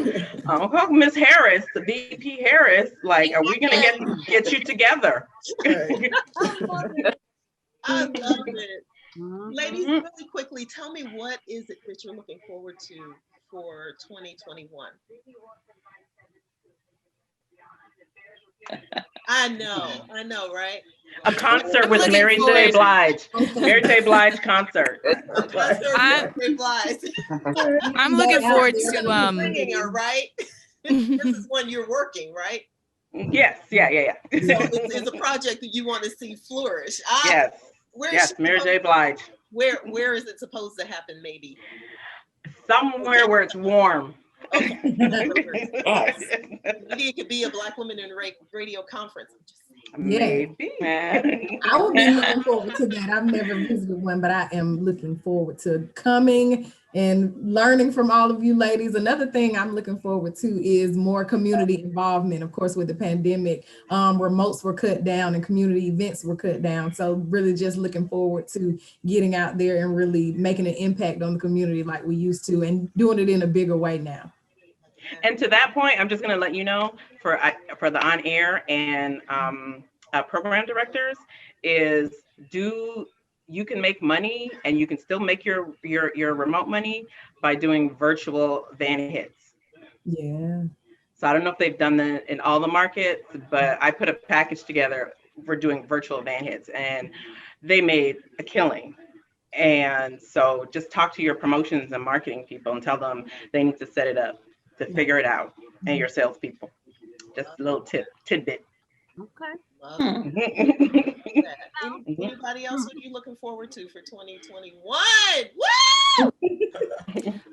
[SPEAKER 1] I'm going to call Miss Harris, the VP Harris. Like, are we going to get you together?
[SPEAKER 2] I love it. Ladies, really quickly, tell me, what is it that you're looking forward to for 2021? I know, right?
[SPEAKER 1] A concert with Mary J. Blige. Mary J. Blige concert.
[SPEAKER 15] I'm looking forward to
[SPEAKER 2] singing her, right? This is when you're working, right?
[SPEAKER 1] Yes, yeah.
[SPEAKER 2] So it's a project that you want to see flourish.
[SPEAKER 1] Yes, Mary J. Blige.
[SPEAKER 2] Where is it supposed to happen? Maybe
[SPEAKER 1] somewhere where it's warm.
[SPEAKER 2] Okay. Maybe it could be a Black Women in Radio conference.
[SPEAKER 1] Maybe.
[SPEAKER 12] I will be looking forward to that. I've never visited one, but I am looking forward to coming and learning from all of you ladies. Another thing I'm looking forward to is more community involvement. Of course, with the pandemic, remotes were cut down and community events were cut down. So really just looking forward to getting out there and really making an impact on the community like we used to and doing it in a bigger way now.
[SPEAKER 1] And to that point, I'm just going to let you know for the on air and program directors is you can make money and you can still make your remote money by doing virtual van hits.
[SPEAKER 12] Yeah.
[SPEAKER 1] So I don't know if they've done that in all the markets, but I put a package together for doing virtual van hits and they made a killing. And so just talk to your promotions and marketing people and tell them they need to set it up to figure it out, and your salespeople. Just a little tidbit.
[SPEAKER 11] Okay.
[SPEAKER 2] Anybody else? What are you looking forward to for 2021? Woo!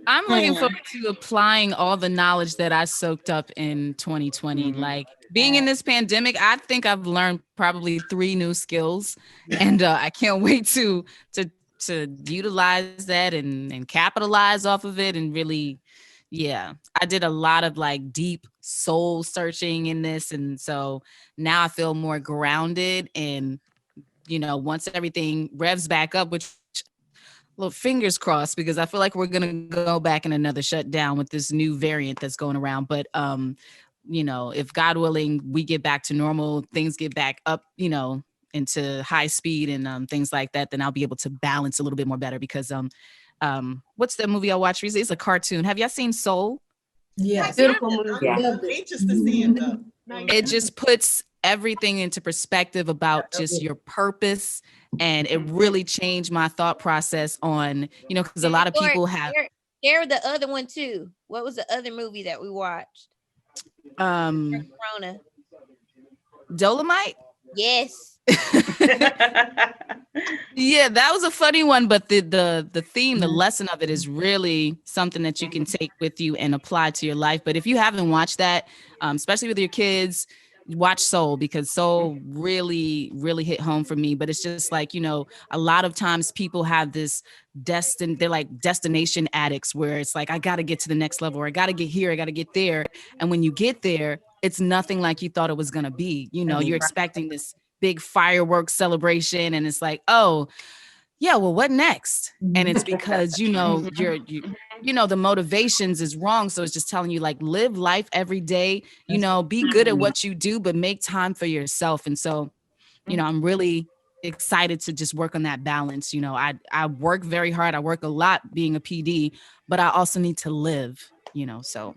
[SPEAKER 15] I'm looking forward to applying all the knowledge that I soaked up in 2020. Like being in this pandemic, I think I've learned probably 3 new skills, and I can't wait to utilize that and capitalize off of it and really. Yeah, I did a lot of like deep soul searching in this. And so now I feel more grounded and, once everything revs back up, which little fingers crossed, because I feel like we're going to go back in another shutdown with this new variant that's going around. But, if God willing, we get back to normal, things get back up, into high speed and things like that, then I'll be able to balance a little bit more better because, what's the movie I watched recently? It's a cartoon. Have y'all seen Soul?
[SPEAKER 12] Yeah,
[SPEAKER 2] beautiful movie. I'm anxious to see it though.
[SPEAKER 15] It just puts everything into perspective about just your purpose, and it really changed my thought process on, because a lot of people have.
[SPEAKER 8] Share the other one too. What was the other movie that we watched? Corona.
[SPEAKER 15] Dolomite?
[SPEAKER 8] Yes.
[SPEAKER 15] Yeah, that was a funny one, but the theme, the lesson of it is really something that you can take with you and apply to your life. But if you haven't watched that, especially with your kids, watch Soul, because Soul really, really hit home for me. But it's just like, a lot of times people have this they're like destination addicts where it's like, I got to get to the next level, or I got to get here, I got to get there. And when you get there, it's nothing like you thought it was going to be. You're expecting this big fireworks celebration, and it's like, oh yeah, well, what next? And it's because the motivations is wrong. So it's just telling you, like, live life every day, be good at what you do, but make time for yourself. And so I'm really excited to just work on that balance. I work very hard, I work a lot being a PD, but I also need to live, so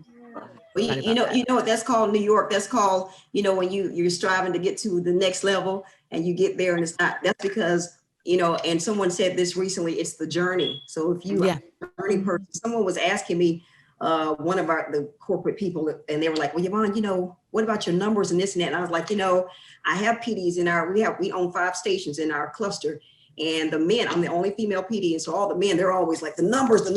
[SPEAKER 3] well, you know what that's called, New York. That's called, when you're striving to get to the next level and you get there and it's not. That's because, and someone said this recently, it's the journey. So if you are a journey person, someone was asking me, one of the corporate people, and they were like, well, Yvonne, what about your numbers and this and that? And I was like, I have PDs we own 5 stations in our cluster, and the men, I'm the only female PD. And so all the men, they're always like the numbers,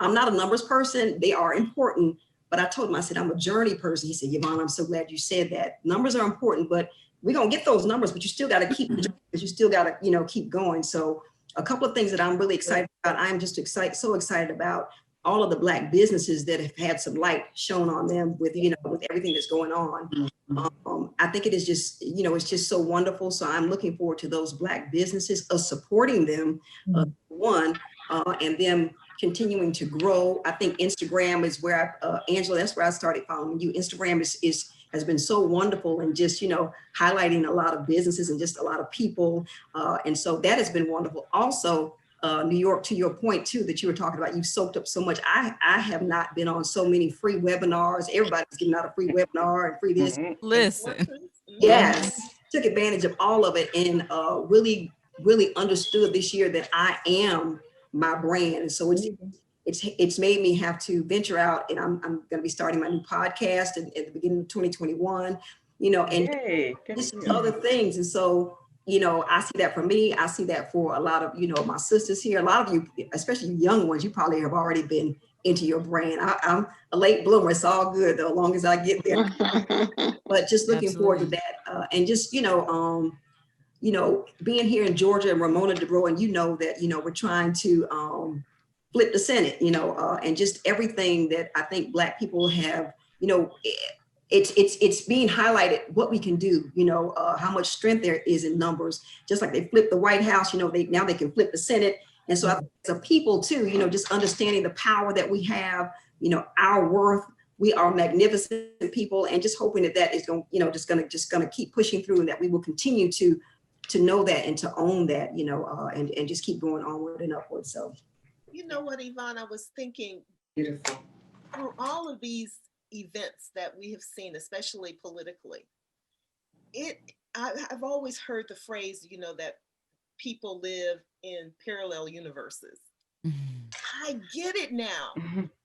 [SPEAKER 3] I'm not a numbers person. They are important. But I told him, I said, I'm a journey person. He said, Yvonne, I'm so glad you said that. Numbers are important, but we're going to get those numbers, but you still got to keep, because you still got to, keep going. So a couple of things that I'm really excited about. I'm just so excited about all of the Black businesses that have had some light shown on them with, with everything that's going on. I think it is just, it's just so wonderful. So I'm looking forward to those Black businesses, supporting them, and them continuing to grow. I think Instagram is where Angela, that's where I started following you. Instagram has been so wonderful, and just, highlighting a lot of businesses and just a lot of people. And so that has been wonderful. Also, New York, to your point too, that you were talking about, you've soaked up so much. I have not been on so many free webinars. Everybody's getting out a free webinar and free this.
[SPEAKER 15] Listen.
[SPEAKER 3] Yes, took advantage of all of it, and really, really understood this year that I am my brand. And so it's made me have to venture out, and I'm going to be starting my new podcast at the beginning of 2021, and just other things. And so, I see that for me, I see that for a lot of, my sisters here, a lot of you, especially young ones, you probably have already been into your brand. I'm a late bloomer. It's all good though, as long as I get there. But just looking forward to that. And just, being here in Georgia and Ramona DeBro, and that, we're trying to flip the Senate, and just everything that I think Black people have, it's being highlighted what we can do, how much strength there is in numbers. Just like they flipped the White House, now they can flip the Senate. And so I think as a people too, just understanding the power that we have, our worth. We are magnificent people, and just hoping that is going, just gonna keep pushing through, and that we will continue to know that and to own that, and just keep going onward and upward. So,
[SPEAKER 2] you know what, Yvonne, I was thinking,
[SPEAKER 3] beautiful.
[SPEAKER 2] Through all of these events that we have seen, especially politically, I've always heard the phrase, that people live in parallel universes. I get it now.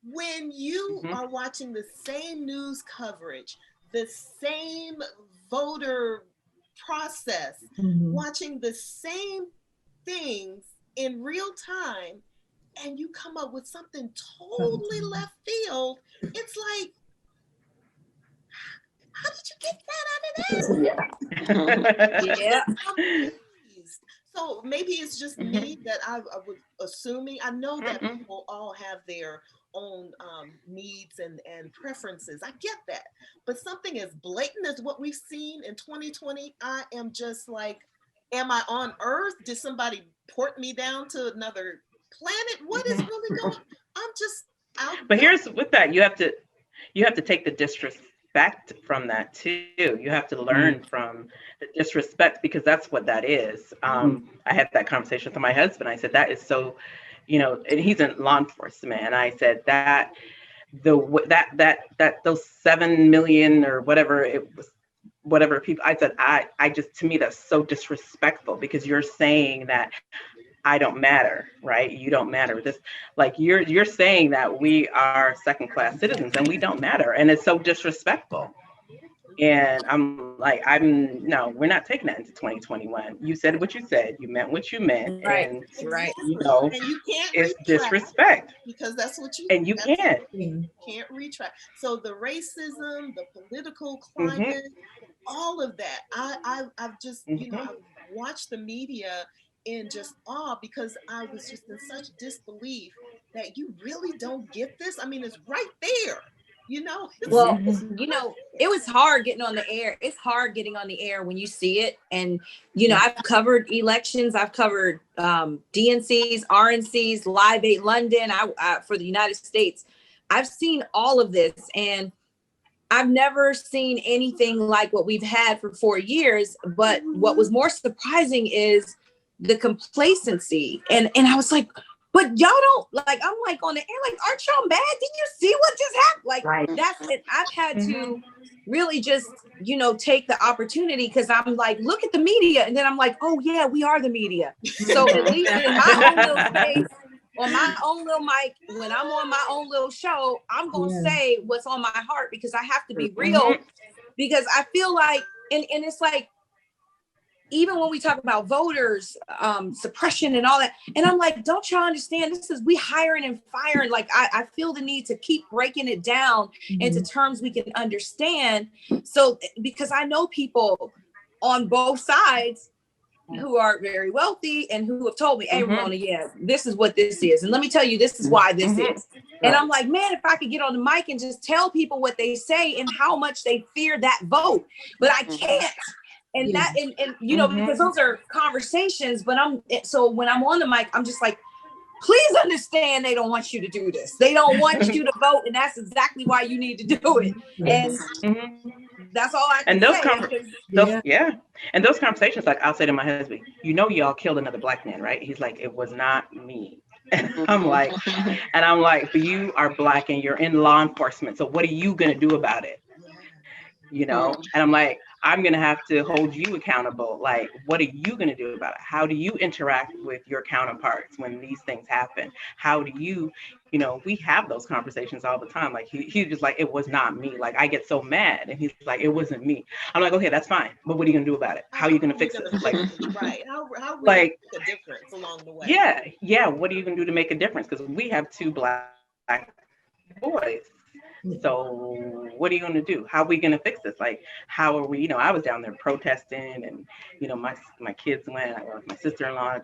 [SPEAKER 2] When you are watching the same news coverage, the same voter process, watching the same things in real time, and you come up with something totally left field, it's like, how did you get that out of that?
[SPEAKER 8] Yeah.
[SPEAKER 2] So maybe it's just me that I was assuming. I know that people all have their own needs and preferences. I get that. But something as blatant as what we've seen in 2020, I am just like, am I on Earth? Did somebody port me down to another planet? What is really going on? I'm just out.
[SPEAKER 1] But here's with that, you have to take the disrespect from that too. You have to learn from the disrespect, because that's what that is. I had that conversation with my husband. I said, that is so, and he's in law enforcement. And I said that those 7 million or whatever it was, whatever people, I said, I just, to me, that's so disrespectful, because you're saying that I don't matter, right? You don't matter. This, like, you're saying that we are second-class citizens and we don't matter, and it's so disrespectful. And I'm like, no, we're not taking that into 2021. You said what you said, you meant what you meant,
[SPEAKER 8] Right.
[SPEAKER 2] And
[SPEAKER 8] Exactly.
[SPEAKER 2] and you can't
[SPEAKER 1] it's
[SPEAKER 2] retract,
[SPEAKER 1] disrespect,
[SPEAKER 2] because that's what you
[SPEAKER 1] can't
[SPEAKER 2] retract. So the racism, the political climate, all of that, I've just I've watched the media in just awe, because I was just in such disbelief that you really don't get this. I mean, it's right there.
[SPEAKER 9] Well, it was hard getting on the air. It's hard getting on the air when you see it. And, I've covered elections. I've covered DNCs, RNCs, Live 8 London for the United States. I've seen all of this, and I've never seen anything like what we've had for 4 years. But what was more surprising is the complacency. And I was like, but y'all don't, like, I'm like on the air, like, aren't y'all mad? Didn't you see what just happened? Like, that's it. I've had to really just, take the opportunity, because I'm like, look at the media. And then I'm like, oh yeah, we are the media. So at least in my own little space, on my own little mic, when I'm on my own little show, I'm going to say what's on my heart, because I have to be real, because I feel like, and it's like, even when we talk about voters, suppression and all that, and I'm like, don't y'all understand? This is, we hiring and firing. Like, I feel the need to keep breaking it down into terms we can understand. So, because I know people on both sides who are very wealthy and who have told me, hey, Ramona, yeah, this is what this is. And let me tell you, this is why this is. And I'm like, man, if I could get on the mic and just tell people what they say and how much they fear that vote, but I can't. And that, and because those are conversations, but so when I'm on the mic, I'm just like, please understand, they don't want you to do this. They don't want you to vote. And that's exactly why you need to do it. And that's all I can say.
[SPEAKER 1] And those conversations, like, I'll say to my husband, y'all killed another Black man, right? He's like, it was not me. And I'm like, but you are Black and you're in law enforcement. So what are you going to do about it? And I'm like, I'm going to have to hold you accountable. Like, what are you going to do about it? How do you interact with your counterparts when these things happen? How do you, we have those conversations all the time. Like, he's just like, it was not me. Like, I get so mad. And he's like, it wasn't me. I'm like, okay, that's fine. But what are you going to do about it? How are you going to fix it? Like,
[SPEAKER 2] right. How make a difference along the way?
[SPEAKER 1] Yeah. What are you going to do to make a difference? Because we have 2 Black boys. So what are you going to do? How are we going to fix this? Like, how are we, I was down there protesting, and, my kids went, I was my sister-in-law,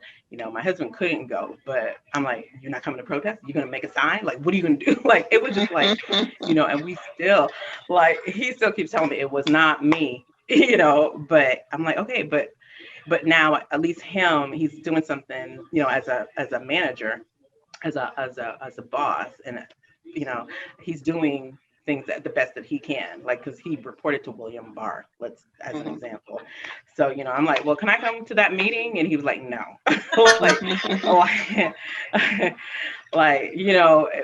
[SPEAKER 1] my husband couldn't go, but I'm like, you're not coming to protest? You're going to make a sign? Like, what are you going to do? Like, it was just like, and we still, like, he still keeps telling me it was not me, but I'm like, okay, but now at least he's doing something, as a manager, as a boss, and he's doing things at the best that he can, like, because he reported to William Barr, as an example. So I'm like, well, can I come to that meeting? And he was like, no. It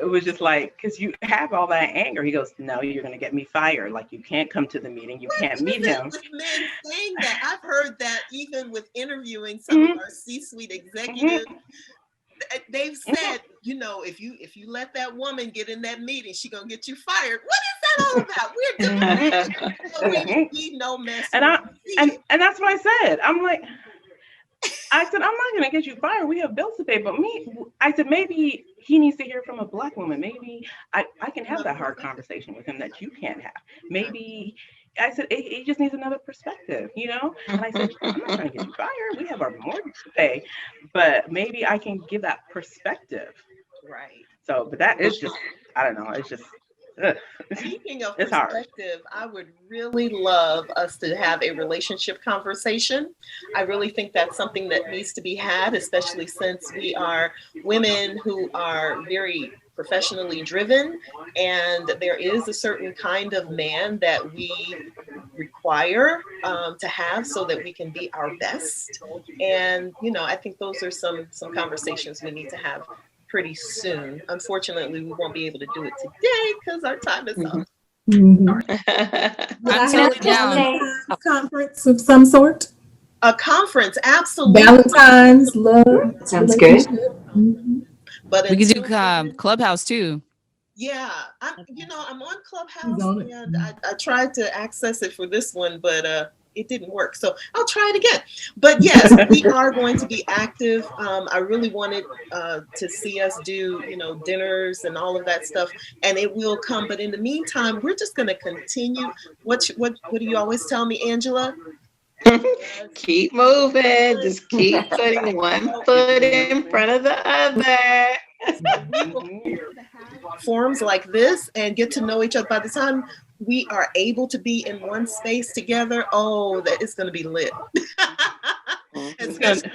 [SPEAKER 1] was just like, because you have all that anger. He goes, no, you're going to get me fired. Like, you can't come to the meeting, you can't meet him.
[SPEAKER 2] With men saying that, I've heard that even with interviewing some of our C-suite executives. They've said, if you let that woman get in that meeting, she's gonna get you fired. What is that all about? We're doing we know mess.
[SPEAKER 1] And that's what I said. I said, I'm not gonna get you fired. We have bills to pay. But I said, maybe he needs to hear from a Black woman. Maybe I can have that hard conversation with him that you can't have. Maybe I said, he just needs another perspective, And I said, I'm not trying to get you fired. We have our mortgage to pay, but maybe I can give that perspective.
[SPEAKER 2] Right.
[SPEAKER 1] So, but that is just, I don't know. It's just,
[SPEAKER 2] speaking of
[SPEAKER 1] it's
[SPEAKER 2] perspective, hard. I would really love us to have a relationship conversation. I really think that's something that needs to be had, especially since we are women who are very professionally driven, and there is a certain kind of man that we require to have so that we can be our best. And I think those are some conversations we need to have pretty soon. Unfortunately, we won't be able to do it today because our time is up.
[SPEAKER 12] I'm totally down. A conference of some sort.
[SPEAKER 2] A conference, absolutely.
[SPEAKER 12] Valentine's, love.
[SPEAKER 14] Sounds good.
[SPEAKER 2] But
[SPEAKER 15] we could do Clubhouse too.
[SPEAKER 2] Yeah, I'm on Clubhouse, and I tried to access it for this one, but it didn't work. So I'll try it again. But yes, we are going to be active. I really wanted to see us do, dinners and all of that stuff, and it will come. But in the meantime, we're just going to continue. What do you always tell me, Angela?
[SPEAKER 7] Keep moving. Just keep putting one foot in front of the other.
[SPEAKER 2] Forums like this and get to know each other. By the time we are able to be in one space together, that it's going to be lit. It's going to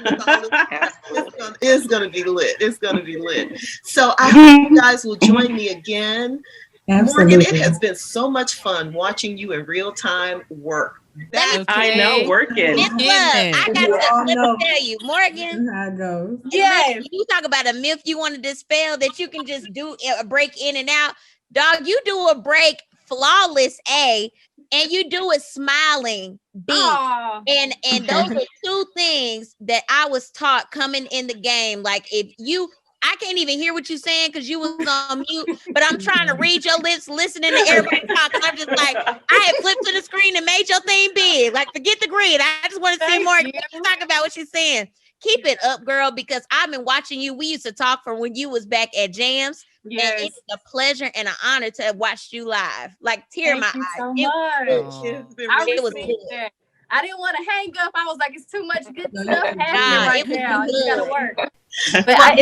[SPEAKER 2] be lit. It's going to be lit. So I hope you guys will join me again.
[SPEAKER 12] Absolutely.
[SPEAKER 2] Morgan, it has been so much fun watching you in real time work.
[SPEAKER 1] I know, working.
[SPEAKER 8] I got to tell you, Morgan.
[SPEAKER 12] How it goes.
[SPEAKER 8] Yes. You talk about a myth you want to dispel that you can just do a break in and out. Dog, you do a break flawless A, and you do it smiling B. Aww. And those are two things that I was taught coming in the game. Like, I can't even hear what you're saying because you was on mute, but I'm trying to read your lips, listening to everybody talk. And I'm just like, I had flipped to the screen and made your thing big. Like, forget the grid. I just want to see more. Talk about what she's saying. Keep it up, girl, because I've been watching you. We used to talk from when you was back at Jams. Yes. And it's a pleasure and an honor to have watched you live. Like, tear in my eyes.
[SPEAKER 13] So
[SPEAKER 8] it was good.
[SPEAKER 13] I didn't want to hang up. I was like, it's too much good stuff happening right now. You gotta work.
[SPEAKER 2] But I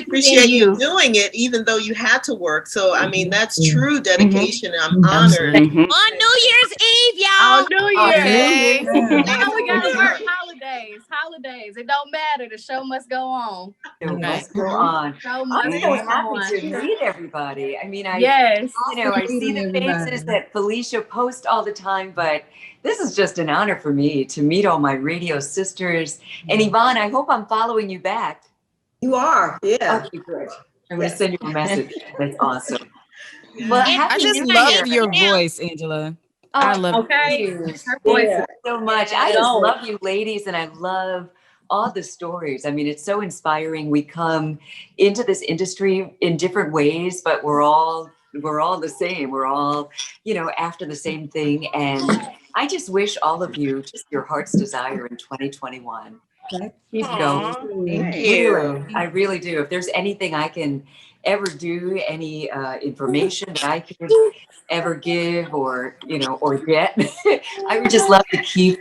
[SPEAKER 2] appreciate you doing it, even though you had to work. So I mean, that's true dedication. I'm honored.
[SPEAKER 8] On New Year's Eve, y'all.
[SPEAKER 13] On New Year's. Now we gotta work holidays. It don't matter. The show must go on.
[SPEAKER 14] It must go on. I'm so happy to meet everybody. I mean, I see the faces that Felicia posts all the time, but this is just an honor for me to meet all my radio sisters. And Yvonne, I hope I'm following you back.
[SPEAKER 3] You are, yeah.
[SPEAKER 14] Okay, good. I'm going to send you a message. That's awesome.
[SPEAKER 15] Well, I just love your voice, Angela. I love
[SPEAKER 14] you so much. I just love you ladies, and I love all the stories. I mean, it's so inspiring. We come into this industry in different ways, but we're all the same. We're all, after the same thing. And I just wish all of you just your heart's desire in 2021. Keep
[SPEAKER 1] Aw,
[SPEAKER 14] going.
[SPEAKER 1] thank
[SPEAKER 14] You. I really do. If there's anything I can ever do, any information that I could ever give or, or get, I would just love to keep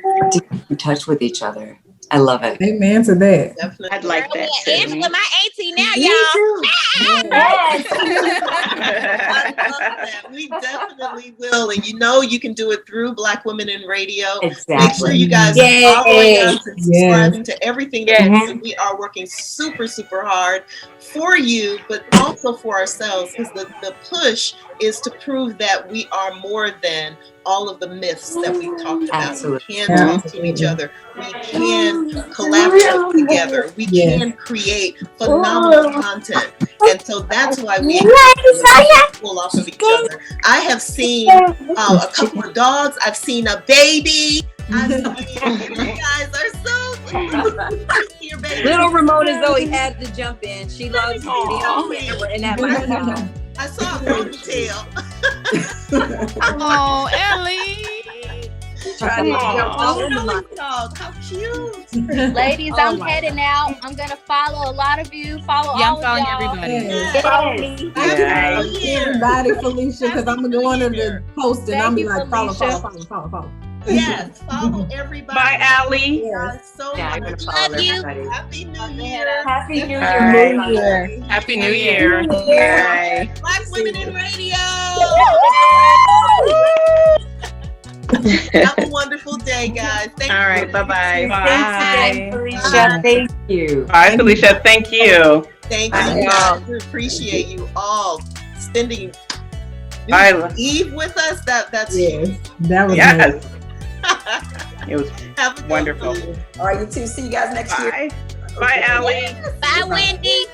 [SPEAKER 14] in touch with each other. I love it.
[SPEAKER 12] Amen to that.
[SPEAKER 7] Definitely.
[SPEAKER 1] I'd like that
[SPEAKER 8] Angela,
[SPEAKER 1] too.
[SPEAKER 8] my auntie now,
[SPEAKER 14] Me
[SPEAKER 8] y'all.
[SPEAKER 14] too.
[SPEAKER 8] Yes.
[SPEAKER 7] I love that. We definitely will. And you can do it through Black Women in Radio.
[SPEAKER 14] Exactly.
[SPEAKER 7] Make sure you guys are following us and subscribing to everything that we do. We are working super, super hard for you, but also for ourselves, because the push is to prove that we are more than all of the myths that we talked about.
[SPEAKER 14] Absolutely.
[SPEAKER 7] We can talk to each other. We can collaborate together. We can create phenomenal content. And so that's why we pull off of each other. I have seen a couple of dogs. I've seen a baby. You guys are so your baby.
[SPEAKER 16] Little Ramona Zoe had to jump in. She loves to be on camera and that microphone.
[SPEAKER 7] I saw a ponytail.
[SPEAKER 6] Oh, Ellie.
[SPEAKER 16] Tried to jump all in the mic.
[SPEAKER 7] Dog, how cute.
[SPEAKER 10] Ladies, I'm heading out. I'm gonna follow a lot of you. Follow
[SPEAKER 6] Yeah, I'm
[SPEAKER 10] all of
[SPEAKER 6] following
[SPEAKER 10] y'all.
[SPEAKER 6] everybody.
[SPEAKER 10] Follow me.
[SPEAKER 12] Everybody, Felicia, because I'm gonna go under the post and I'll be like, follow.
[SPEAKER 7] Yes, follow everybody.
[SPEAKER 1] Bye, Allie.
[SPEAKER 7] Yes, so
[SPEAKER 14] Yeah, I'm
[SPEAKER 7] much.
[SPEAKER 14] gonna follow
[SPEAKER 8] Love you.
[SPEAKER 14] everybody.
[SPEAKER 7] Happy New Year.
[SPEAKER 14] Happy New
[SPEAKER 1] All
[SPEAKER 14] Year.
[SPEAKER 1] right. Happy New Year. Bye.
[SPEAKER 7] Black Women in Radio. Have a wonderful day, guys. Thank you.
[SPEAKER 1] All right. Bye-bye.
[SPEAKER 14] Thanks again, Felicia. Thank you.
[SPEAKER 1] Bye, Felicia. Thank you.
[SPEAKER 7] Thank you, guys. We appreciate you all spending
[SPEAKER 1] Bye.
[SPEAKER 7] Eve with us. That's
[SPEAKER 12] That was
[SPEAKER 1] Yes. It was
[SPEAKER 7] Have a good
[SPEAKER 1] wonderful.
[SPEAKER 7] one.
[SPEAKER 3] All right, you two. See you guys next year.
[SPEAKER 1] Bye. Bye, Allie.
[SPEAKER 8] Bye, Wendy.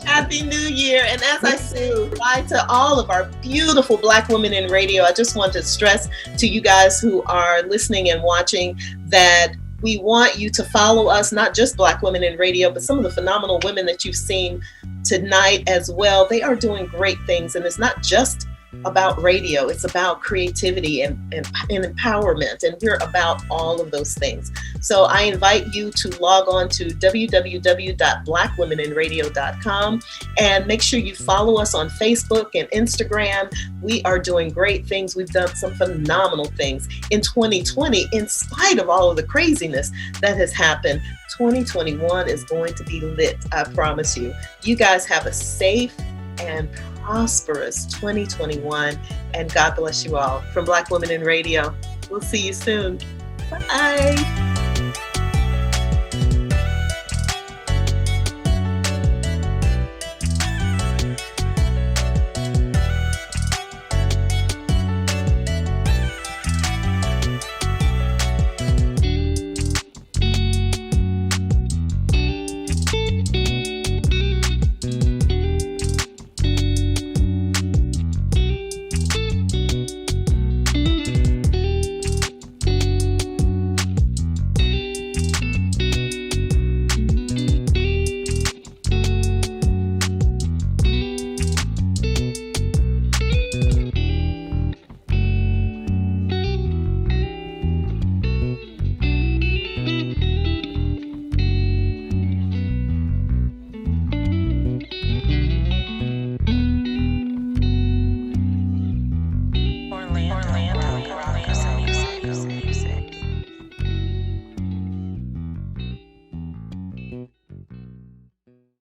[SPEAKER 7] Happy New Year. And as I say bye to all of our beautiful Black women in radio, I just want to stress to you guys who are listening and watching that we want you to follow us, not just Black Women in Radio, but some of the phenomenal women that you've seen tonight as well. They are doing great things. And it's not just about radio, it's about creativity and empowerment, and we're about all of those things. So I invite you to log on to www.blackwomeninradio.com and make sure you follow us on Facebook and Instagram. We are doing great things. We've done some phenomenal things in 2020, in spite of all of the craziness that has happened. 2021 is going to be lit, I promise you. You guys have a safe and prosperous 2021, and God bless you all. From Black Women in Radio, we'll see you soon. Bye.